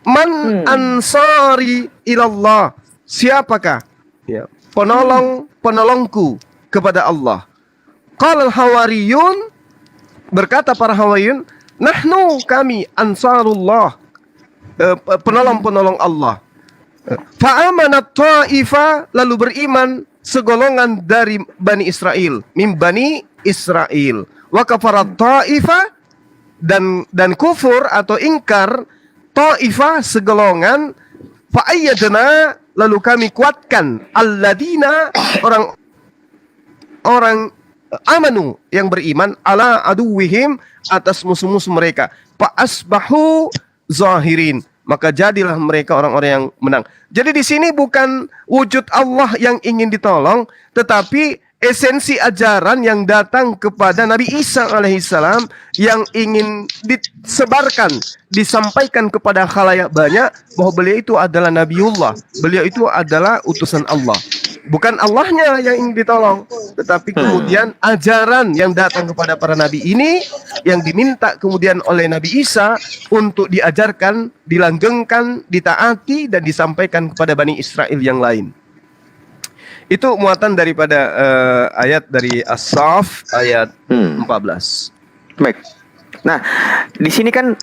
man ansari ilallah, siapakah ya penolongku kepada Allah. Qala al hawariyun, berkata para hawariyun, nahnu, kami, ansarullah, penolong-penolong Allah. Fa'amanat ta'ifa, lalu beriman segolongan dari Bani Israel, min Bani Israel. Wa kafarat ta'ifa, dan kufur atau ingkar ta'ifa, segolongan. Fa'ayyadna, lalu kami kuatkan alladina, orang amanu, yang beriman, ala aduwihim, atas musuh-musuh mereka. Fa'asbahu zahirin, maka jadilah mereka orang-orang yang menang. Jadi di sini bukan wujud Allah yang ingin ditolong, tetapi esensi ajaran yang datang kepada Nabi Isa alaihissalam yang ingin disebarkan, disampaikan kepada khalayak banyak bahwa beliau itu adalah Nabiullah, beliau itu adalah utusan Allah. Bukan Allahnya yang ingin ditolong, tetapi kemudian ajaran yang datang kepada para nabi ini yang diminta kemudian oleh Nabi Isa untuk diajarkan, dilanggengkan, ditaati, dan disampaikan kepada Bani Israel yang lain. Itu muatan daripada ayat dari As-Saff ayat 14. Baik. Nah, di sini kan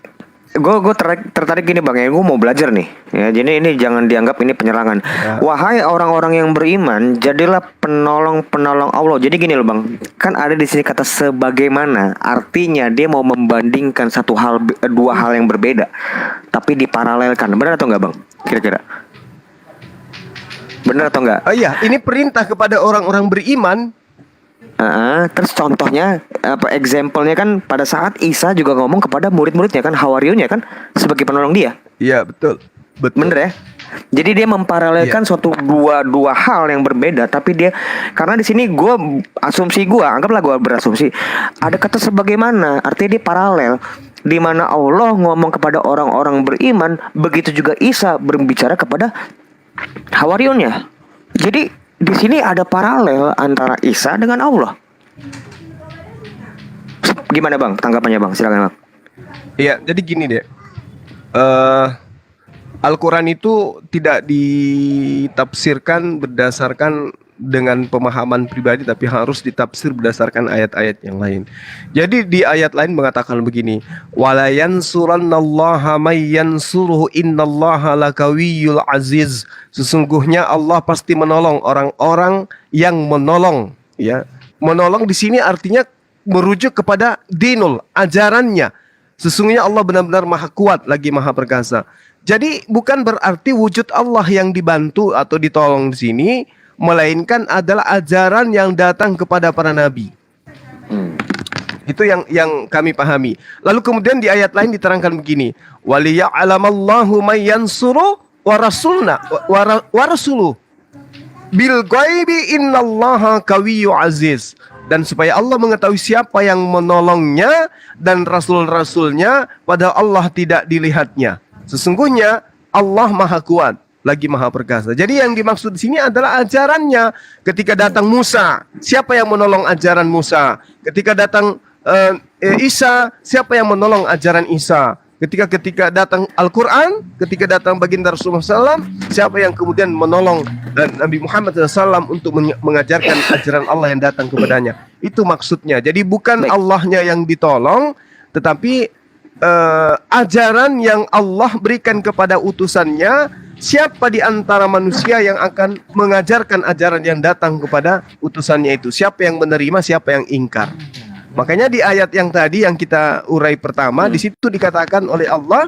gue tertarik gini bang ya, gue mau belajar nih ya. Jadi ini jangan dianggap ini penyerangan. Wahai orang-orang yang beriman, jadilah penolong Allah. Jadi gini loh bang, kan ada di sini kata sebagaimana, artinya dia mau membandingkan dua hal yang berbeda, tapi diparalelkan. Benar atau enggak bang? Kira-kira benar atau enggak? Oh iya, ini perintah kepada orang-orang beriman. Terus contohnya example-nya kan pada saat Isa juga ngomong kepada murid-muridnya kan, hawariyunnya kan, sebagai penolong dia. Iya, betul. Bener ya. Jadi dia memparalelkan suatu dua hal yang berbeda, tapi dia, karena di sini anggaplah gue berasumsi ada kata sebagaimana, artinya dia paralel, di mana Allah ngomong kepada orang-orang beriman, begitu juga Isa berbicara kepada hawariyunnya. Jadi di sini ada paralel antara Isa dengan Allah. Gimana bang tanggapannya bang? Silakan bang. Iya, jadi gini deh. Al-Quran itu tidak ditafsirkan berdasarkan dengan pemahaman pribadi, tapi harus ditafsir berdasarkan ayat-ayat yang lain. Jadi di ayat lain mengatakan begini, wala yansurannallaha may yansuruhu innallaha lakawiyyul aziz. Sesungguhnya Allah pasti menolong orang-orang yang menolong, ya. Menolong di sini artinya merujuk kepada dinul, ajarannya. Sesungguhnya Allah benar-benar maha kuat lagi maha perkasa. Jadi bukan berarti wujud Allah yang dibantu atau ditolong di sini, melainkan adalah ajaran yang datang kepada para nabi. Itu yang kami pahami. Lalu kemudian di ayat lain diterangkan begini, waliya'lamallahu may yansuru wa rasulna wa rasuluh bil ghaibi innallaha qawiyyu aziz. Dan supaya Allah mengetahui siapa yang menolongnya dan rasul-rasulnya, padahal Allah tidak dilihatnya. Sesungguhnya Allah maha kuat lagi maha perkasa. Jadi yang dimaksud di sini adalah ajarannya. Ketika datang Musa, siapa yang menolong ajaran Musa? Ketika datang Isa, siapa yang menolong ajaran Isa? Ketika datang Al-Quran, ketika datang baginda Rasulullah SAW, siapa yang kemudian menolong Nabi Muhammad SAW untuk mengajarkan ajaran Allah yang datang kepadanya? Itu maksudnya. Jadi bukan Allahnya yang ditolong, tetapi ajaran yang Allah berikan kepada utusannya. Siapa di antara manusia yang akan mengajarkan ajaran yang datang kepada utusannya itu? Siapa yang menerima, siapa yang ingkar? Makanya di ayat yang tadi yang kita urai pertama, di situ dikatakan oleh Allah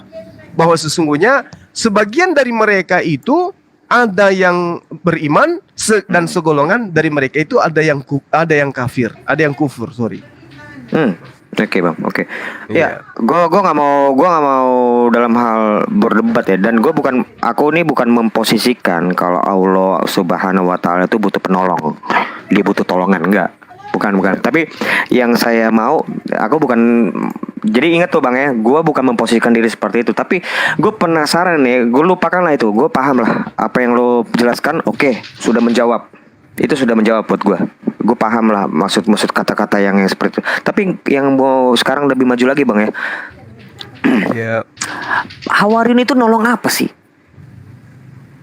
bahwa sesungguhnya sebagian dari mereka itu ada yang beriman dan segolongan dari mereka itu ada yang kafir, ada yang kufur, sorry. Oke bang, oke. Ya, gue nggak mau dalam hal berdebat ya. Dan aku ini bukan memposisikan kalau Allah Subhanahu Wa Taala itu butuh penolong, dia butuh tolongan, enggak. Bukan. Tapi yang saya mau, aku bukan. Jadi ingat tuh bang ya, gue bukan memposisikan diri seperti itu. Tapi gue penasaran nih, gue lupakanlah itu. Gue paham lah apa yang lo jelaskan. Oke, sudah menjawab. Itu sudah menjawab buat gue. Gue paham lah maksud kata-kata yang seperti itu. Tapi yang mau sekarang lebih maju lagi bang ya. Hawariyun itu nolong apa sih?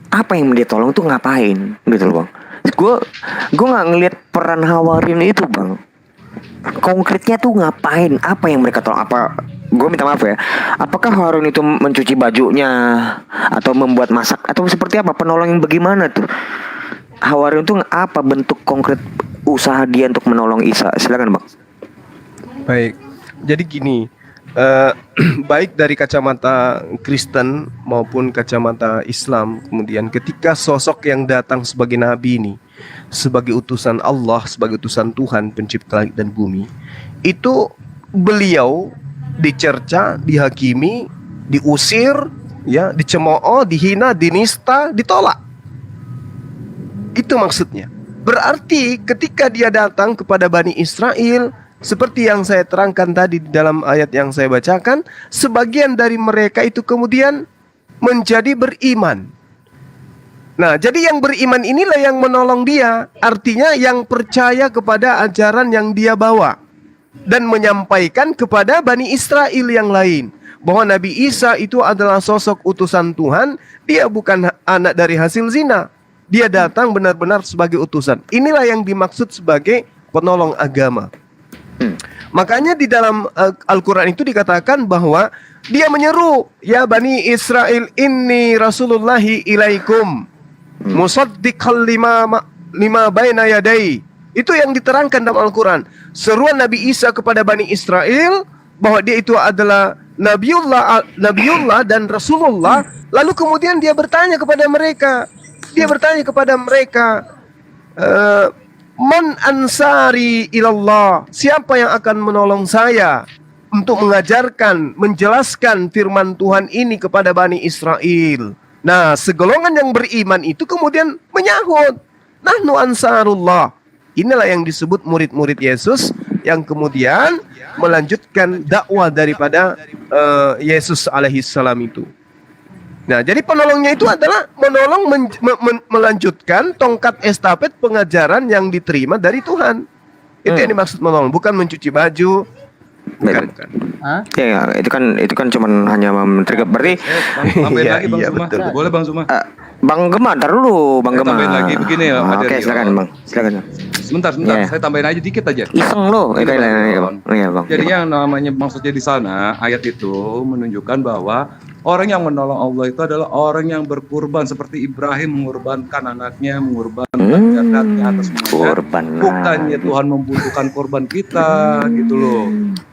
Apa yang dia tolong tuh ngapain? Gitu loh bang. Gue nggak ngelihat peran hawariyun itu bang. Konkretnya tuh ngapain? Apa yang mereka tolong? Apa? Gue minta maaf ya. Apakah hawariyun itu mencuci bajunya atau membuat masak atau seperti apa? Penolong yang bagaimana tuh? Hawariyun itu apa bentuk konkret usaha dia untuk menolong Isa? Silakan bang. Baik. Jadi gini, baik dari kacamata Kristen maupun kacamata Islam, kemudian ketika sosok yang datang sebagai nabi ini, sebagai utusan Allah, sebagai utusan Tuhan pencipta langit dan bumi, itu beliau dicerca, dihakimi, diusir, ya, dicemooh, dihina, dinista, ditolak. Itu maksudnya. Berarti ketika dia datang kepada Bani Israel, seperti yang saya terangkan tadi di dalam ayat yang saya bacakan, sebagian dari mereka itu kemudian menjadi beriman. Nah, jadi yang beriman inilah yang menolong dia. Artinya yang percaya kepada ajaran yang dia bawa dan menyampaikan kepada Bani Israel yang lain bahwa Nabi Isa itu adalah sosok utusan Tuhan. Dia bukan anak dari hasil zina. Dia datang benar-benar sebagai utusan. Inilah yang dimaksud sebagai penolong agama. Makanya di dalam Al-Quran itu dikatakan bahwa dia menyeru, ya Bani Israel, inni Rasulullahi ilaikum musaddiqal lima baina yadai. Itu yang diterangkan dalam Al-Quran. Seruan Nabi Isa kepada Bani Israel bahwa dia itu adalah Nabiullah dan Rasulullah. Lalu kemudian dia bertanya kepada mereka. Man ansari ilallah, siapa yang akan menolong saya untuk mengajarkan, menjelaskan firman Tuhan ini kepada Bani Israel. Nah, segolongan yang beriman itu kemudian menyahut, nahnu ansarullah. Inilah yang disebut murid-murid Yesus yang kemudian melanjutkan dakwah daripada Yesus alaihissalam itu. Nah, jadi penolongnya itu adalah menolong melanjutkan tongkat estafet pengajaran yang diterima dari Tuhan. Itu yang dimaksud menolong, bukan mencuci baju. Bukan. Ya, itu kan cuman hanya men-trigger. Berarti tambahin lagi Bang Zuma. betul. Boleh Bang Zuma? Bang Gema, ntar dulu Bang Gema. Tambahin lagi begini ya, Pak Oke, Dario. silakan Bang. Silakan. Sebentar, Iya. saya tambahin aja dikit aja. Iseng lo. Iya, Bang. Jadi yang namanya maksudnya di sana ayat itu menunjukkan bahwa orang yang menolong Allah itu adalah orang yang berkurban seperti Ibrahim mengorbankan anaknya, mengorbankan jakatnya atas Korban. bukannya Tuhan membutuhkan korban kita gitu loh.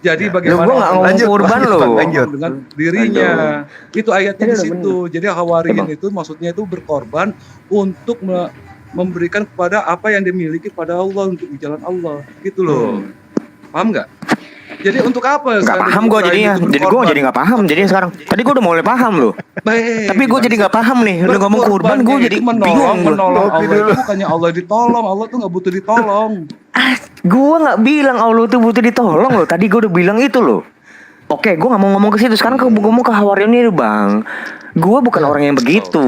Jadi bagaimana Lu gua nggak ngomong Allah korban lo. dengan dirinya. Itu ayatnya di situ. Jadi Hawariyin itu maksudnya itu berkorban untuk memberikan kepada apa yang dimiliki pada Allah untuk di jalan Allah gitu loh. Paham nggak? Jadi untuk apa? Nggak paham gue jadinya. Jadi gue jadi nggak paham jadinya sekarang. Tadi gue udah mulai paham loh. Baik. Tapi gue jadi nggak paham nih. Lu ngomong kurban gue jadi bingung. Menolong Allah itu bukannya Allah ditolong. Allah tuh nggak butuh ditolong. Gue nggak bilang Allah tuh butuh ditolong loh. Tadi gue udah bilang itu loh. Oke, gue nggak mau ngomong ke situ. Sekarang gue mau ke Hawariyin ini bang. Gue bukan orang yang begitu.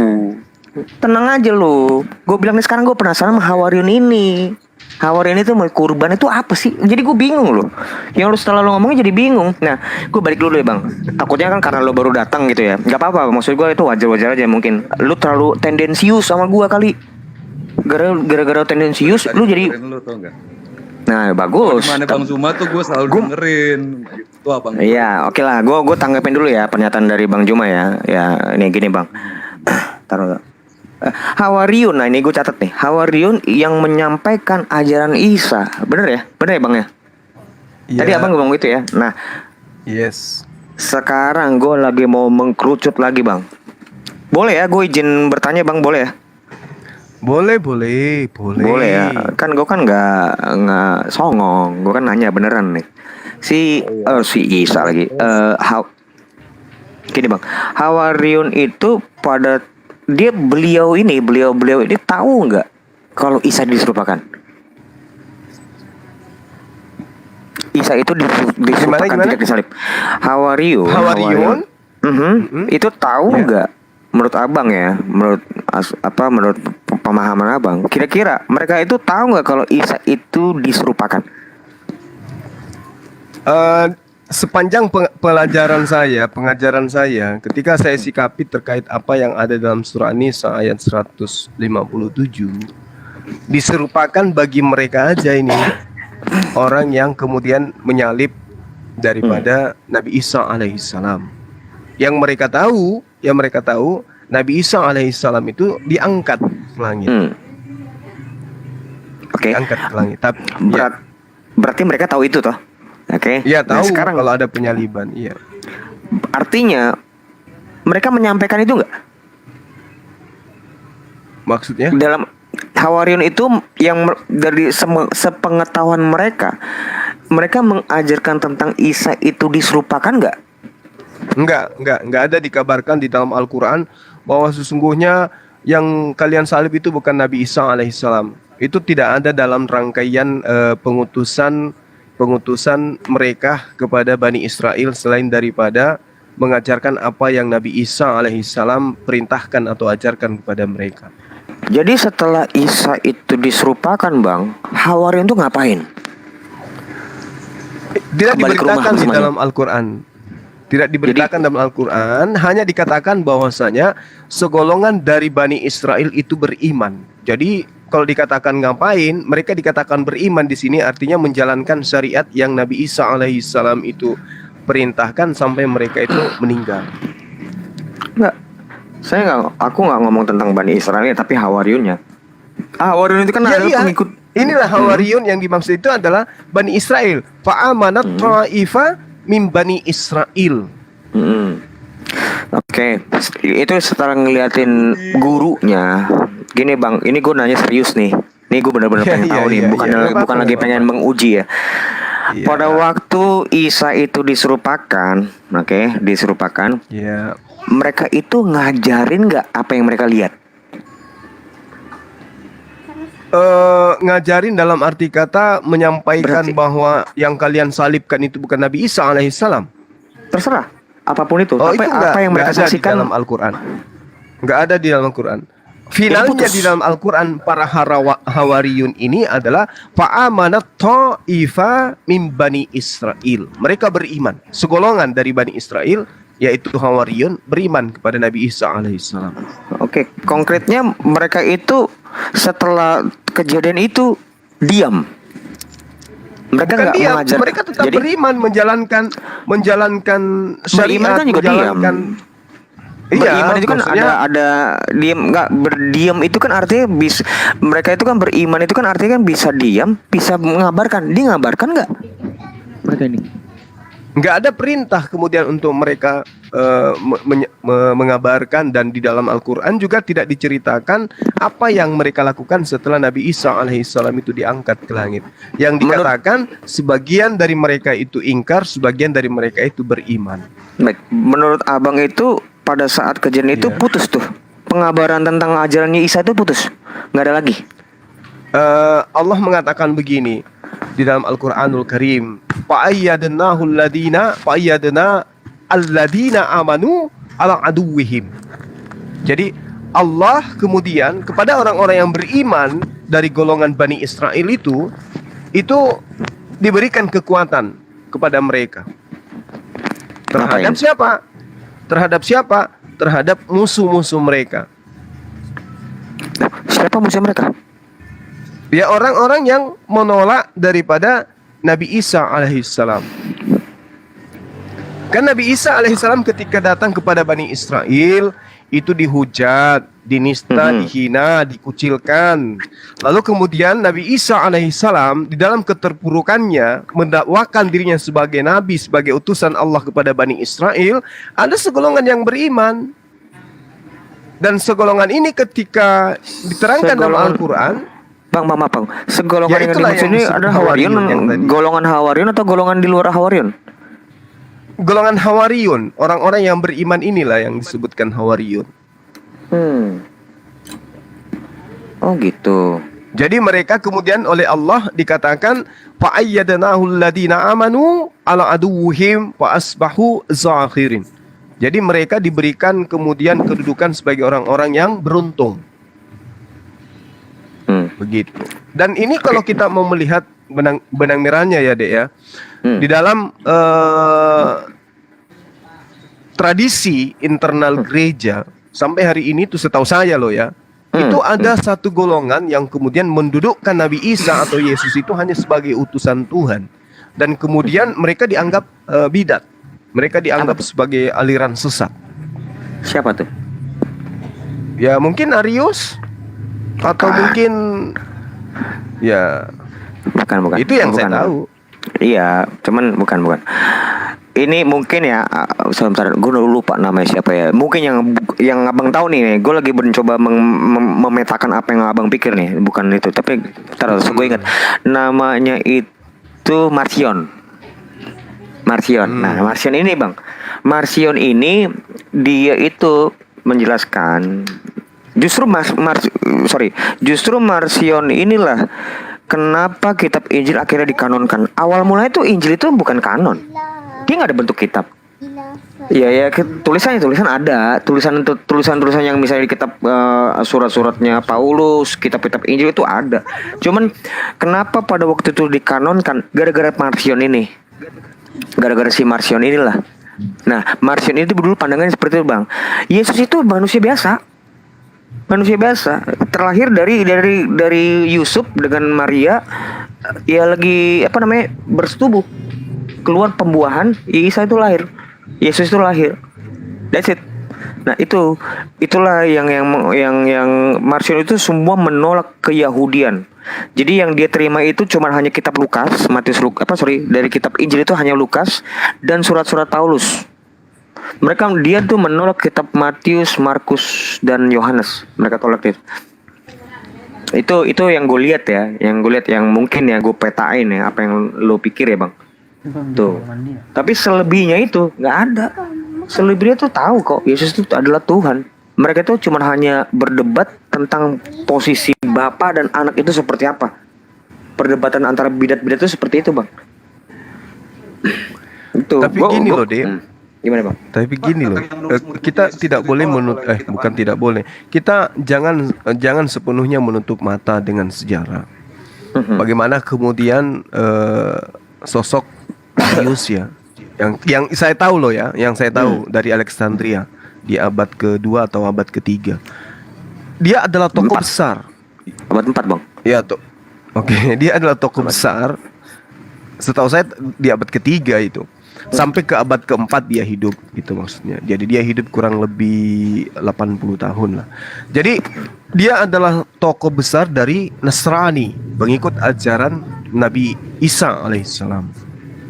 Tenang aja lo. Gue bilang nih sekarang gue penasaran sama Hawariyin ini. Hawariyin itu mau kurban itu apa sih? Jadi gue bingung loh. Yang lu setelah lu ngomongnya jadi bingung. Nah, gue balik dulu ya bang. Takutnya kan karena lu baru datang gitu ya. Gak apa-apa. Maksud gue itu wajar-wajar aja mungkin. Lu terlalu tendensius sama gue kali. Gara-gara tendensius, lu jadi. Lu tau nggak? Nah, bagus. Gimana Bang Zuma tuh gue selalu dengerin. Itu abang. Iya, oke lah. Gue tanggapin dulu ya pernyataan dari Bang Zuma ya. Ya, ini gini bang. Taruh. Hawariyin, nah ini gue catat nih. Hawariyin yang menyampaikan ajaran Isa, bener ya bang ya. Tadi abang ngomong gitu ya. Nah, Yes. sekarang gue lagi mau mengkerucut lagi bang. Boleh ya, gue izin bertanya bang, boleh ya? Boleh. Boleh ya. Kan gue kan nggak songong. Gue kan nanya beneran nih. Si Isa lagi. Gini bang, Hawariyin itu pada beliau ini tahu nggak kalau Isa diserupakan? Isa itu diserupakan tidak disalib. Hawariyin itu tahu nggak? Menurut abang ya, menurut pemahaman abang, kira-kira mereka itu tahu nggak kalau Isa itu diserupakan? Sepanjang pengajaran saya, ketika saya sikapi terkait apa yang ada dalam surah An-Nisa ayat 157, diserupakan bagi mereka aja ini orang yang kemudian menyalib daripada Nabi Isa alaihissalam. Yang mereka tahu Nabi Isa alaihissalam itu diangkat ke langit. Oke. Diangkat ke langit. Tapi berarti mereka tahu itu toh? Oke. Iya tahu. Nah, sekarang kalau ada penyaliban, iya. Artinya mereka menyampaikan itu nggak? Maksudnya? Dalam Hawariyin itu yang dari sepengetahuan mereka mengajarkan tentang Isa itu diserupakan nggak? Enggak ada dikabarkan di dalam Al-Quran bahwa sesungguhnya yang kalian salib itu bukan Nabi Isa alaihissalam. Itu tidak ada dalam rangkaian pengutusan mereka kepada Bani Israel selain daripada mengajarkan apa yang Nabi Isa alaihissalam perintahkan atau ajarkan kepada mereka. Jadi setelah Isa itu diserupakan bang, Hawariyin itu ngapain? Tidak Kembali ke rumah diberitakan di semuanya. dalam Al-Quran. Tidak diberitakan dalam Al-Quran, hanya dikatakan bahwasanya segolongan dari Bani Israel itu beriman. Jadi kalau dikatakan ngapain, mereka dikatakan beriman di sini artinya menjalankan syariat yang Nabi Isa alaihissalam itu perintahkan sampai mereka itu meninggal. Enggak. Aku nggak ngomong tentang Bani Israel tapi Hawariyunnya. Hawariyun itu kan Ya, adalah iya. pengikut. Inilah Hawariyun yang dimaksud itu adalah Bani Israel. Fa'amanat ta'ifa min Bani Israel. Oke, itu setelah ngeliatin gurunya. Gini bang, ini gue nanya serius nih. Ini gue benar-benar pengen tahu nih, bukan lagi pengen menguji ya. Iya. Pada waktu Isa itu diserupakan, diserupakan. Ya. Mereka itu ngajarin nggak apa yang mereka lihat? Ngajarin dalam arti kata menyampaikan bahwa yang kalian salibkan itu bukan Nabi Isa alaihissalam. Terserah, apapun itu. Oh, itu apa yang mereka ada saksikan di dalam Al-Quran. Nggak ada di dalam Al-Quran. Finalnya di dalam Al-Quran para Hawariyun ini adalah fa'amanat ta'ifa min Bani Israel. Mereka beriman. Segolongan dari Bani Israel yaitu Hawariyun beriman kepada Nabi Isa alaihissalam. Oke, konkretnya mereka itu setelah kejadian itu diam. Mereka Bukan nggak diam, mengajar. mereka tetap beriman menjalankan beriman syariat, kan juga menjalankan. Iya, Beriman itu kan ada diam, nggak berdiam itu kan artinya bisa, mereka itu kan beriman itu kan artinya kan bisa diam, bisa mengabarkan. Dia ngabarkan nggak mereka ini? Nggak ada perintah kemudian untuk mereka mengabarkan, dan di dalam Al-Quran juga tidak diceritakan apa yang mereka lakukan setelah Nabi Isa alaihissalam itu diangkat ke langit. Yang dikatakan sebagian dari mereka itu ingkar, sebagian dari mereka itu beriman. Baik, menurut abang itu pada saat kejadian itu putus tuh pengabaran tentang ajarannya Isa itu putus, nggak ada lagi. Allah mengatakan begini di dalam Al-Quranul Karim, fa'ayyadna alladina amanu ala aduwihim. Jadi Allah kemudian kepada orang-orang yang beriman dari golongan Bani Israel itu diberikan kekuatan kepada mereka. Terhadap siapa? Terhadap musuh-musuh mereka. Siapa musuh mereka? Ya, orang-orang yang menolak daripada Nabi Isa alaihissalam. Kan Nabi Isa alaihissalam ketika datang kepada Bani Israel itu dihujat, dinista, dihina, dikucilkan. Lalu kemudian Nabi Isa alaihissalam di dalam keterpurukannya mendakwakan dirinya sebagai nabi, sebagai utusan Allah kepada Bani Israel. Ada segolongan yang beriman, dan segolongan ini ketika diterangkan dalam Al-Quran, Bang, segolongan yang dimaksud ini adalah Hawariyun, golongan Hawariyun atau golongan di luar Hawariyun? Golongan Hawariyun, orang-orang yang beriman inilah yang disebutkan Hawariyun. Oh gitu. Jadi mereka kemudian oleh Allah dikatakan fa'ayyadnahu alladina amanu ala aduwwihim wa asbahu zahirin. Jadi mereka diberikan kemudian kedudukan sebagai orang-orang yang beruntung. Begitu. Dan ini kalau kita mau melihat benang merahnya ya, Dek ya. Di dalam tradisi internal gereja sampai hari ini tuh setahu saya loh ya, itu ada satu golongan yang kemudian mendudukkan Nabi Isa atau Yesus itu hanya sebagai utusan Tuhan, dan kemudian mereka dianggap bidat, mereka dianggap sebagai aliran sesat. Siapa tuh? Ya mungkin Arius atau mungkin ya bukan. Itu yang saya tahu. Iya, cuman bukan. Ini mungkin ya, sebentar, gue lupa namanya siapa ya. Mungkin yang abang tahu nih, gue lagi mencoba memetakan apa yang abang pikir nih, bukan itu. Tapi terus gue ingat namanya itu Marcion. Nah, Marcion ini bang, Marcion ini dia itu menjelaskan justru Marcion inilah kenapa kitab Injil akhirnya dikanonkan. Awal mulanya itu Injil itu bukan kanon. Dia nggak ada bentuk kitab. Ya tulisan ada, tulisan yang misalnya di kitab surat-suratnya Paulus, kitab-kitab Injil itu ada. Cuman kenapa pada waktu itu dikanonkan? Gara-gara Marcion ini. Gara-gara si Marcion inilah. Nah, Marcion itu dulu pandangannya seperti itu, Bang. Yesus itu manusia biasa. Manusia biasa, terlahir dari Yusuf dengan Maria, ya lagi apa namanya bersetubuh, keluar pembuahan, Isa itu lahir, Yesus itu lahir. That's it. Nah itulah yang Marcion itu semua menolak keyahudian. Jadi yang dia terima itu cuma hanya kitab Lukas, dari kitab Injil itu hanya Lukas dan surat-surat Paulus. Dia tuh menolak kitab Matius, Markus dan Yohanes. Mereka tolak itu. Itu yang gue lihat ya, yang mungkin ya gue petain ya, apa yang lo pikir ya bang. Tuh. Tapi selebihnya itu nggak ada. Selebihnya tuh tahu kok Yesus itu adalah Tuhan. Mereka tuh cuma hanya berdebat tentang posisi Bapa dan anak itu seperti apa. Perdebatan antara bidat-bidat itu seperti itu bang. Itu. Tapi gini loh Dem. Gimana bang? Tapi gini loh, kita tidak boleh bukan tidak boleh. Kita jangan sepenuhnya menutup mata dengan sejarah. Bagaimana kemudian sosok Arius ya, yang saya tahu loh ya, yang saya tahu dari Alexandria di abad kedua atau abad ketiga. Dia adalah tokoh besar. Abad 4 bang. Ya tuh. Oke, dia adalah tokoh besar. Setahu saya di abad ketiga itu. Sampai ke abad keempat dia hidup, itu maksudnya. Jadi dia hidup kurang lebih 80 tahun lah. Jadi dia adalah tokoh besar dari Nasrani, pengikut ajaran Nabi Isa alaihissalam.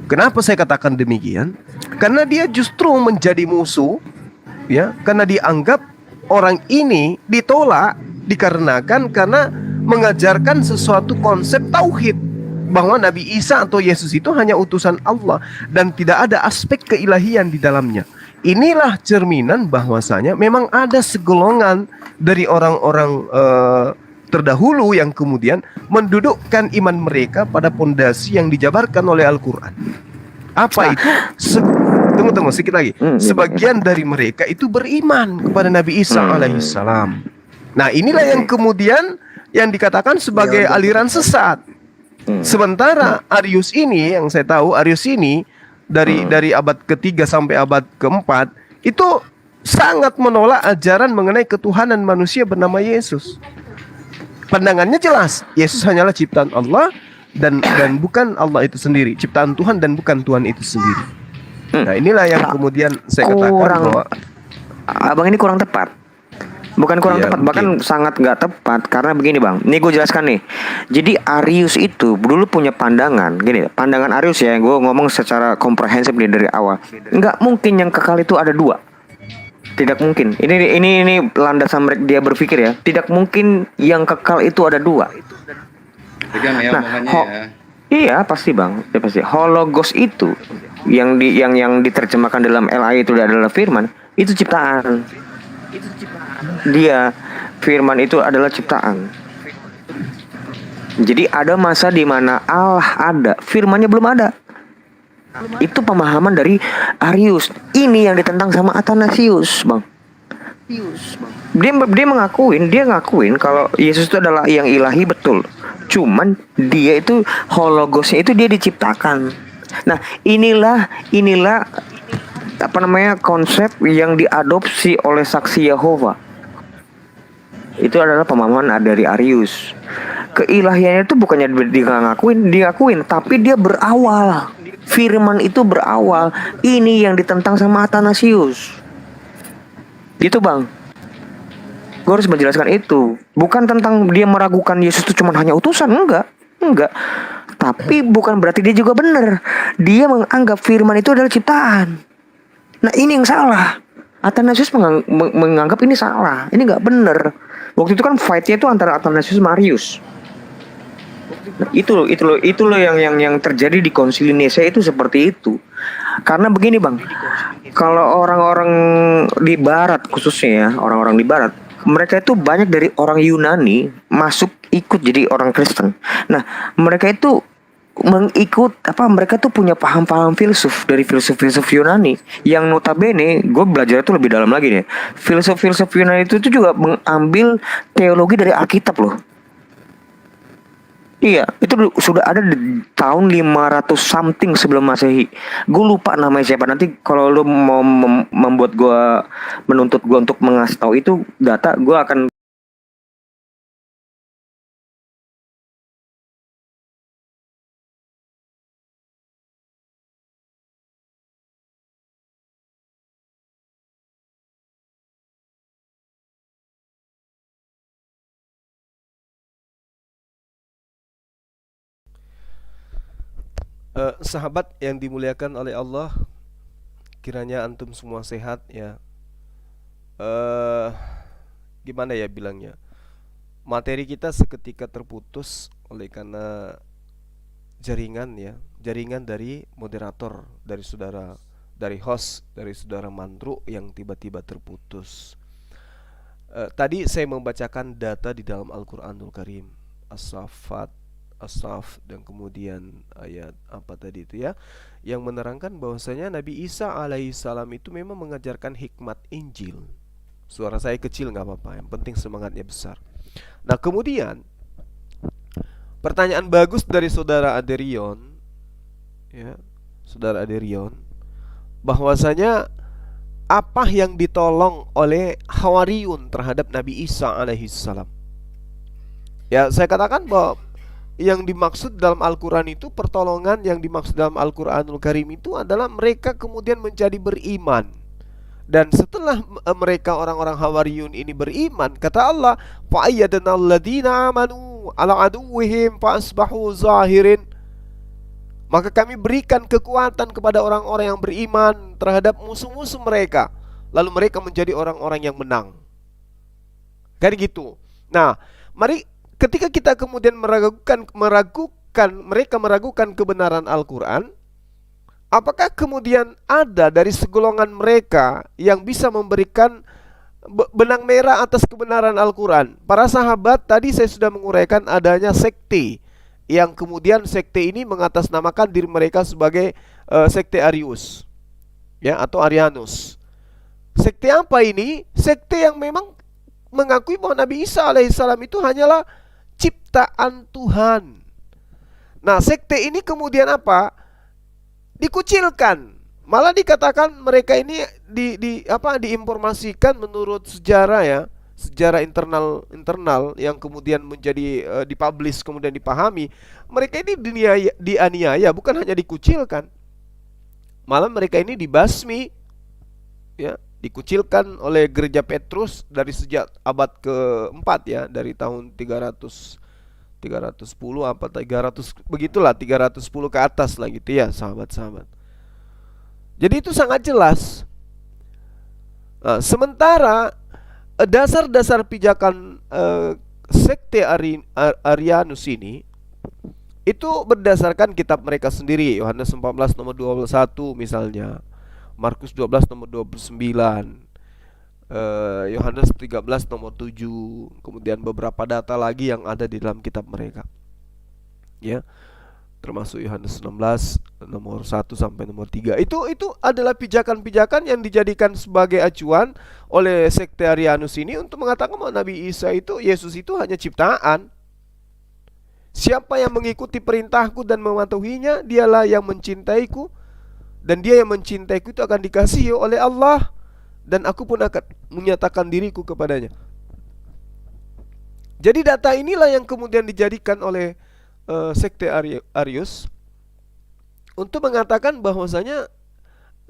Kenapa saya katakan demikian? Karena dia justru menjadi musuh, ya, karena dianggap orang ini ditolak dikarenakan karena mengajarkan sesuatu konsep tauhid, bahwa Nabi Isa atau Yesus itu hanya utusan Allah dan tidak ada aspek keilahian di dalamnya. Inilah cerminan bahwasanya memang ada segolongan dari orang-orang terdahulu yang kemudian mendudukkan iman mereka pada pondasi yang dijabarkan oleh Al-Quran. Apa itu? Tunggu sedikit lagi. Sebagian dari mereka itu beriman kepada Nabi Isa alaihissalam. Nah inilah yang kemudian yang dikatakan sebagai aliran sesat. Sementara Arius ini, yang saya tahu Arius ini dari abad ketiga sampai abad keempat itu sangat menolak ajaran mengenai ketuhanan manusia bernama Yesus. Pandangannya jelas, Yesus hanyalah ciptaan Allah dan bukan Allah itu sendiri, ciptaan Tuhan dan bukan Tuhan itu sendiri. Nah inilah yang kemudian saya katakan bahwa abang ini kurang tepat. Bukan kurang tepat, bahkan sangat nggak tepat. Karena begini bang, ini gue jelaskan nih. Jadi Arius itu dulu punya pandangan gini, pandangan Arius ya, gue ngomong secara komprehensif nih dari awal. Nggak mungkin yang kekal itu ada dua. Tidak mungkin. Ini landasan mereka dia berpikir ya. Tidak mungkin yang kekal itu ada dua. Iya pasti bang, ya pasti. Hologos itu yang diterjemahkan dalam LA itu adalah firman, itu ciptaan. Dia firman itu adalah ciptaan. Jadi ada masa di mana Allah ada, firmannya belum ada. Itu pemahaman dari Arius. Ini yang ditentang sama Athanasius, bang. Dia ngakuin kalau Yesus itu adalah yang ilahi, betul. Cuman dia itu hologosnya itu dia diciptakan. Nah, inilah apa namanya konsep yang diadopsi oleh saksi Yehova. Itu adalah pemahaman dari Arius. Keilahiannya itu bukannya diakuin, tapi dia berawal. Firman itu berawal. Ini yang ditentang sama Athanasius. Gitu bang. Gue harus menjelaskan itu. Bukan tentang dia meragukan Yesus itu cuma hanya utusan, enggak. Tapi bukan berarti dia juga benar. Dia menganggap firman itu adalah ciptaan. Nah ini yang salah. Athanasius menganggap ini salah. Ini nggak benar. Waktu itu kan fight-nya itu antara Athanasius sama Arius. Nah, itu loh yang terjadi di Konsili Nisea itu seperti itu. Karena begini bang, kalau orang-orang di Barat khususnya ya, orang-orang di Barat, mereka itu banyak dari orang Yunani masuk ikut jadi orang Kristen. Nah, mereka itu mereka tuh punya paham-paham filsuf dari filsuf Yunani yang notabene gue belajar itu lebih dalam lagi nih. Filsuf Yunani itu juga mengambil teologi dari Alkitab loh. Iya, itu sudah ada di tahun 500 something sebelum Masehi. Gue lupa namanya siapa. Nanti kalau lu mau menuntut gue untuk mengasih tahu itu data, gue akan Sahabat yang dimuliakan oleh Allah, kiranya antum semua sehat ya. eh Gimana ya bilangnya? Materi kita seketika terputus oleh karena jaringan dari moderator, dari saudara, dari host, dari saudara Mandru yang tiba-tiba terputus. Tadi saya membacakan data di dalam Al-Qur'anul Karim, As-Saffat, As-Saff, dan kemudian ayat apa tadi itu ya, yang menerangkan bahwasanya Nabi Isa alaihissalam itu memang mengajarkan hikmat Injil. Suara saya kecil nggak apa-apa, yang penting semangatnya besar. Nah kemudian pertanyaan bagus dari saudara Aderion, ya, saudara Aderion, bahwasanya apa yang ditolong oleh Hawariyun terhadap Nabi Isa alaihissalam. Ya, saya katakan bahwa yang dimaksud dalam Al-Quran itu, pertolongan yang dimaksud dalam Al-Quranul Karim itu adalah mereka kemudian menjadi beriman. Dan setelah mereka orang-orang Hawariyun ini beriman, kata Allah, fa'ayyadna alladhina amanu ala aduwwihim fa'asbahu zahirin. Maka kami berikan kekuatan kepada orang-orang yang beriman terhadap musuh-musuh mereka, lalu mereka menjadi orang-orang yang menang. Kayak gitu. Nah, mari ketika kita kemudian meragukan mereka meragukan kebenaran Al-Quran, apakah kemudian ada dari segolongan mereka yang bisa memberikan benang merah atas kebenaran Al-Quran? Para sahabat tadi saya sudah menguraikan adanya sekte, yang kemudian sekte ini mengatasnamakan diri mereka sebagai sekte Arius, ya, atau Arianus. Sekte apa ini? Sekte yang memang mengakui bahwa Nabi Isa alaihissalam itu hanyalah ciptaan Tuhan. Nah, sekte ini kemudian apa? Dikucilkan. Malah dikatakan mereka ini diinformasikan menurut sejarah ya, sejarah internal yang kemudian menjadi dipublish, kemudian dipahami. Mereka ini dianiaya, bukan hanya dikucilkan. Malah mereka ini dibasmi, ya, dikucilkan oleh gereja Petrus dari sejak abad keempat ya, dari tahun 310 apa 300 begitulah, 310 ke atas lah gitu ya, sahabat-sahabat. Jadi itu sangat jelas. Nah, sementara dasar-dasar pijakan sekte Arianus ini itu berdasarkan kitab mereka sendiri. Yohanes 14 nomor 21 misalnya, Markus 12 nomor 29, Yohanes 13 nomor 7, kemudian beberapa data lagi yang ada di dalam kitab mereka, ya, termasuk Yohanes 16 nomor 1 sampai nomor 3. Itu adalah pijakan-pijakan yang dijadikan sebagai acuan oleh sekte Arianus ini untuk mengatakan bahwa Nabi Isa itu, Yesus itu hanya ciptaan. Siapa yang mengikuti perintahku dan mematuhinya, dialah yang mencintaiku, dan dia yang mencintaiku itu akan dikasihi oleh Allah, dan aku pun akan menyatakan diriku kepadanya. Jadi data inilah yang kemudian dijadikan oleh sekte Arius untuk mengatakan bahwasanya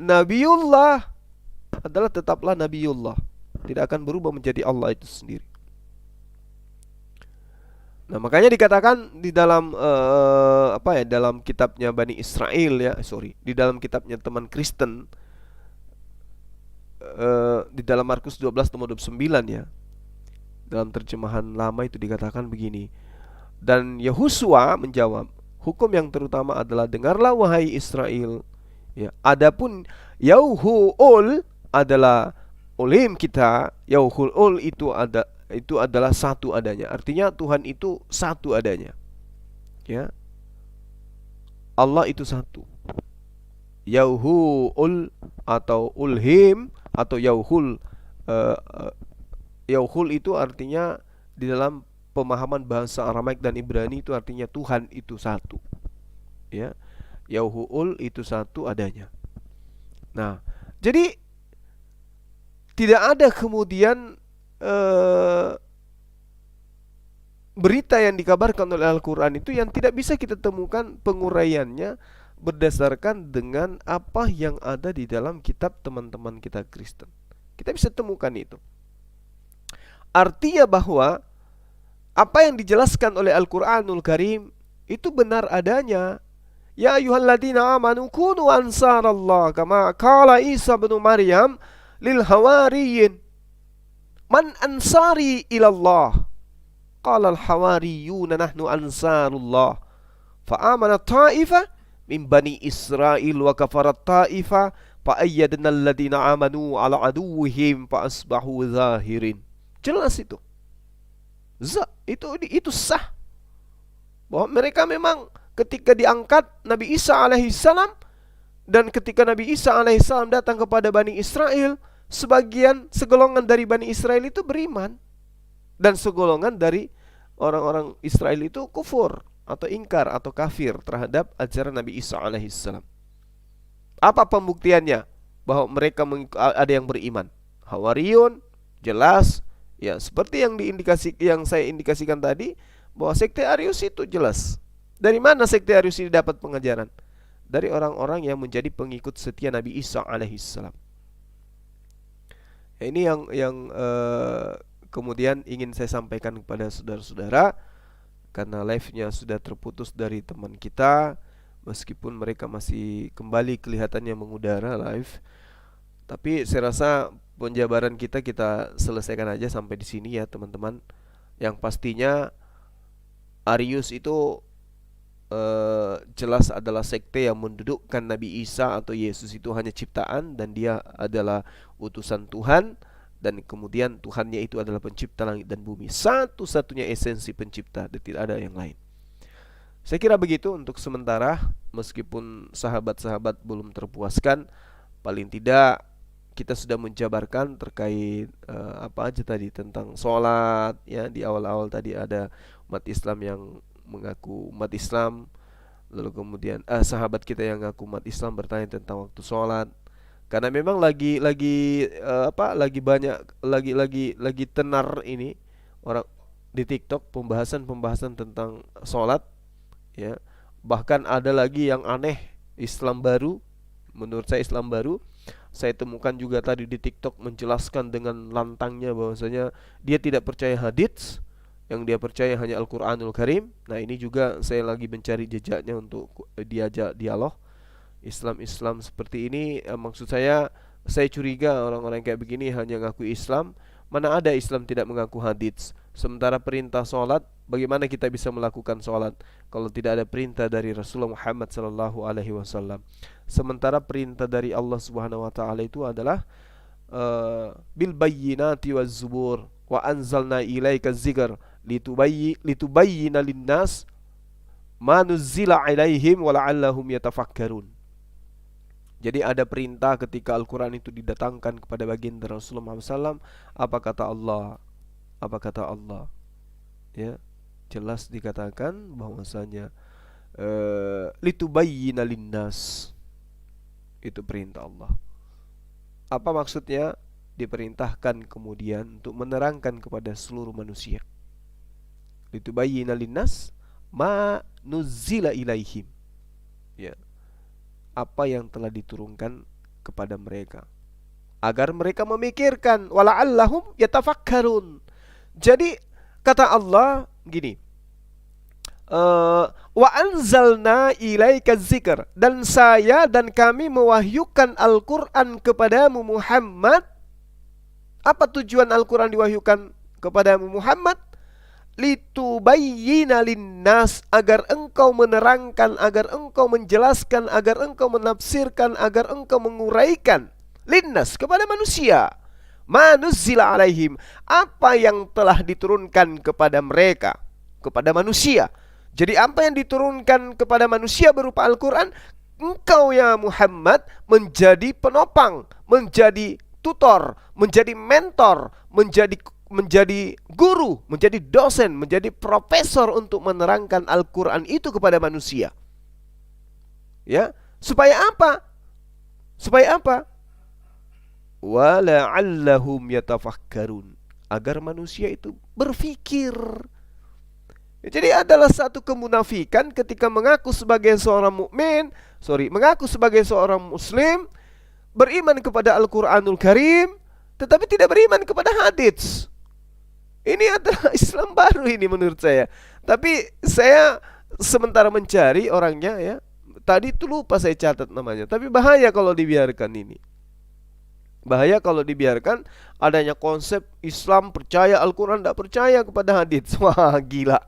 Nabiullah adalah tetaplah Nabiullah, tidak akan berubah menjadi Allah itu sendiri. Nah, makanya dikatakan di dalam dalam kitabnya Bani Israel ya, di dalam kitabnya teman Kristen, di dalam Markus 12 nomor 29 ya, dalam terjemahan lama itu dikatakan begini. Dan Yehosua menjawab, hukum yang terutama adalah, dengarlah wahai Israel, ya, adapun Yahuul adalah olim kita, Yahuul itu adalah satu adanya. Artinya Tuhan itu satu adanya, ya, Allah itu satu. Yahuul atau ulhim atau Yahuul, Yahuul itu artinya di dalam pemahaman bahasa Aramaik dan Ibrani itu artinya Tuhan itu satu, ya. Yahuul itu satu adanya. Nah, jadi tidak ada kemudian berita yang dikabarkan oleh Al-Quran itu yang tidak bisa kita temukan penguraiannya berdasarkan dengan apa yang ada di dalam kitab teman-teman kita Kristen. Kita bisa temukan itu. Artinya bahwa apa yang dijelaskan oleh Al-Quranul Karim itu benar adanya. Ya ayyuhalladzina amanu kunu ansarallah kama qala Isa bin Maryam lil hawariyin. Man ansari ilallah? Qala al hawariyuna nahnu ansarullah. Fa amana ta'ifah min bani Israil wa kafarat ta'ifah fa ayyadna alladhina amanu ala aduwwihim fa asbahu zahirin. Jelas itu. Itu sah bahwa mereka memang ketika diangkat Nabi Isa alaihissalam, dan ketika Nabi Isa alaihissalam datang kepada Bani Israel, segolongan dari Bani Israel itu beriman, dan segolongan dari orang-orang Israel itu kufur atau ingkar atau kafir terhadap ajaran Nabi Isa alaihissalam. Apa pembuktiannya bahwa mereka ada yang beriman? Hawariyun jelas, ya, seperti yang saya indikasikan tadi, bahwa sekte Arius itu jelas. Dari mana sekte Arius ini dapat pengajaran? Dari orang-orang yang menjadi pengikut setia Nabi Isa alaihissalam. Ini yang kemudian ingin saya sampaikan kepada saudara-saudara, karena live-nya sudah terputus dari teman kita, meskipun mereka masih kembali kelihatannya mengudara live. Tapi saya rasa penjabaran kita selesaikan aja sampai di sini ya teman-teman. Yang pastinya Arius itu jelas adalah sekte yang mendudukkan Nabi Isa atau Yesus itu hanya ciptaan, dan dia adalah utusan Tuhan, dan kemudian Tuhannya itu adalah pencipta langit dan bumi, satu-satunya esensi pencipta, dan tidak ada yang lain. Saya kira begitu untuk sementara, meskipun sahabat-sahabat belum terpuaskan, paling tidak kita sudah menjabarkan terkait apa aja tadi tentang sholat ya. Di awal-awal tadi ada umat Islam yang mengaku umat Islam, lalu kemudian sahabat kita yang mengaku umat Islam bertanya tentang waktu sholat, karena memang lagi tenar ini orang di TikTok pembahasan tentang sholat ya. Bahkan ada lagi yang aneh, Islam baru, menurut saya Islam baru, saya temukan juga tadi di TikTok menjelaskan dengan lantangnya bahwasanya dia tidak percaya hadits, yang dia percaya hanya Al-Quranul Karim. Nah ini juga saya lagi mencari jejaknya untuk diajak dialog. Islam seperti ini, maksud saya curiga orang-orang kayak begini hanya ngaku Islam. Mana ada Islam tidak mengaku hadits. Sementara perintah sholat, bagaimana kita bisa melakukan sholat kalau tidak ada perintah dari Rasulullah Muhammad SAW? Sementara perintah dari Allah Subhanahu Wa Taala itu adalah bil bayyinati waz zubur wa anzalna ilaika dzikr litubayyina linnas ma nuzzila ilaihim wa la'allahum yatafakkarun. Jadi ada perintah ketika Al-Quran itu didatangkan kepada baginda Rasulullah SAW. Apa kata Allah? Ya, jelas dikatakan bahwasanya litubayyina linnas, itu perintah Allah. Apa maksudnya? Diperintahkan kemudian untuk menerangkan kepada seluruh manusia. Litubayyina linnas ma nuzzila ilaihim, ya, apa yang telah diturunkan kepada mereka, agar mereka memikirkan, wala'allahum yatafakkarun. Jadi kata Allah gini, wa anzalna ilaika dzikr, dan saya dan kami mewahyukan Al-Quran kepadamu Muhammad. Apa tujuan Al-Quran diwahyukan kepadamu Muhammad? Litubayyina linnas, agar engkau menerangkan, agar engkau menjelaskan, agar engkau menafsirkan, agar engkau menguraikan linnas, kepada manusia, manuzzila alaihim, apa yang telah diturunkan kepada mereka, kepada manusia. Jadi apa yang diturunkan kepada manusia berupa Al-Quran, engkau ya Muhammad menjadi penopang, menjadi tutor, menjadi mentor, menjadi guru, menjadi dosen, menjadi profesor untuk menerangkan Al-Quran itu kepada manusia. Ya, supaya apa? Wala'allahum yatafakkarun, agar manusia itu berpikir. Jadi adalah satu kemunafikan ketika mengaku sebagai seorang mengaku sebagai seorang muslim, beriman kepada Al-Quranul Karim, tetapi tidak beriman kepada hadits. Ini adalah Islam baru ini menurut saya. Tapi saya sementara mencari orangnya ya, Tadi itu lupa saya catat namanya. Tapi bahaya kalau dibiarkan ini. Bahaya kalau dibiarkan adanya konsep Islam percaya Al-Quran, tidak percaya kepada hadits. Wah, gila.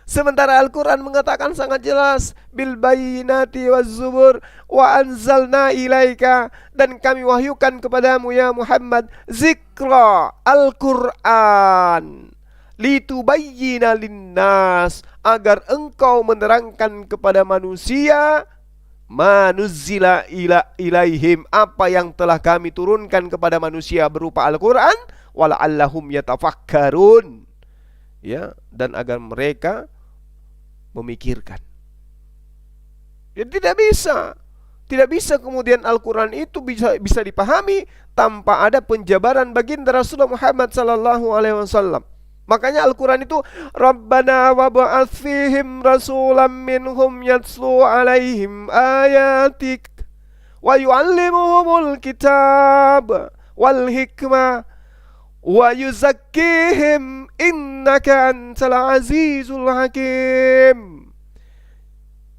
Sementara Al-Quran mengatakan sangat jelas, bil bayyinati waz zubur wa anzalna ilaika, dan kami wahyukan kepadamu ya Muhammad zikra Al-Quran litubayyina linnas, agar engkau menerangkan kepada manusia manuzzila ilaihim, apa yang telah kami turunkan kepada manusia berupa Al-Quran, wala'allahum yatafakkarun, ya, dan agar mereka memikirkan. Ya, tidak bisa kemudian Al-Quran itu bisa dipahami tanpa ada penjabaran baginda Rasulullah Muhammad sallallahu alaihi wasallam. Makanya Al-Quran itu Rabbana wa ba'ats fihim rasulam minhum yatslu alaihim ayatik wa yu'allimuhumul kitab wal hikmah wa yuzakkihim innaka antal azizul hakim.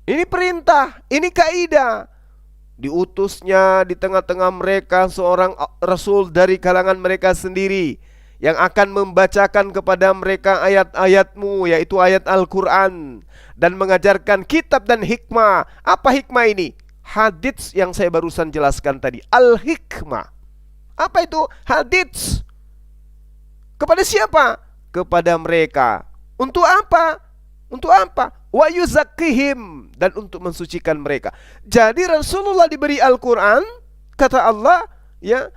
Ini perintah, ini kaidah. Diutusnya di tengah-tengah mereka seorang rasul dari kalangan mereka sendiri, yang akan membacakan kepada mereka ayat-ayatmu, yaitu ayat Al-Quran, dan mengajarkan kitab dan hikmah. Apa hikmah ini? Hadits yang saya barusan jelaskan tadi, Al-Hikmah. Apa itu hadits? Kepada siapa? Kepada mereka. Untuk apa? Untuk apa? Wa yuzakkihim, dan untuk mensucikan mereka. Jadi Rasulullah diberi Al-Quran, kata Allah, ya,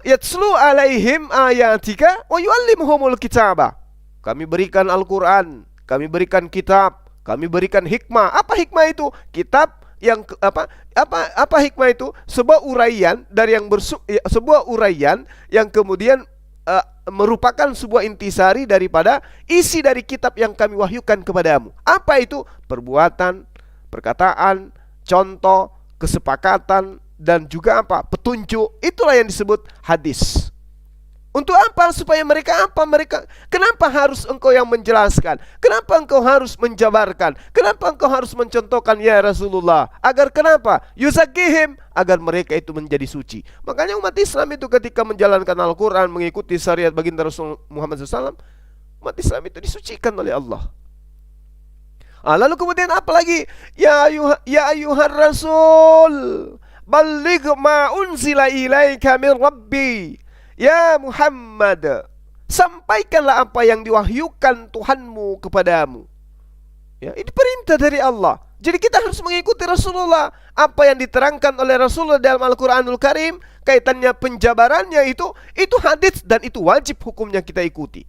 yatslu alaihim ayatika wa yuallimuhumul kitaba. Kami berikan Al-Quran, kami berikan kitab, kami berikan hikmah. Apa hikmah itu? Kitab yang apa hikmah itu? Sebuah uraian dari sebuah uraian yang kemudian merupakan sebuah intisari daripada isi dari kitab yang kami wahyukan kepadamu. Apa itu? Perbuatan, perkataan, contoh, kesepakatan, dan juga apa? Petunjuk. Itulah yang disebut hadis. Untuk apa? Supaya mereka apa? Kenapa harus engkau yang menjelaskan? Kenapa engkau harus menjabarkan? Kenapa engkau harus mencontohkan ya Rasulullah? Agar kenapa? Yuzakkihim, agar mereka itu menjadi suci. Makanya umat Islam itu ketika menjalankan Al-Quran, mengikuti syariat baginda Rasul Muhammad SAW, umat Islam itu disucikan oleh Allah. Lalu kemudian apa lagi? Ya ayuhar Rasul, balligh ma unzila ilaika min rabbi. Ya Muhammad, sampaikanlah apa yang diwahyukan Tuhanmu kepadamu. Ya, ini perintah dari Allah. Jadi kita harus mengikuti Rasulullah. Apa yang diterangkan oleh Rasulullah dalam Al-Quranul Karim, kaitannya penjabarannya itu hadits, dan itu wajib hukumnya kita ikuti.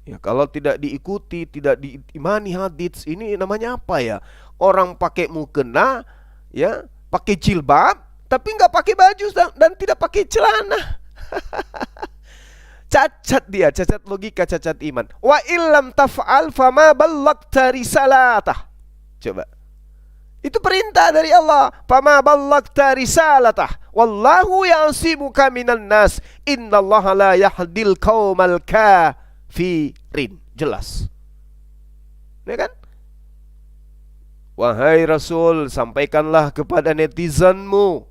Ya, kalau tidak diikuti, tidak diimani hadits, ini namanya apa ya? Orang pakai mukena, ya, pakai jilbab, tapi nggak pakai baju dan tidak pakai celana. Cacat dia, cacat logika, cacat iman. Wa illam taf'al fama ballaghta risalatah. Coba. Itu perintah dari Allah. Fama ballaghta risalatah. Wallahu ya'simuka minan nas. Innallaha la yahdil qaumal kafirin. Jelas. Ya kan? Wahai Rasul, sampaikanlah kepada netizenmu.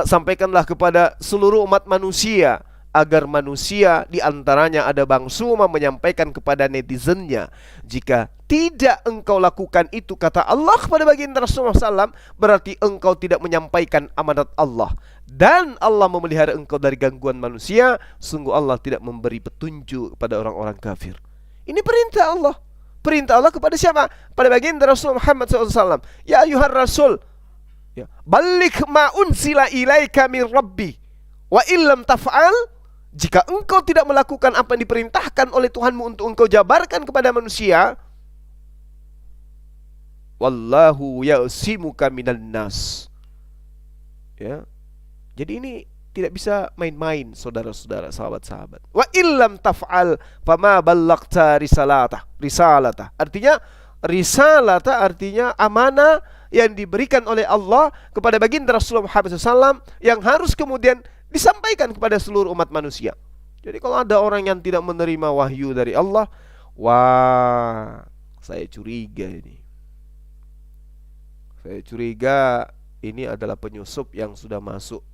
Sampaikanlah kepada seluruh umat manusia, agar manusia diantaranya ada bangsuma menyampaikan kepada netizennya. Jika tidak engkau lakukan itu, kata Allah kepada baginda Rasulullah SAW, berarti engkau tidak menyampaikan amanat Allah, dan Allah memelihara engkau dari gangguan manusia. Sungguh Allah tidak memberi petunjuk kepada orang-orang kafir. Ini perintah Allah. Perintah Allah kepada siapa? Pada baginda Rasulullah Muhammad SAW. Ya ayuhar Rasul, balligh ma unzila ilaika min rabbi wa illam taf'al, jika engkau tidak melakukan apa yang diperintahkan oleh Tuhanmu untuk engkau jabarkan kepada manusia, wallahu ya'simuka minan nas. Ya. Jadi ini tidak bisa main-main, saudara-saudara, sahabat-sahabat. Wa illam taf'al fama ballaghta risalatah. Artinya risalata artinya amanah yang diberikan oleh Allah kepada baginda Rasulullah Muhammad SAW, yang harus kemudian disampaikan kepada seluruh umat manusia. Jadi kalau ada orang yang tidak menerima wahyu dari Allah, wah, saya curiga ini. Saya curiga ini adalah penyusup yang sudah masuk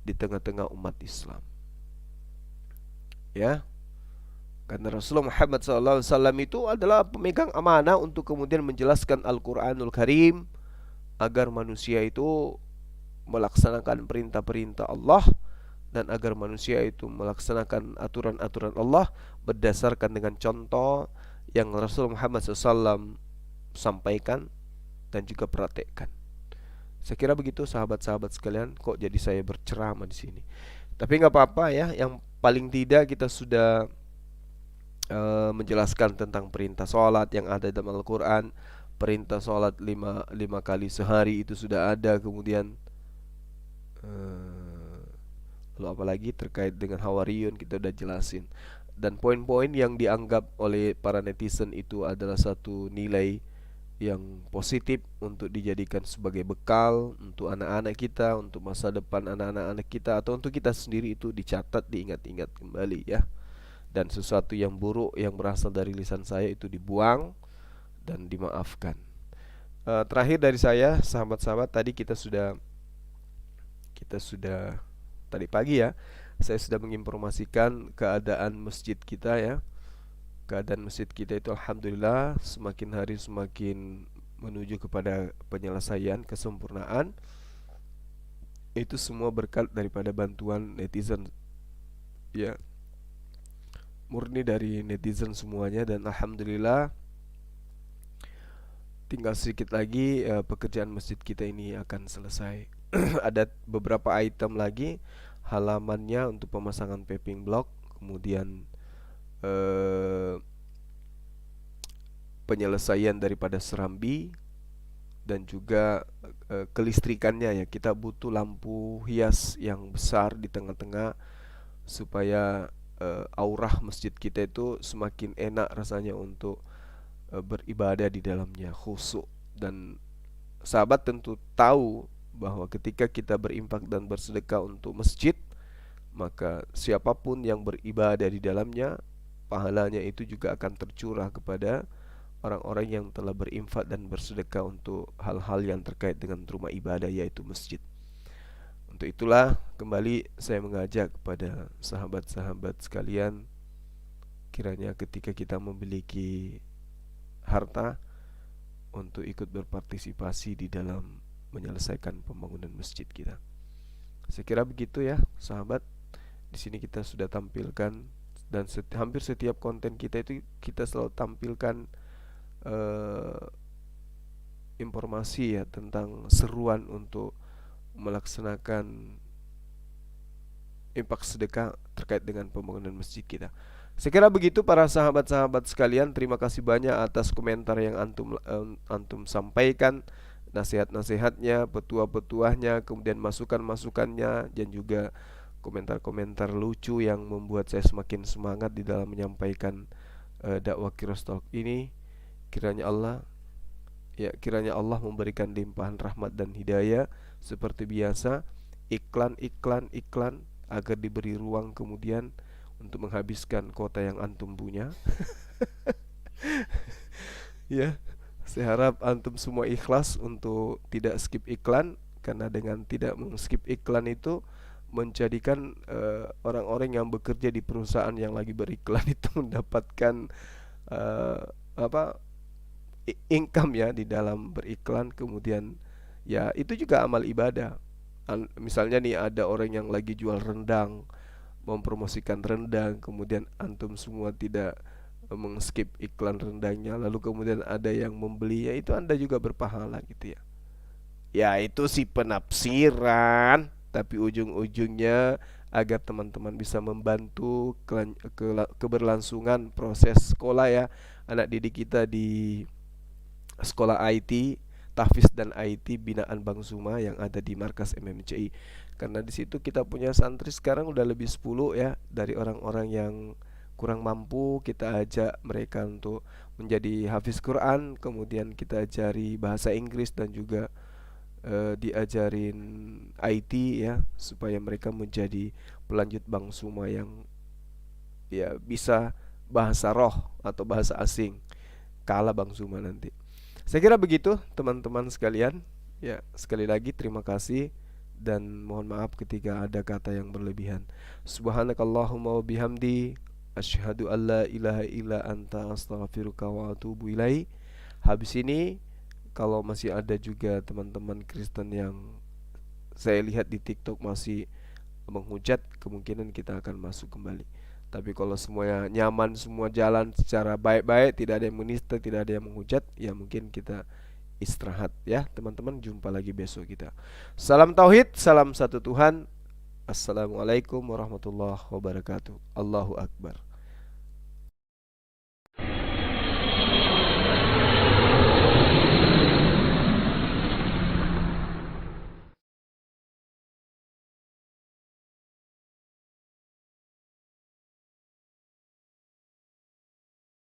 di tengah-tengah umat Islam. Ya, karena Rasulullah Muhammad SAW itu adalah pemegang amanah untuk kemudian menjelaskan Al-Quranul Karim agar manusia itu melaksanakan perintah-perintah Allah dan agar manusia itu melaksanakan aturan-aturan Allah berdasarkan dengan contoh yang Rasulullah Muhammad SAW sampaikan dan juga praktekkan. Saya kira begitu sahabat-sahabat sekalian. Kok jadi saya berceramah di sini? Tapi nggak apa-apa ya. Yang paling tidak kita sudah menjelaskan tentang perintah sholat yang ada dalam Al-Quran. Perintah sholat lima kali sehari itu sudah ada. Kemudian lalu apalagi terkait dengan Hawariyun kita udah jelasin. Dan poin-poin yang dianggap oleh para netizen itu adalah satu nilai yang positif untuk dijadikan sebagai bekal untuk anak-anak kita, untuk masa depan anak-anak kita, atau untuk kita sendiri itu dicatat, diingat-ingat kembali ya. Dan sesuatu yang buruk yang berasal dari lisan saya itu dibuang dan dimaafkan. Terakhir dari saya, sahabat-sahabat, tadi kita sudah tadi pagi ya, saya sudah menginformasikan keadaan masjid kita ya. Keadaan masjid kita itu alhamdulillah semakin hari semakin menuju kepada penyelesaian, kesempurnaan. Itu semua berkat daripada bantuan netizen ya, murni dari netizen semuanya. Dan alhamdulillah tinggal sedikit lagi pekerjaan masjid kita ini akan selesai. Ada beberapa item lagi, halamannya untuk pemasangan paving block, kemudian penyelesaian daripada serambi, dan juga kelistrikannya ya. Kita butuh lampu hias yang besar di tengah-tengah supaya aurah masjid kita itu semakin enak rasanya untuk beribadah di dalamnya, khusyuk. Dan sahabat tentu tahu bahwa ketika kita berinfak dan bersedekah untuk masjid, maka siapapun yang beribadah di dalamnya, pahalanya itu juga akan tercurah kepada orang-orang yang telah berinfak dan bersedekah untuk hal-hal yang terkait dengan rumah ibadah, yaitu masjid. Untuk itulah kembali saya mengajak kepada sahabat-sahabat sekalian, kiranya ketika kita memiliki harta, untuk ikut berpartisipasi di dalam menyelesaikan pembangunan masjid kita. Saya kira begitu ya sahabat. Di sini kita sudah tampilkan, dan hampir setiap konten kita itu kita selalu tampilkan informasi ya tentang seruan untuk melaksanakan infak sedekah terkait dengan pembangunan masjid kita. Saya kira begitu para sahabat-sahabat sekalian. Terima kasih banyak atas komentar yang antum sampaikan, nasihat-nasihatnya, petua-petuahnya, kemudian masukan-masukannya, dan juga komentar-komentar lucu yang membuat saya semakin semangat di dalam menyampaikan dakwah Kiros Talk ini. Kiranya Allah memberikan limpahan rahmat dan hidayah. Seperti biasa, iklan agar diberi ruang kemudian untuk menghabiskan kota yang antum punya. Ya, saya harap antum semua ikhlas untuk tidak skip iklan, karena dengan tidak skip iklan itu menjadikan orang-orang yang bekerja di perusahaan yang lagi beriklan itu mendapatkan income ya di dalam beriklan. Kemudian ya itu juga amal ibadah. Misalnya nih ada orang yang lagi jual rendang, mempromosikan rendang, kemudian antum semua tidak mengskip iklan rendangnya, lalu kemudian ada yang membeli, ya itu Anda juga berpahala gitu ya. Ya itu sih penafsiran, tapi ujung-ujungnya agar teman-teman bisa membantu keberlangsungan proses sekolah ya, anak didik kita di sekolah IT, tahfiz dan IT binaan Bang Zuma yang ada di markas MMCI. Karena di situ kita punya santri sekarang udah lebih 10 ya, dari orang-orang yang kurang mampu kita ajak mereka untuk menjadi hafiz Quran, kemudian kita ajari bahasa Inggris dan juga diajarin IT ya, supaya mereka menjadi pelanjut Bang Zuma yang ya bisa bahasa roh atau bahasa asing kalah Bang Zuma nanti. Saya kira begitu teman-teman sekalian. Ya, sekali lagi terima kasih dan mohon maaf ketika ada kata yang berlebihan. Subhanakallahumma wa bihamdi asyhadu alla ilaha illa anta astaghfiruka wa atubu ilaik. Habis ini kalau masih ada juga teman-teman Kristen yang saya lihat di TikTok masih menghujat, kemungkinan kita akan masuk kembali. Tapi kalau semuanya nyaman, semua jalan secara baik-baik, tidak ada yang menista, tidak ada yang menghujat, ya mungkin kita istirahat ya teman-teman. Jumpa lagi besok kita. Salam tauhid, salam satu Tuhan. Assalamualaikum warahmatullahi wabarakatuh. Allahu Akbar.